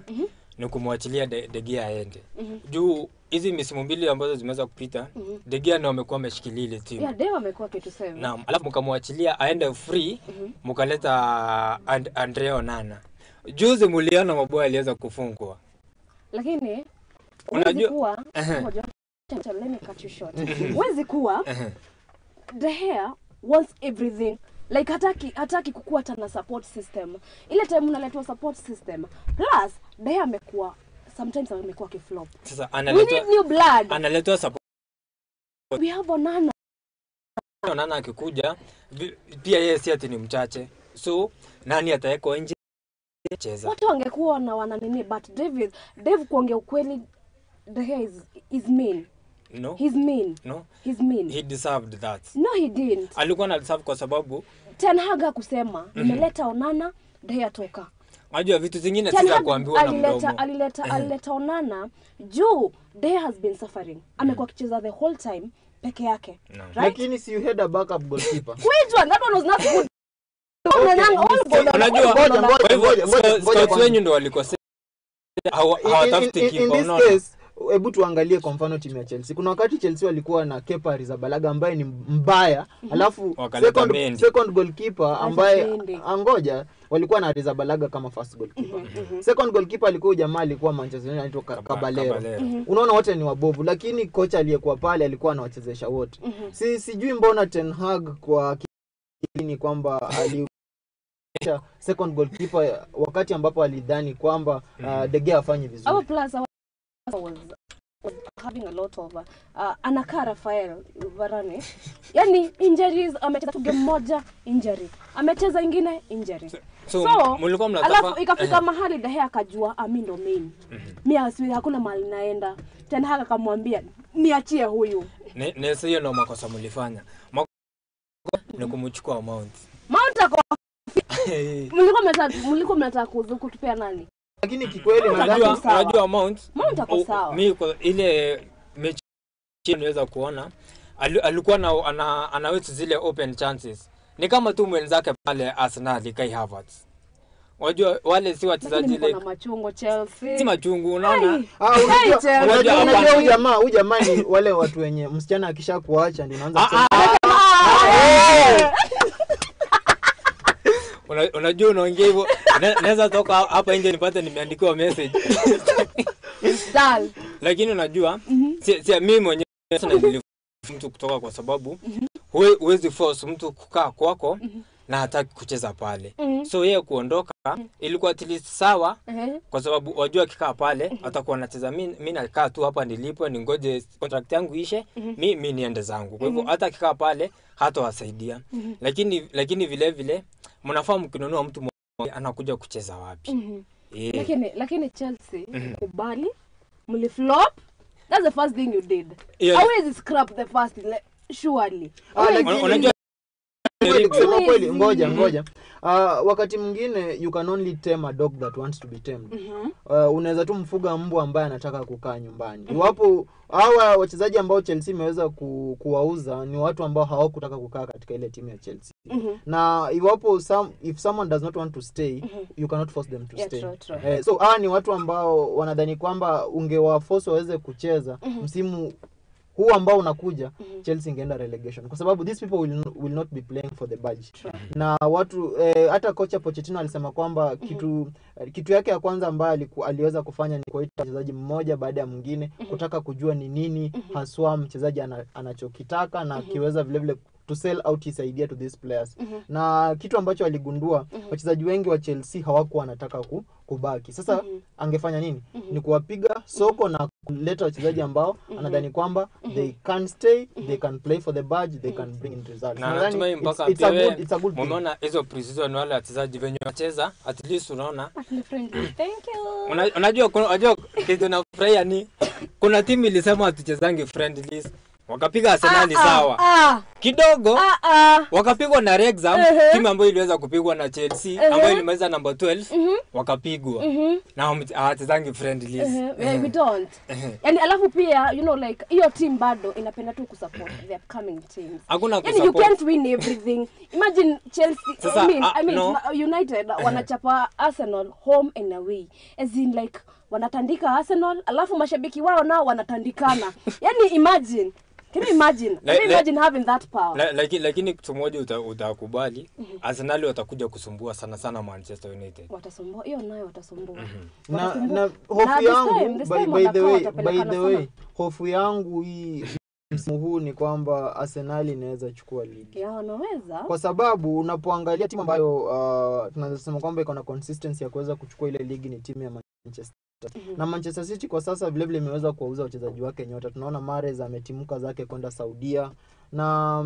ni kumwachilia De Gea aende. Juu hizi misimu mbili ambazo zimeweza kupita, De Gea ndio amekuwa ameshikilia ile timu. De Gea amekuwa kitu sema. Naam, alafu mkamwachilia aende free, mkaleta Andrea Onana. Juzi mliona maboya aliweza kufungwa. Lakini unajua kuwa let me cut you short. Wezi kuwa De Gea wants everything. Like hataki kukua tena support system. Ile time unaletwa support system. Plus De Gea amekuwa sometimes amekuwa kiflop. Sasa analetwa support. We have Onana. Onana akikuja pia yeye si ati ni mchache. So nani atawekwa nje cheza? Watu wangekuwa na wananini, but Dave kuongea ukweli, De Gea is mean. No. He's mean. No. He's mean. He deserved that. No, he didn't. Alikuwa na deserve kwa sababu Ten Hag kusema nimeleta Onana, De Gea toka. Unajua vitu zingine sija kuambiwa na mdomo. Alileta Onana juu De Gea has been suffering. Amekuwa akicheza the whole time peke yake. Right? Lakini si you had a backup goalkeeper. Which one? That one was not good. Unajua ngoja wenyu ndio walikosea. hawatafuti kipa. In this case, hebu tuangalie kwa mfano timu ya Chelsea. Kuna wakati Chelsea walikuwa na Kepa Arrizabalaga ambaye ni mbaya, alafu second goalkeeper ambaye angoja walikuwa na Arrizabalaga kama first goalkeeper. Second goalkeeper alikuwa jamaa alikuwa Manchester United anaitwa Caballero. Unaona wote ni wabovu, lakini kocha aliyekuwa pale alikuwa anawachezesha wote. Sijui mbona Ten Hag kwa ni kwamba second goalkeeper wakati ambapo alidhani kwamba De Gea afanye vizuri. Our plus was having a lot of Anaka Rafael Varane. Yani injuries, amecheza tu game moja injury. Amecheza ingine injury. So mlikuwa mnatafa. Alafu ikafika mahali De Gea akajua ndo main. Mimi hakuna mahali naenda. Ten Hag akamwambia niachie huyu. Nesa hiyo ndo makosa mlifanya. Ni kumchukua Mount ako mlikuwa mnataka kutupea nani? Lakini kikweli nadhani unajua Mount ako sawa. Mimi ile mechi niweza kuona alikuwa anaweza zile open chances. Ni kama tu mwenzake pale Arsenal Kai Havertz. Unajua wale si wachezaji ile machungo Chelsea. Si machungu unaona? Unajua huyu jamaa ni wale watu wenye msichana akishakuacha ndio anaanza unajua unaongea hivyo naweza toka hapa nje nipate nimeandikiwa message. Lakini unajua si mimi mwenyewe nilifunza mtu kutoka kwa sababu huwezi force mtu kukaa kwako na hataki kucheza pale. So yeye kuondoka ilikuwa at least sawa kwa sababu wajua kikaa pale atakuwa anacheza. Mimi nakaa tu hapa nilipo ningoje contract yangu ishe mimi niende zangu. Kwa hivyo hata kikaa pale hatawasaidia. Lakini vile vile mnafahamu kinunua mtu anakuja kucheza wapi. Lakini Chelsea kubali mliflop. That's the first thing you did. Always scrap the first surely. Unajua kusema kweli ngoja wakati mwingine you can only tame a dog that wants to be tamed. Unaweza tu mfuga mbwa ambaye anataka kukaa nyumbani. Iwapo hawa wachezaji ambao Chelsea imeweza kuwauza ni watu ambao hawakutaka kukaa katika ile timu ya Chelsea. Na iwapo if someone does not want to stay, you cannot force them to stay. True. So ni watu ambao wanadhani kwamba ungewaforce waweze kucheza msimu huu ambao unakuja Chelsea ingeenda relegation kwa sababu these people will not be playing for the badge. Na watu hata kocha Pochettino alisema kwamba kitu yake ya kwanza ambayo aliweza kufanya ni kuita mchezaji mmoja baada ya mwingine kutaka kujua ni nini haswa mchezaji anachokitaka na kiweza vile vile to sell out his idea to these players. Na kitu ambacho aligundua wachezaji wengi wa Chelsea hawakuwa wanataka kubaki. Sasa angefanya nini? Ni kuwapiga soko na kuleta wachezaji ambao anadhani kwamba they can stay, they can play for the badge, they can bring in results. Na natumai mpaka it's a good. Unaona hizo pre-season wale wachezaji wenye wacheza at least unaona. Thank you. Unajua kitu nafurahia ni kuna timu ilisema tuchezange friendlies. Wakapiga Arsenal sawa. Kidogo wakapigwa na Wrexham, timu ambayo iliweza kupigwa na Chelsea ambayo ilimaliza number 12 wakapigwa. Na hawachezangi friendlies. We don't. Yani alafu pia you know like hiyo team bado inapenda tu kusupport the upcoming teams. Yani you can't win everything. Imagine Chelsea I mean no. United wanachapa Arsenal home and away. As in like wanatandika Arsenal alafu mashabiki wao nao wanatandikana. Yani imagine. Can you imagine? Can you imagine having that power? Lakini kitu moja utakubali, Arsenal watakuja kusumbua sana Manchester United. Watasumbua, hiyo nayo watasumbua. Na hofu yangu by the way, hofu yangu hii msimu huu ni kwamba Arsenal inaweza chukua ligi. Ya wanaweza. Kwa sababu unapoangalia timu ambayo tunaweza sema kwamba iko na consistency ya kuweza kuchukua ile ligi ni timu ya Manchester. Na Manchester City kwa sasa vile vile imeweza kuwauza wachezaji wake nyota. Tunaona Mahrez ametimuka zake kwenda Saudia. Na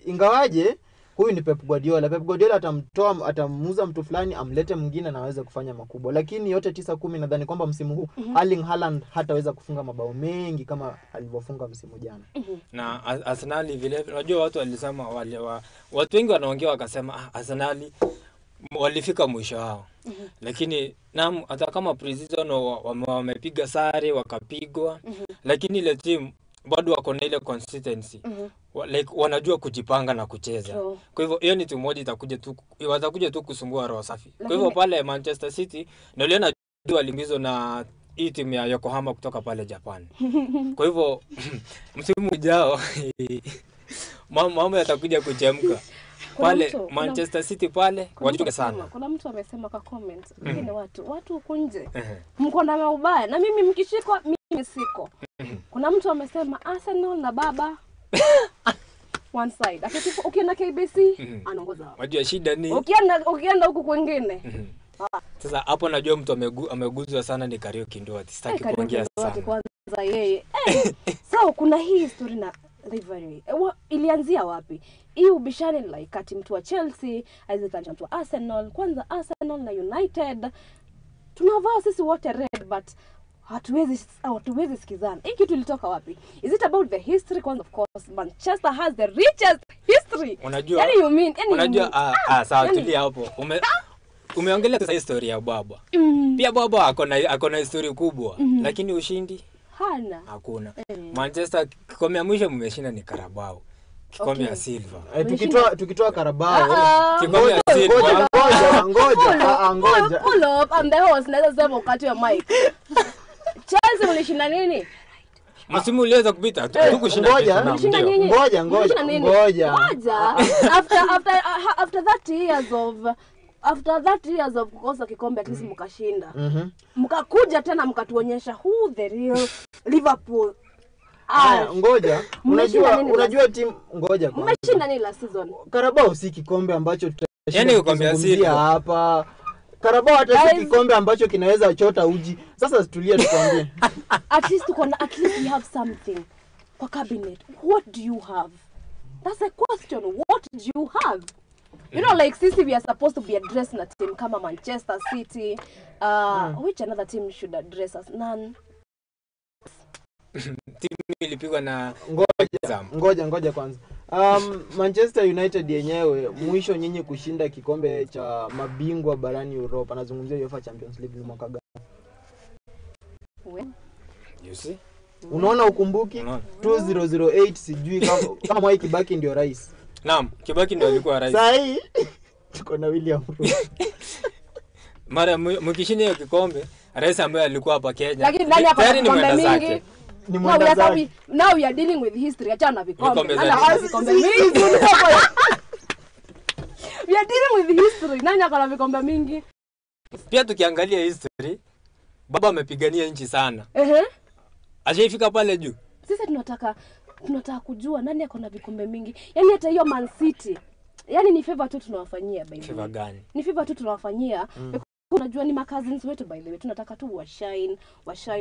ingawaje huyu ni Pep Guardiola. Pep Guardiola atamuuza mtu fulani amlete mwingine na aweze kufanya makubwa. Lakini yote 9-10 nadhani kwamba msimu huu Erling Haaland hataweza kufunga mabao mengi kama alivyofunga msimu jana. Na Arsenal vile unajua watu walisema watu wengi wanaongea wakasema Arsenal walifika mwisho wao. Lakini hata kama pre-season wamepiga sare wakapigwa lakini ile team bado wako na ile consistency. Like wanajua kujipanga na kucheza. Kwa hivyo hiyo ni timu moja watakuja tu kusumbua roho safi. Kwa hivyo pale Manchester City ndio walimbizwa na hii timu ya Yokohama kutoka pale Japan. Kwa hivyo msimu ujao mambo yatakuja kuchemka. Pale Manchester City pale wajichunge sana. Kuna mtu amesema kwa comment, wengine watu huko nje mko na maubaya na mimi mkishikwa mimi siko. Kuna mtu amesema Arsenal na baba one side. Akitifu ukienda KBC anaongoza. Wajua shida ni ukienda huko kwingine. Sasa hapo najua mtu ameguzwa sana ni Karaoke Ndoati. Sitaki kuongea sana. Kwanza yeye. So kuna hii story na rivalry. Ilianzia wapi? Hii ubishani like kati mtu wa Chelsea, Isaac mtu wa Arsenal. Kwanza Arsenal na United. Tunavaa sisi wote red but hatuwezi sikizana. Hii kitu ilitoka wapi? Is it about the history? Kwanza of course Manchester has the richest history. Unajua? Unajua sawa tulia hapo. Umeongelea tu historia ya baba. Pia baba akona historia kubwa, lakini ushindi hakuna. Manchester kikombe ya mwisho mmeshinda ni Carabao. Kikombe ya silver. Tukitoa Carabao, kikombe ya silver. Ngoja. Pull up and the host naweza sema wakati wa mic. Chelsea mlishinda nini? Msimu uliweza kupita tukushinda. Ngoja. After that years of kukosa kikombe at least mkashinda. Mkakuja tena mkatuonyesha who the real Liverpool. Ngoja. Unajua timu ngoja kwanza. Mmeshinda nini last season? Carabao si kikombe ambacho tutashinda. Kikombe ya silver hapa. Carabao hata si kikombe ambacho kinaweza chota uji. Sasa tulia tukwambie. At least we have something. Kwa cabinet. What do you have? That's a question. What do you have? You know, like sisi we are supposed to be addressing a team kama Manchester City. Which another team should address us? None. Timu ilipigwa na ngoja kwanza. Manchester United yenyewe mwisho nyinyi kushinda kikombe cha mabingwa barani Europa. Nazungumzia UEFA Champions League ni mwaka gani? You see? Unaona ukumbuki? 2008 sijui kama Mwai Kibaki ndio rais. Naam, Kibaki ndio alikuwa rais. Sahi tuko na William Ruto. Mara mkishinda hiyo kikombe, rais ambaye alikuwa hapa Kenya. Lakini nani hapa ni mwenda zake? Ni mwenda zake. Now we are dealing with history. Acha na vikombe. Vikombe mingi. We are dealing with history. Nani akona vikombe mingi? Pia tukiangalia history, baba amepigania nchi sana. Ashaifika pale juu. Sisi tunataka kujua nani akona vikombe mingi. Yaani hata hiyo Man City. Yaani ni favor tu tunawafanyia by the way. Favor gani? Ni favor tu tunawafanyia. Unajua ni cousins wetu by the way. Tunataka tu washine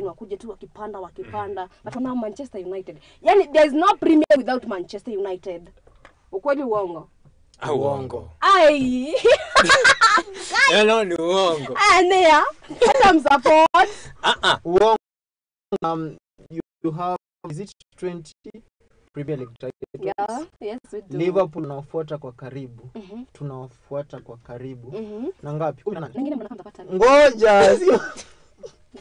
wakuje tu wakipanda. But now Manchester United. Yaani there is no premier without Manchester United. Ukweli uongo? Uongo. Ai. Hello ni uongo. Nea. Hata msupport. Uongo. You have is it 20 Premier League titles? Yeah, yes we do. Liverpool tunafuata kwa karibu. Tunafuata kwa karibu. Na ngapi? 18. Wengine mnapata. Ngoja.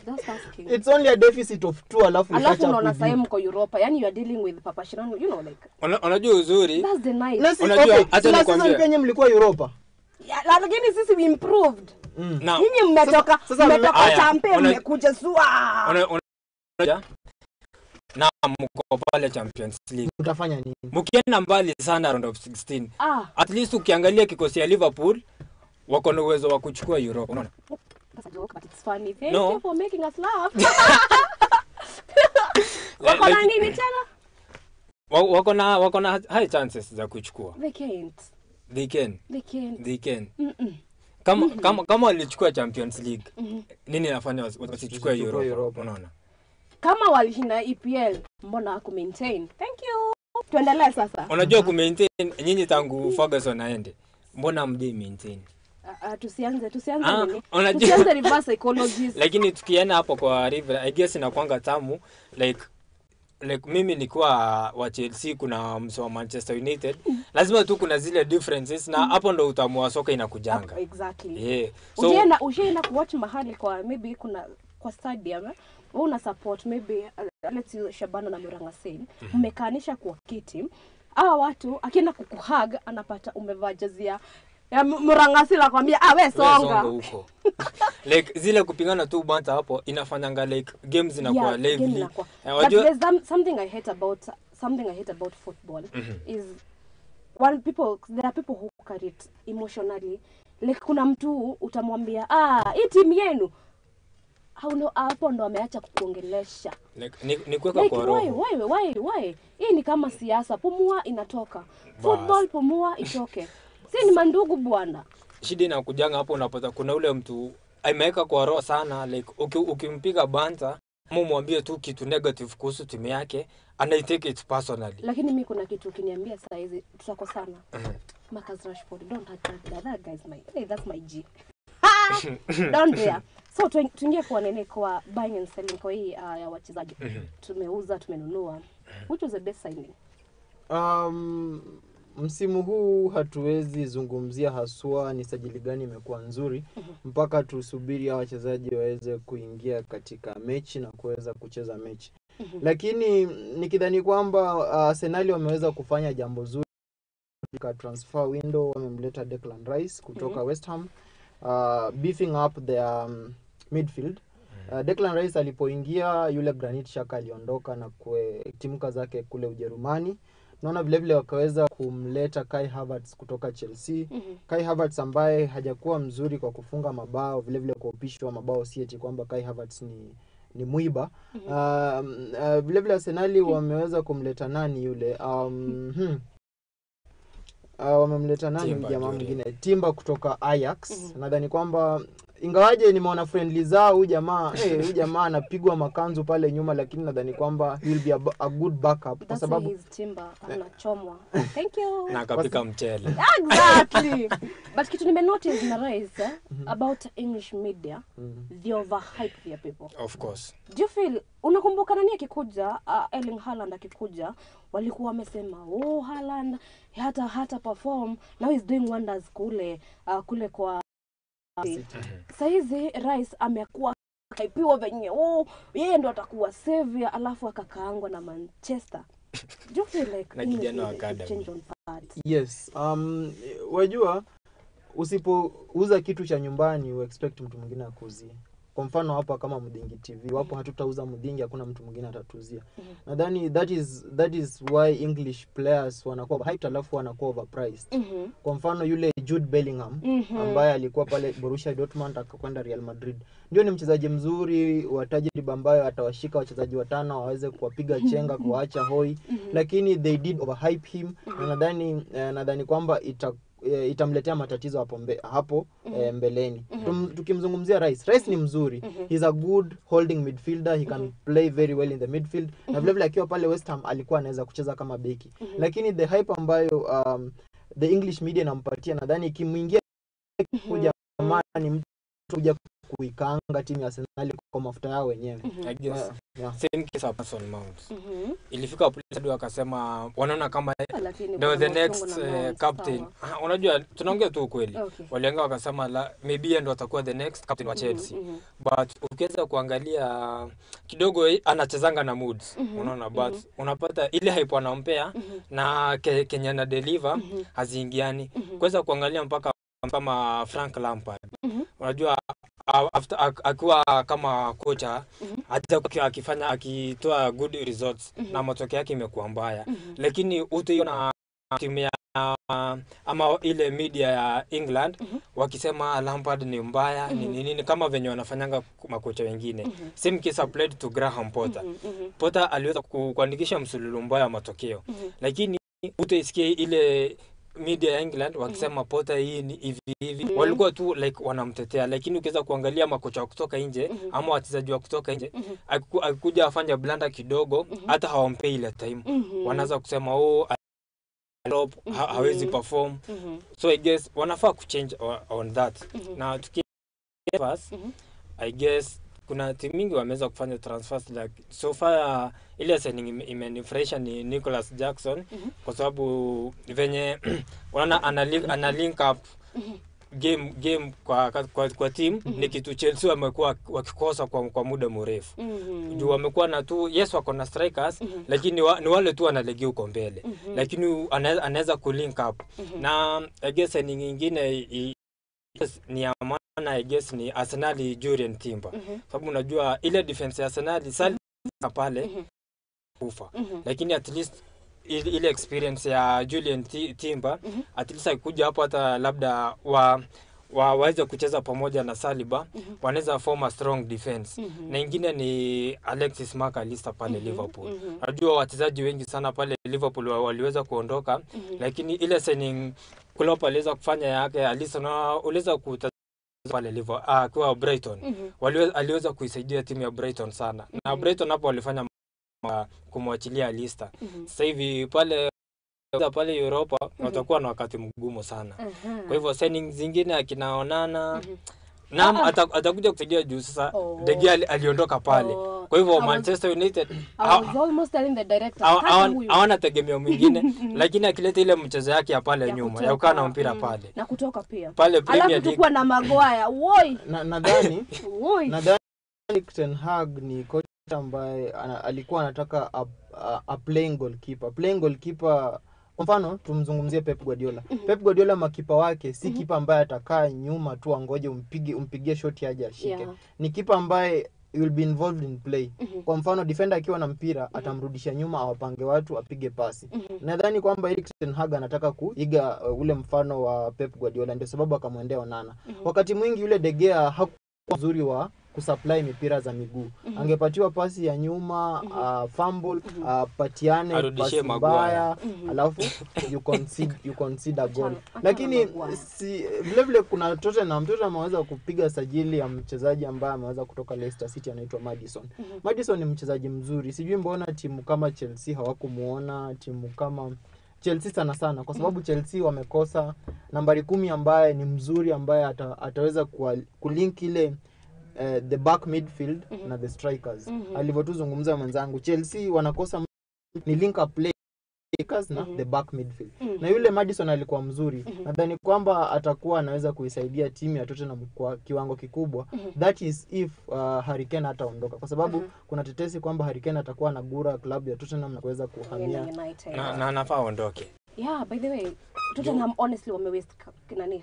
Just asking. It's only a deficit of 2 alafu unaona sasa mko Europa. Yani you are dealing with Papa Shirano, you know like. Unajua uzuri. That's the nice. Unajua hata nikwambia. Sasa mlikuwa Europa. Lakini sisi we improved. Nyinyi mmetoka champion mmekuja sua. Na mko pale Champions League. Utafanya nini? Mkienda mbali sana round of 16. At least ukiangalia kikosi ya Liverpool wako na uwezo wa kuchukua Europe. Unaona? That's a joke but it's funny. Thank you for making us laugh. Wako na nini tena? Wako na high chances za kuchukua. They can. Kama walichukua Champions League. Nini inafanya wasichukue Europe? Unaona? Kama walishinda EPL, mbona haku maintain? Thank you. Tuendelee sasa. Unajua ku maintain nyinyi tangu Ferguson aende. Mbona mje maintain? Tusianze nini? Tusianze reverse psychology. Lakini tukienda hapo kwa River, I guess inakuanga tamu like mimi nilikuwa wa Chelsea kuna mso wa Manchester United. Lazima tu kuna zile differences na hapo ndo utamu wa soka inakujanga. Exactly. Yeah. So ukienda kuwatch mahali kwa maybe kuna kwa stadium una support maybe let's say Shabana na Muranga Sen mmekaanisha kwa kiti hawa watu akienda kukuhug anapata umevaa jezi ya ya Murangasila kwambia we songa huko. Like zile kupingana tu banta hapo inafanyanga like games inakuwa lively. But there's something I hate about football is there are people who carry it emotionally. Like kuna mtu utamwambia hii timu yenu hapo ndo ameacha kukuongelesha. Like ni kuweka kwa roho. Why? Hii ni kama siasa, pumua inatoka. Football pumua itoke. Si ni mandugu bwana. Shida inakujanga hapo unapata kuna ule mtu ameweka kwa roho sana, like ukimpiga banta mwambie tu kitu negative kuhusu timu yake and I take it personally. Lakini mimi kuna kitu ukiniambia saa hizi tutakosana. Marcus Rashford, don't touch that guy's that's my G. Don't dare. So tuingie kwa nene kwa buying and selling kwa hii ya wachezaji. Tumeuza, tumenunua. Which was the best signing? Msimu huu hatuwezi zungumzia haswa ni sajili gani imekuwa nzuri mpaka tusubiri hao wachezaji waweze kuingia katika mechi na kuweza kucheza mechi. Lakini nikidhani kwamba Arsenal wameweza kufanya jambo zuri katika transfer window, wamemleta Declan Rice kutoka West Ham, beefing up their midfield. Declan Rice alipoingia yule Granit Xhaka aliondoka na kutimka zake kule Ujerumani. Naona vile vile wakaweza kumleta Kai Havertz kutoka Chelsea. Kai Havertz ambaye hajakuwa mzuri kwa kufunga mabao, vile vile kwa upishi wa mabao, si eti kwamba Kai Havertz ni mwiba. Vile vile Arsenal wameweza kumleta nani yule? Wamemleta nani jamaa mwingine? Timber kutoka Ajax. Nadhani kwamba ingawaje nimeona friendly zao huyu jamaa anapigwa makanzu pale nyuma, lakini nadhani kwamba he will be a good backup kwa sababu Timber anachomwa. Thank you. Na akapika mchele. Exactly. But kitu nimenotice na Rice about English media, the overhype their people. Of course. Do you feel unakumbuka nani akikuja Erling Haaland akikuja walikuwa wamesema Haaland hata perform, now he's doing wonders kule kwa saizi Rice amekuwa kaipiwa venye yeye ndo atakuwa savior alafu akakaangwa na Manchester. Do you feel like na kijana wa academy? Yes. Wajua usipouza kitu cha nyumbani u expect mtu mwingine akuzie. Kwa mfano hapa kama Mudingi TV, wapo hatutauza Mudingi, hakuna mtu mwingine atatuzia. Nadhani that is why English players wanakuwa hyped alafu wanakuwa overpriced. Kwa mfano yule Jude Bellingham ambaye alikuwa pale Borussia Dortmund akakwenda Real Madrid. Ndio ni mchezaji mzuri wa tajriba ambaye atawashika wachezaji watano waweze kuwapiga chenga kuacha hoi, lakini they did overhype him. Na nadhani kwamba itamletea matatizo hapo mbeleni. Tukimzungumzia Rice ni mzuri. He's a good holding midfielder. He can play very well in the midfield. Na vile vile akiwa pale West Ham alikuwa anaweza kucheza kama beki. Lakini the hype ambayo the English media nampatia, nadhani ikimuingia kuja ni mtu kuja kuikanga timu ya Arsenal kwa mafuta yao wenyewe. I guess same case of Mason Mount. Ilifika police hadi wakasema wanaona kama the next captain. Unajua tunaongea tu ukweli. Walianga wakasema maybe ndo atakuwa the next captain wa Chelsea. But ukiweza kuangalia kidogo anachezanga na moods. Unaona, but unapata ile hype anampea na Kenya na deliver haziingiani. Kuweza kuangalia mpaka kama Frank Lampard. Unajua akiwa kama kocha akifanya akitoa good results na matokeo yake imekuwa mbaya, lakini utaiona timu ya ama ile media ya England wakisema Lampard ni mbaya nini kama venye wanafanyanga makocha wengine. Same case applied to Graham Potter. Potter aliweza kuandikisha msululu mbaya wa matokeo, lakini utaisikia ile media ya England wakisema Potter hii ni hivi walikuwa tu like wanamtetea, lakini ukiweza kuangalia makocha kutoka nje ama wachezaji wa kutoka nje akikuja afanya blanda kidogo hata hawampei ile time, wanaanza kusema hawezi perform. So I guess wanafaa kuchange on that. Na tukipass I guess kuna timu mingi wameweza kufanya transfers like so far ile signing imenifurahisha ni Nicholas Jackson kwa sababu venye wana ana link up game kwa team ni kitu Chelsea wamekuwa wakikosa kwa muda mrefu. Juu wamekuwa na tu wako na strikers lakini ni wale tu wanalegea uko mbele. Lakini anaweza kulink up. Na I guess ni nyingine ni ya maana I guess ni Arsenal Julian Timber. Sababu unajua ile defense ya Arsenal sali pale kufa. Lakini at least ile experience ya Julian Timber at least akikuja hapo hata labda waweze kucheza pamoja na Saliba wanaweza form a strong defense. Na ingine ni Alexis McAllister pale Liverpool. Najua wachezaji wengi sana pale Liverpool waliweza kuondoka lakini ile signing Klopp aliweza kufanya yake Alisson uliweza kutazama pale Liverpool kwa Brighton. Aliweza kuisaidia timu ya Brighton sana. Na Brighton hapo walifanya kumwachilia Lister. Sasa hivi pale Europa watakuwa na wakati mgumu sana. Kwa hivyo signings zingine akinaonana na atakuja kusaidia juu sasa De Gea aliondoka pale. Kwa hivyo Manchester United I was almost telling the director hawana tegemeo mwingine lakini akileta ile mchezo yake ya pale nyuma ya kukaa na mpira pale na kutoka pia pale Premier League tukua na Maguire woi nadhani Ten Hag ni kocha ambaye alikuwa anataka a playing goalkeeper. Kwa mfano tumzungumzie Pep Guardiola. Pep Guardiola makipa wake si kipa ambaye atakaa nyuma tu angoje umpigie shot aje ashike. Ni kipa ambaye you will be involved in play. Kwa mfano defender akiwa na mpira atamrudisha nyuma awapange watu apige pasi. Nadhani kwamba Erik ten Hag anataka kuiga ule mfano wa Pep Guardiola ndio sababu akamwendea Onana. Wakati mwingi yule De Gea hakuwa mzuri wa kusupply mipira za miguu. Angepatiwa pasi ya nyuma, fumble, patiane pasi mbaya, alafu you concede goal. Lakini vile vile kuna Tottenham ameweza kupiga sajili ya mchezaji ambaye ameweza kutoka Leicester City anaitwa Maddison. Maddison ni mchezaji mzuri. Sijui mbona timu kama Chelsea hawakumuona, timu kama Chelsea sana kwa sababu Chelsea wamekosa nambari 10 ambaye ni mzuri ambaye ataweza kulink ile the back midfield na the strikers. Alivyotuzungumza mwenzangu Chelsea wanakosa ni link up players na the back midfield. Na yule Maddison alikuwa mzuri. Nadhani kwamba atakuwa anaweza kuisaidia timu ya Tottenham kwa kiwango kikubwa. That is if Harry Kane ataondoka kwa sababu kuna tetesi kwamba Harry Kane atakuwa anagura klabu ya Tottenham na kuweza kuhamia na anafaa aondoke. Yeah, by the way Tottenham honestly wamewaste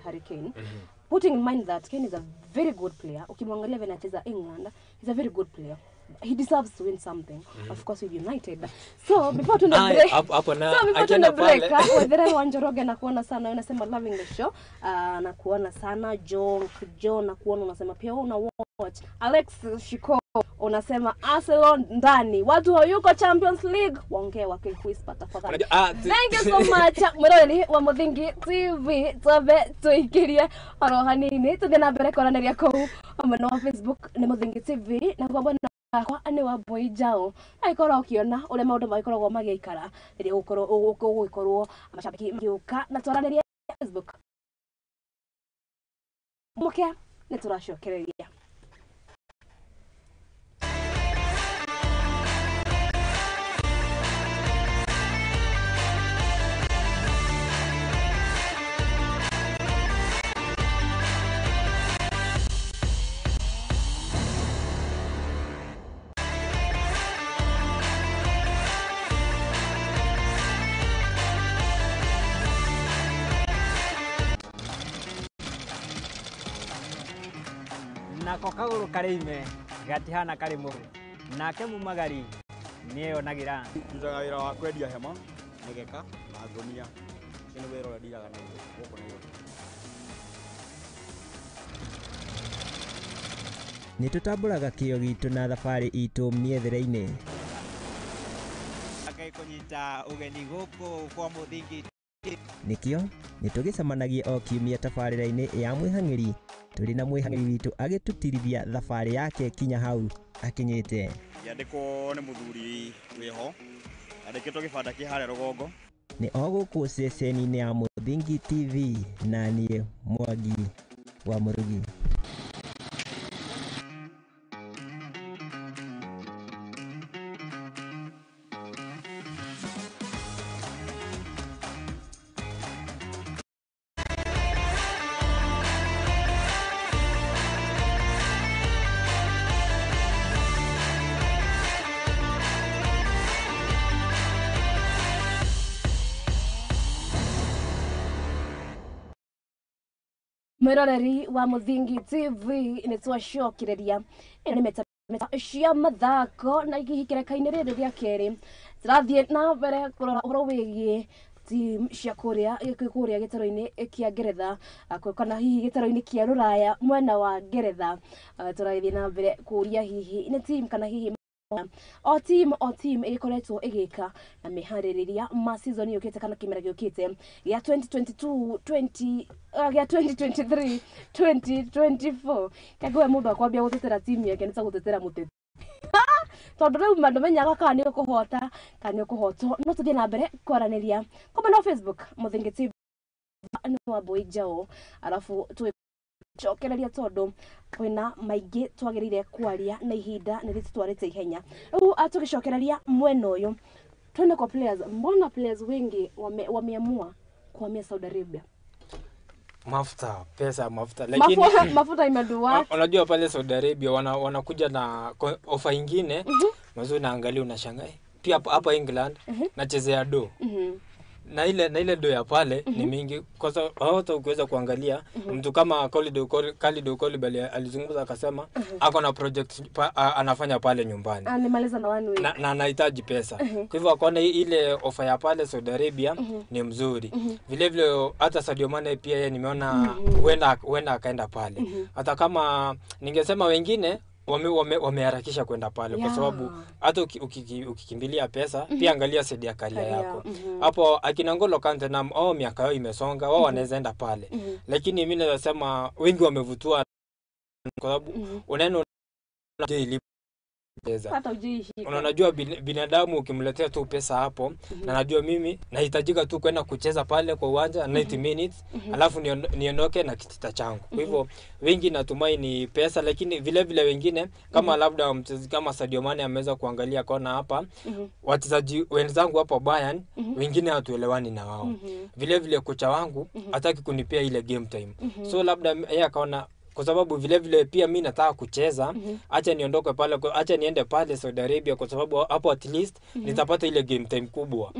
Harry Kane. Putting in mind that Kane is a very good player. Ukimwangalia vile anacheza England, he's a very good player. He deserves to win something. Of course with United. So before to break. Whether Wanjoroge na kuona sana unasema loving the show. Na kuona sana John na kuona unasema pia una watch. Alex Shiko unasema Arsenal ndani. Watu hayuko Champions League. Waongee wakiwhisper tafadhali. Thank you so much. Mweroni wa Muthingi TV. Tobe tuikirie orohanini. Tuthina mbere koraneria kou. Omeno wa Facebook ni Muthingi TV na kwa kwa ane Wambui Njau aikora ukiona ule maundu maikoragwo magiikara ri gukorwo mashabiki mgiuka na twaraniria Facebook mukia ni turashokereria nako kaguru karime gatihana kari muhu nake mumagari niyo nagira tutaga wira wa kwendia hema negeka na ngonia kino wira ura diraga na goko na yo ni tutamburaga kio gitu na thabari itu miethere-ini akai kunyita ugeni goko kwa Muthingi nikio ni tugicemanagia o kiumia tabarĩra-inĩ ya mwĩhang'ĩri tũrĩ na mwĩhang'ĩri witũ agĩtũtirithia thabarĩ yake kinya hau akinyĩte yandĩkwo nĩ mũthuri wĩho andĩkĩtwo gĩbanda kĩ harĩa rũgongo nĩ o gũkũ ceceni-inĩ ya Muthingi TV na niĩ Mwangi wa Mũrugi. mwiroreri wa Muthingi TV nĩ twacokereria nĩ meta cia mathako na igihikireka-inĩ rĩrĩ rĩa kerĩ tirathiĩ na mbere kũrora ũhoro wĩgiĩ team cia kũrĩa gĩtaro-inĩ kĩa Ngeretha kana hihi gĩtaro-inĩ kĩa Rũraya mwena wa Ngeretha. Tũrathiĩ na mbere kũria hihi nĩ team kana hihi o team ĩkoretwo ĩgĩka na mĩharĩrĩria ma season yũkĩte kana kĩmera gĩũkĩte gĩa 2023 2024. Kagwe mũndũ akwambia gũtetera team yake nĩ ta gũtetera mũteti tondũ rĩu mandũ menyaga kana nĩ ũkũhota kana nĩ ũkũhotwo. No tũthiĩ na mbere kwaranĩria comment no Facebook Muthingi TV nĩ Wambui Njau, arabu cokereria tondũ kwĩna maingĩ twagĩrĩire kwaria na ihinda nĩ rĩtũtwarĩte ihenya. Rĩu tũgĩcokereria mwena ũyũ twende kwa players. Mbona players wengi wameamua kuhamia Saudi Arabia? Mafuta, pesa mafuta, lakini mafuta imedua. Unajua pale Saudi Arabia wanakuja na ofa nyingine mazuri, naangalia unashangaa pia hapa England nachezea do na ile do ya pale ni mingi, kwa sababu hata ukiweza kuangalia mtu kama Khalid Koulibaly alizungumza akasema ako na project anafanya pale nyumbani, animaliza na one week na anahitaji pesa. Kwa hivyo akaona ile ofa ya pale Saudi Arabia ni mzuri. Vile vile hata Sadio Mane pia yeye nimeona huenda akaenda pale, hata kama ningesema wengine wameharakisha kwenda pale kwa sababu hata ukikimbilia pesa pia angalia side ya career yako. Hapo akina N'Golo Kante na miaka yao imesonga, wao wanaweza enda pale. Lakini mimi nasema wengi wamevutwa kwa sababu unaenda pesa. Unajua binadamu ukimletea tu pesa hapo na najua mimi nahitajika tu kwenda kucheza pale kwa uwanja 90 minutes alafu niondoke na kitita changu. Kwa hivyo wengi natumai ni pesa, lakini vile vile wengine kama labda mchezaji kama Sadio Mane ameweza kuangalia kona hapa wachezaji wenzangu hapa Bayern wengine hatuelewani na wao. Vile vile kocha wangu hataki kunipea ile game time. So labda yeye akaona kwa sababu vile vile pia mimi nataka kucheza, acha niondoke pale, acha niende pale Saudi Arabia kwa sababu hapo at least nitapata ile game time kubwa.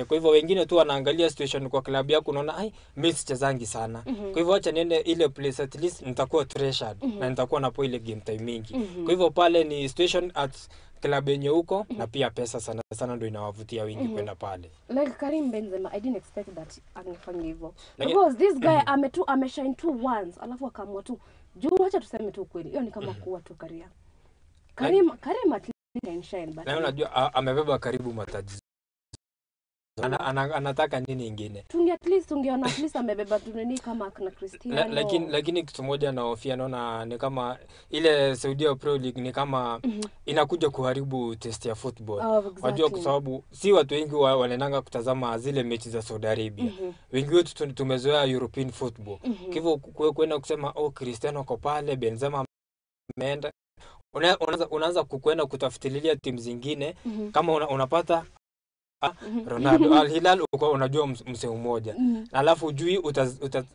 Kwa hivyo wengine tu wanaangalia situation kwa klabu yako, unaona mimi sichezangi sana. Kwa hivyo acha niende ile place at least nitakuwa treasured na nitakuwa napo ile game time mingi. Kwa hivyo pale ni situation at klabu yenye huko na pia pesa sana ndio inawavutia wengi kwenda pale. Like Karim Benzema, I didn't expect that angefanya hivyo. Because this guy ameshine tu once alafu akaamua tu juu, acha tuseme tu kweli, hiyo ni kama kuwa tu career. Karim at least shine but na unajua amebeba karibu mataji. Anataka nini ingine? Tungeona at least amebeba tuneni kama kuna Cristiano. Lakini kitu moja na Ofia naona ni kama ile Saudi Pro League ni kama inakuja kuharibu test ya football. Unajua kwa sababu si watu wengi wanaendanga kutazama zile mechi za Saudi Arabia. Wengi wetu tumezoea European football. Kwa hivyo kwenda kusema Cristiano kwa pale, Benzema ameenda, unaanza kukwenda kutafutilia timu zingine kama unapata Ronaldo Al-Hilal uko unajua msemo mmoja. Alafu ujui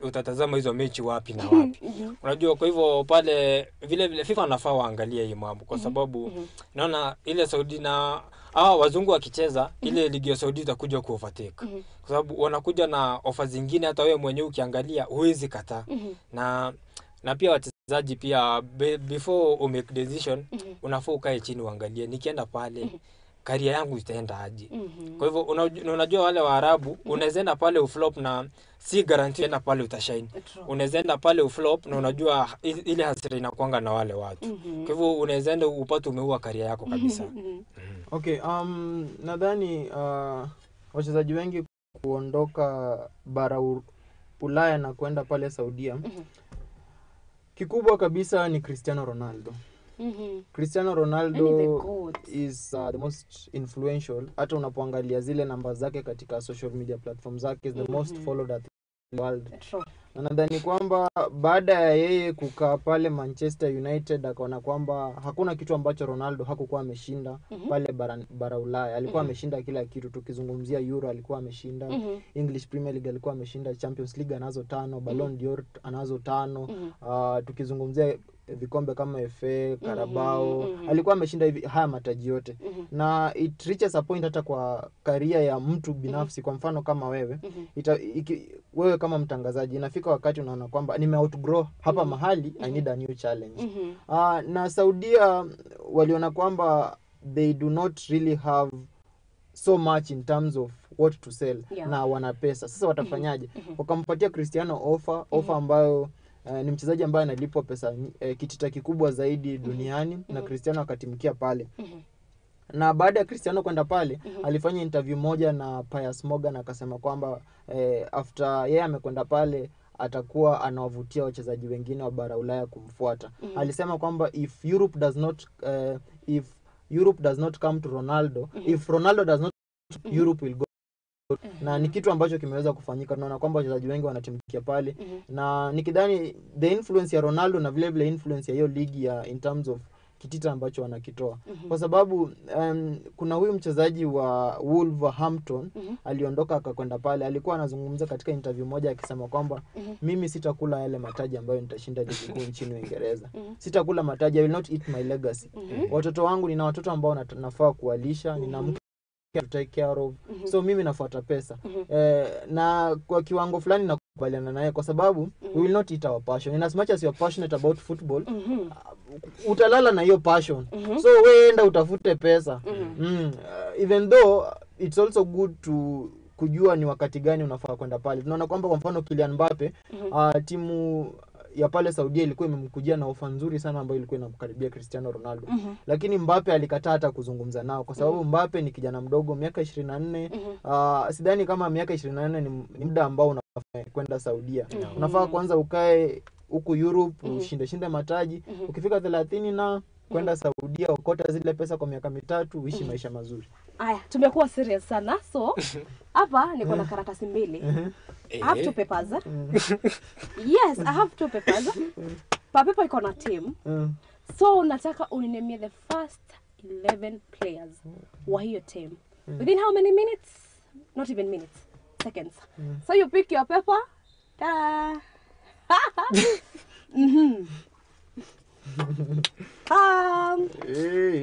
utatazama hizo mechi wapi na wapi. Unajua kwa hivyo pale vile vile FIFA wanafaa waangalie hiyo mambo kwa sababu naona ile Saudi na wazungu wakicheza ile ligi ya Saudi itakuja kuovertake. Kwa sababu wanakuja na ofa zingine hata wewe mwenyewe ukiangalia huwezi kataa. Na pia wachezaji pia before you make decision unafaa ukae chini uangalie nikienda pale career yangu itaenda aje. Kwa hivyo unajua wale Waarabu unawezaenda pale uflop na si guarantee na pale utashine. Unawezaenda pale uflop na unajua ile hasira inakuanga na wale watu. Kwa hivyo unawezaenda upate umeua career yako kabisa. Okay, nadhani wachezaji wengi kuondoka bara Ulaya na kwenda pale Saudia. Kikubwa kabisa ni Cristiano Ronaldo. Cristiano Ronaldo is the most influential. Hata unapoangalia zile namba zake katika social media platforms zake is the most followed at the world. Na nadhani kwamba baada ya yeye kukaa pale Manchester United akaona kwamba hakuna kitu ambacho Ronaldo hakukuwa ameshinda pale bara Ulaya. Alikuwa ameshinda kila kitu. Tukizungumzia Euro alikuwa ameshinda, English Premier League alikuwa ameshinda, Champions League anazo 5, Ballon d'Or anazo 5. Tukizungumzia vikombe kama FA, Carabao. Alikuwa ameshinda haya mataji yote. Na it reaches a point hata kwa career ya mtu binafsi, kwa mfano kama wewe, wewe kama mtangazaji inafika wakati unaona kwamba nime outgrow hapa mahali, I need a new challenge. Na Saudia waliona kwamba they do not really have so much in terms of what to sell, na wana pesa. Sasa watafanyaje? Wakampatia Cristiano offer ambayo ni mchezaji ambaye analipwa pesa kitita kikubwa zaidi duniani, na Cristiano akatimkia pale. Na baada ya Cristiano kwenda pale, alifanya interview moja na Piers Morgan, akasema kwamba after yeye amekwenda pale atakuwa anawavutia wachezaji wengine wa bara Ulaya kumfuata. Alisema kwamba if Europe does not come to Ronaldo, if Ronaldo does not, Europe will go. Na ni kitu ambacho kimeweza kufanyika. Tunaona kwamba wachezaji wengi wanatimkia pale, na nikidhani the influence ya Ronaldo na vile vile influence ya hiyo ligi ya in terms of kitita ambacho wanakitoa. Kwa sababu kuna huyu mchezaji wa Wolverhampton aliondoka akakwenda pale, alikuwa anazungumza katika interview moja akisema kwamba mimi sitakula yale mataji ambayo nitashinda ligi kuu nchini Uingereza. Sitakula mataji, I will not eat my legacy. Watoto wangu, nina watoto ambao nafaa kuwalisha, nina mke to take care of. So mimi nafuata pesa. Na kwa kiwango fulani nakubaliana naye, kwa sababu we will not eat our passion. In as much as you are passionate about football, utalala na hiyo passion. So wewe enda utafute pesa. Even though it's also good to kujua ni wakati gani unafaa kwenda pale. Tunaona kwamba kwa mfano Kylian Mbappe, timu ya pale Saudia ilikuwa imemkujia na ofa nzuri sana ambayo ilikuwa inamkaribia Cristiano Ronaldo. Lakini Mbappe alikataa hata kuzungumza nao, kwa sababu Mbappe ni kijana mdogo, miaka 24. Sidhani kama miaka 24 ni muda ambao unafaa kwenda Saudia. Unafaa kwanza ukae huku Europe, ushinde mataji. Ukifika 30 na kwenda Saudia, ukota zile pesa kwa miaka 3, uishi maisha mazuri. Aya, tumekuwa serious sana. So hapa niko na karatasi mbili. I have 2 papers. Yes, I have 2 papers. Paper iko na team. So nataka uninemie the first 11 players wa hiyo team. Within how many minutes? Not even minutes. Seconds. So you pick your paper. Ta-da!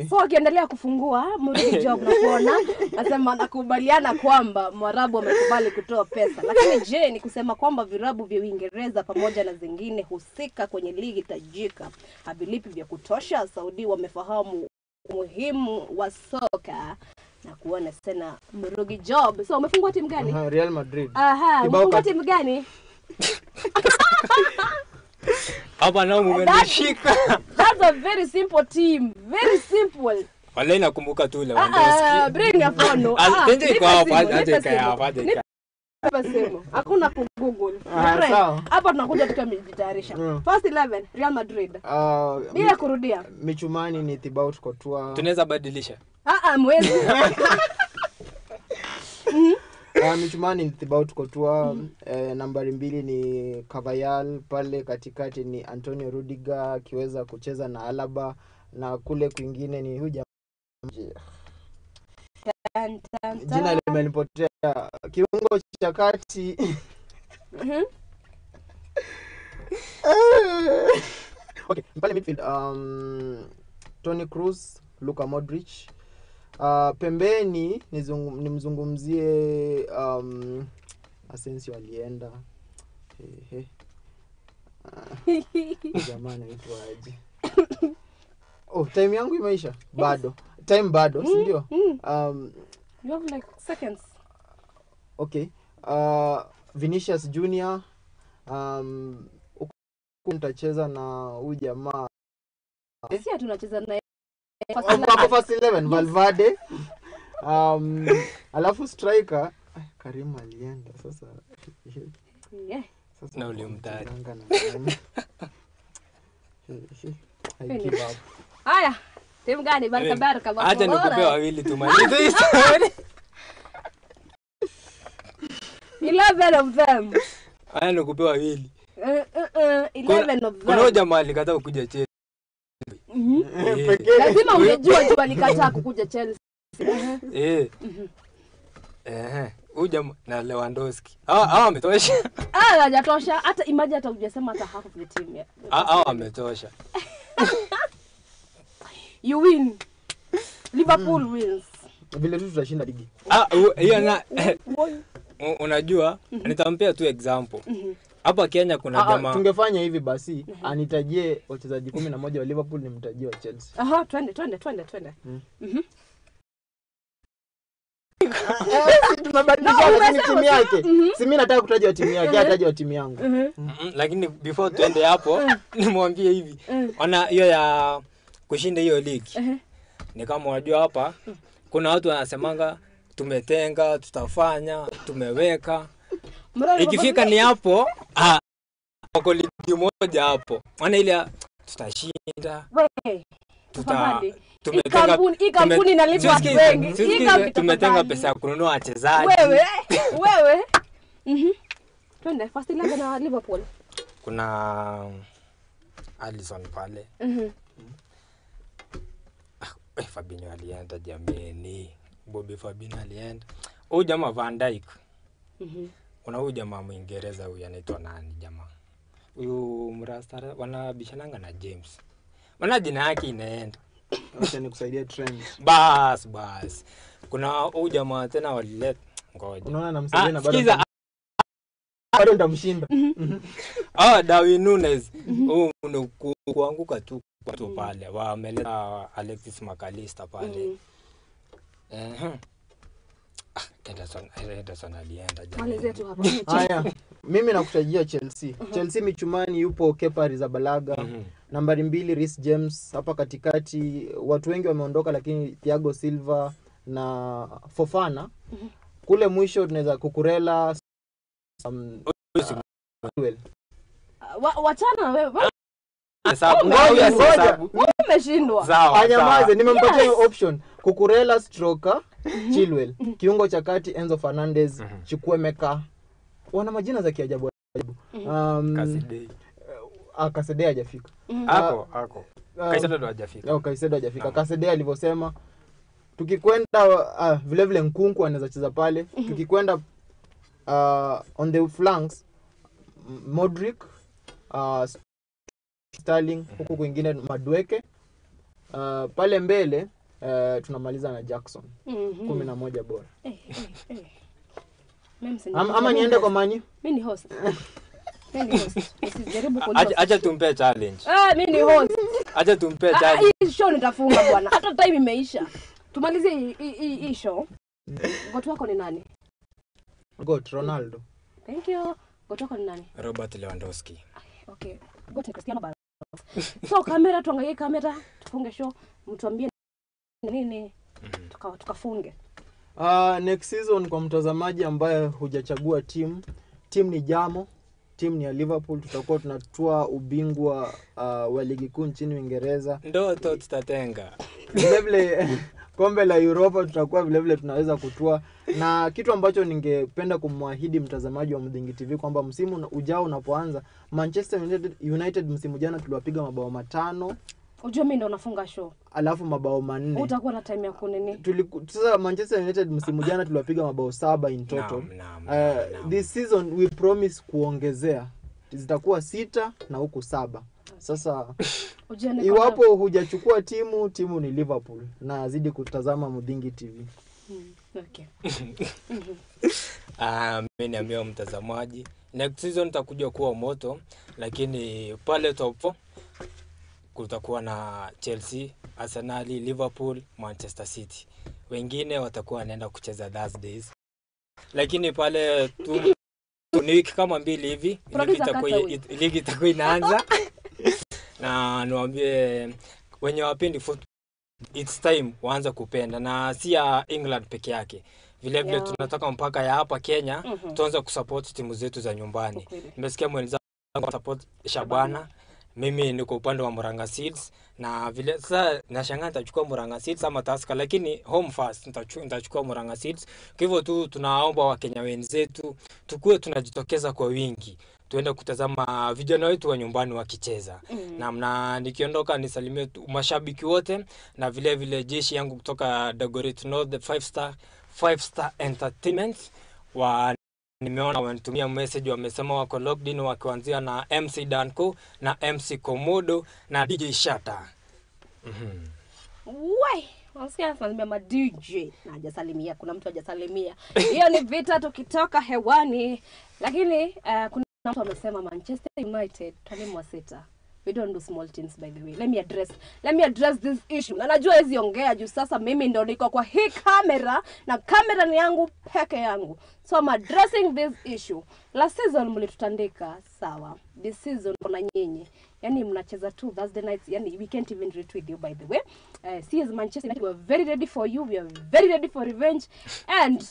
So akiendelea kufungua Muridi Job na kuona nasema nakubaliana kwamba Mwarabu amekubali kutoa pesa. Lakini je, ni kusema kwamba virabu vya Uingereza pamoja na zingine husika kwenye ligi tajika habilipi vya kutosha? Saudi wamefahamu umuhimu wa soka na kuona sana Muridi Job. So umefungua timu gani? Real Madrid. Umefungua timu gani? Hapa nao mmenishika. That's a very simple team. Very simple. Wale nakumbuka tu Lewandowski. Bring your phone. Ndio kwa hapa. Hapa sema. Hakuna ku Google. Sawa. Hapa tunakuja tukajitayarisha. First 11 Real Madrid. Bila kurudia. Michumani ni Thibaut Courtois. Tunaweza badilisha. Mwezi. Michumani ni Thibaut Courtois. Nambari 2 ni Cavayal. Pale katikati ni Antonio Rudiger akiweza kucheza na Alaba, na kule kwingine ni huyu jina limenipotea, kiungo cha kati. Okay, pale midfield Toni Kroos, Luka Modric. Pembeni nimzungumzie Asensio alienda. Jamani aitwaje? Time yangu imeisha. Bado. Time bado, si ndio? You have like seconds. Okay. Vinicius Junior. Utacheza na huyu jamaa. Sisi tunacheza na first 11 Valverde. Alafu striker Karim alienda sasa. Sasa na ule mtari. Haya, timu gani? Baraka Barcelona. Acha nikupe wawili tumalize hii story. 11 of them. Haya nikupe wawili. 11 of them. Kuna jamaa alikataa kuja Chelsea. Lazima ungejua tu alikataa kukuja Chelsea. Huyu jamaa na Lewandowski. Ametosha. Hajatosha. Hata imagine hata hujasema hata half of the team. Ametosha. You win. Liverpool wins. Vile tu tutashinda ligi. Hiyo na unajua nitampea tu example. Hapa Kenya kuna jamaa. Tungefanya hivi basi, anitajie wachezaji 11 wa Liverpool nimtajie wa Chelsea. Aha, twende. Tunabadilisha timu yake. Si mimi nataka kutaja timu yake, ataje wa timu yangu. Lakini before tuende hapo, nimwambie hivi. Ona hiyo ya kushinda hiyo league. Ni kama unajua hapa kuna watu wanasemanga tumetenga, tutafanya, tumeweka. Ikifika ni hapo, wako ligi moja hapo. Ona ile tutashinda. Kampuni inalipa watu wengi. Tumetenga pesa ya kununua wachezaji. Wewe. Twende first 11 na Liverpool. Kuna Alisson pale. Fabinho alienda jameni. Bobby Fabinho alienda. Huyu jamaa Van Dijk. Kuna huyu jamaa Mwingereza huyu anaitwa nani jamaa? Huyu mrastara wanabishananga na James. Maana jina yake inaenda. Acha nikusaidia trend. Bas. Kuna huyu jamaa tena walileta. Ngoja. Unaona namsaidia na bado ndamshinda. Darwin Nunes. Kuanguka tu pale. Wameleta Alexis McAllister pale. Henderson alienda jamani. Haya, mimi nakutajia Chelsea. Chelsea michumani yupo Kepa Arrizabalaga. Nambari 2 Reece James. Hapa katikati watu wengi wameondoka lakini Thiago Silva na Fofana. Kule mwisho tunaweza Kukurela. Wachana wewe. Ngoja. Umeshindwa. Anyamaze, nimempatia hiyo option. Kukurela stroker Chilwell. Kiungo cha kati Enzo Fernandez, Chukwuemeka. Wana majina za kiajabu. Kasede hajafika. Ako. Kaisedo hajafika. Kaisedo hajafika. Kasede alivyosema tukikwenda vile Nkunku anaweza cheza pale. Tukikwenda on the flanks Modric, Sterling, huko kwingine Madueke. Pale mbele tunamaliza na Jackson. 11 bora. Ama niende kwa Mani? Mimi ni host. Acha tumpe challenge. Mimi ni host. Acha tumpe challenge. Hii show nitafunga bwana. Hata time imeisha. Tumalizie hii show. Goto wako ni nani? Ronaldo. Thank you. Goto wako ni nani? Robert Lewandowski. Okay. Goto Cristiano Ronaldo. So kamera, tuangalie kamera, tufunge show. Mtuambie nini tukafunge. Next season kwa mtazamaji ambaye hujachagua team ni Jamo, team ni ya Liverpool. Tutakuwa tunatua ubingwa wa ligi kuu nchini Uingereza. Ndoto tutatenga. Vile kombe la Europa tutakuwa vile tunaweza kutua. Na kitu ambacho ningependa kumwahidi mtazamaji wa Mdingi TV kwamba msimu ujao unapoanza, Manchester United msimu jana tuliwapiga mabao 5. Unajua mimi ndo nafunga show. Alafu mabao 4. Utakuwa na time ya kunini? Sasa Manchester United msimu jana tuliwapiga mabao 7 in total. This season we promise kuongezea. Zitakuwa 6 na huku 7. Sasa iwapo hujachukua timu ni Liverpool na zidi kutazama Mdingi TV. Okay. Mimi niambia mtazamaji, next season tutakuja kuwa moto, lakini pale top 4 kutakuwa na Chelsea, Arsenal, Liverpool, Manchester City. Wengine watakuwa wanaenda kucheza Thursdays. Lakini pale ni wiki kama 2 hivi ligi itakuwa inaanza. Na niwaambie wenye wapendi football, it's time waanze kupenda, na si ya England peke yake. Vile tunataka mpaka ya hapa Kenya tuanze kusupport timu zetu za nyumbani. Nimesikia mwenzangu support Shabana. Mimi niko upande wa Murang'a Seeds, na vile sasa nashangaa nitachukua Murang'a Seeds ama Tusker, lakini home first nitachukua Murang'a Seeds. Kwa hivyo tu tunaomba Wakenya wenzetu tukue tunajitokeza kwa wingi, tuende kutazama vijana wetu wa nyumbani wakicheza. Na nikiondoka nisalimie mashabiki wote, na vile jeshi yangu kutoka Dagoretti North, the 5 star Entertainment wa nimeona wamenitumia message, wamesema wako logged in wakianzia na MC Danko na MC Komodo na DJ Shata. Wai, wasikia sana ma DJ na hajasalimia, kuna mtu hajasalimia. Hiyo ni vita tukitoka hewani. Lakini kuna mtu amesema Manchester United talimwa sita. We don't do small things, by the way. Let me address this issue. Na najua hizi ongea juu sasa mimi ndo niko kwa hii kamera na kamera ni yangu peke yangu. So I'm addressing this issue. Last season mlitutandika sawa. This season kuna nyinyi. Yani mnacheza tu Thursday nights. Yani we can't even retweet with you, by the way. See as Manchester United, we're very ready for you. We are very ready for revenge. And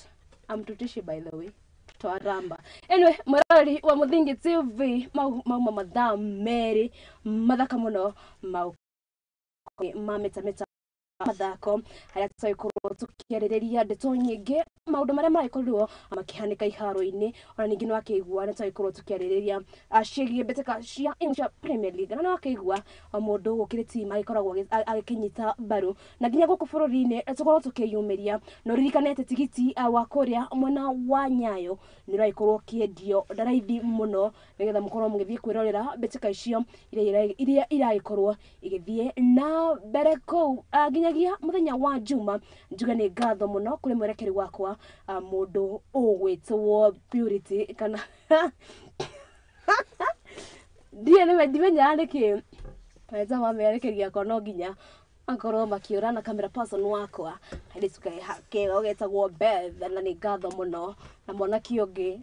I'm tutishi, by the way. Twaramba. Anyway, morali wa Muthingi TV mauma madam Mary Mathako muno mameta Mathako haria tũikorwo tũkĩarĩrĩria ndeto nyingĩ maũndũ marĩa marakorwo makihanĩka iharo-inĩ ona ningĩ no akĩigua nĩ tũikorwo tũkĩarĩrĩria ciĩgiĩ mbĩtĩka cia English Premier League na no akĩigua mũndũ gũkĩrĩ team agĩkoragwo agĩkĩnyita mbaru na nginya gũkũ bũrũri-inĩ tũkorwo tũkĩyumĩria no ririkanĩte tigiti wa kũrĩa mwena wa Nyayo nĩ ũraikorwo kĩendio ndaraithi mũno nĩgetha mũkorwo mũgĩthiĩ kwĩrorera mbĩtĩka icio iria iragĩkorwo igĩthiĩ na mbere kũu nginyagia muthenya wa Juma njuga nĩ ngatho mũno kũrĩ mwerekeri wakwa mũndũ ũgwĩtwo Purity kana ndimenya nĩkĩ weza mamerekeri yakwa no nginya akorwo makiũra na camera person wakwa hĩndĩ tukahakega ũgetagwo Beth na nĩ ngatho mũno na mwanaki ũngĩ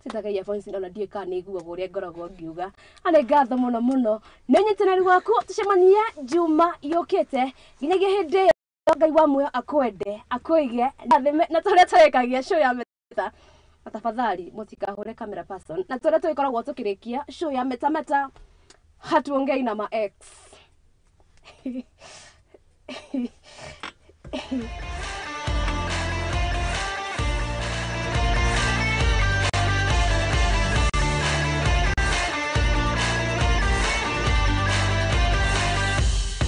sitakaia phones ndona ndiĩ kana nĩiguaga ũrĩa ngoragwo ngiuga nĩ ngatho mũno mũno nĩ ũnyitanĩri waku tucemanie Juma yũkĩte nginyagia hĩndĩ Ngai wa muoyo akwende akũige na tũrĩa tũrĩkagia show ya meta tafadhali mũtikahũre camera person na tũrĩa tũikoragwo tũkĩrĩkia show ya meta hatuongei na ma ex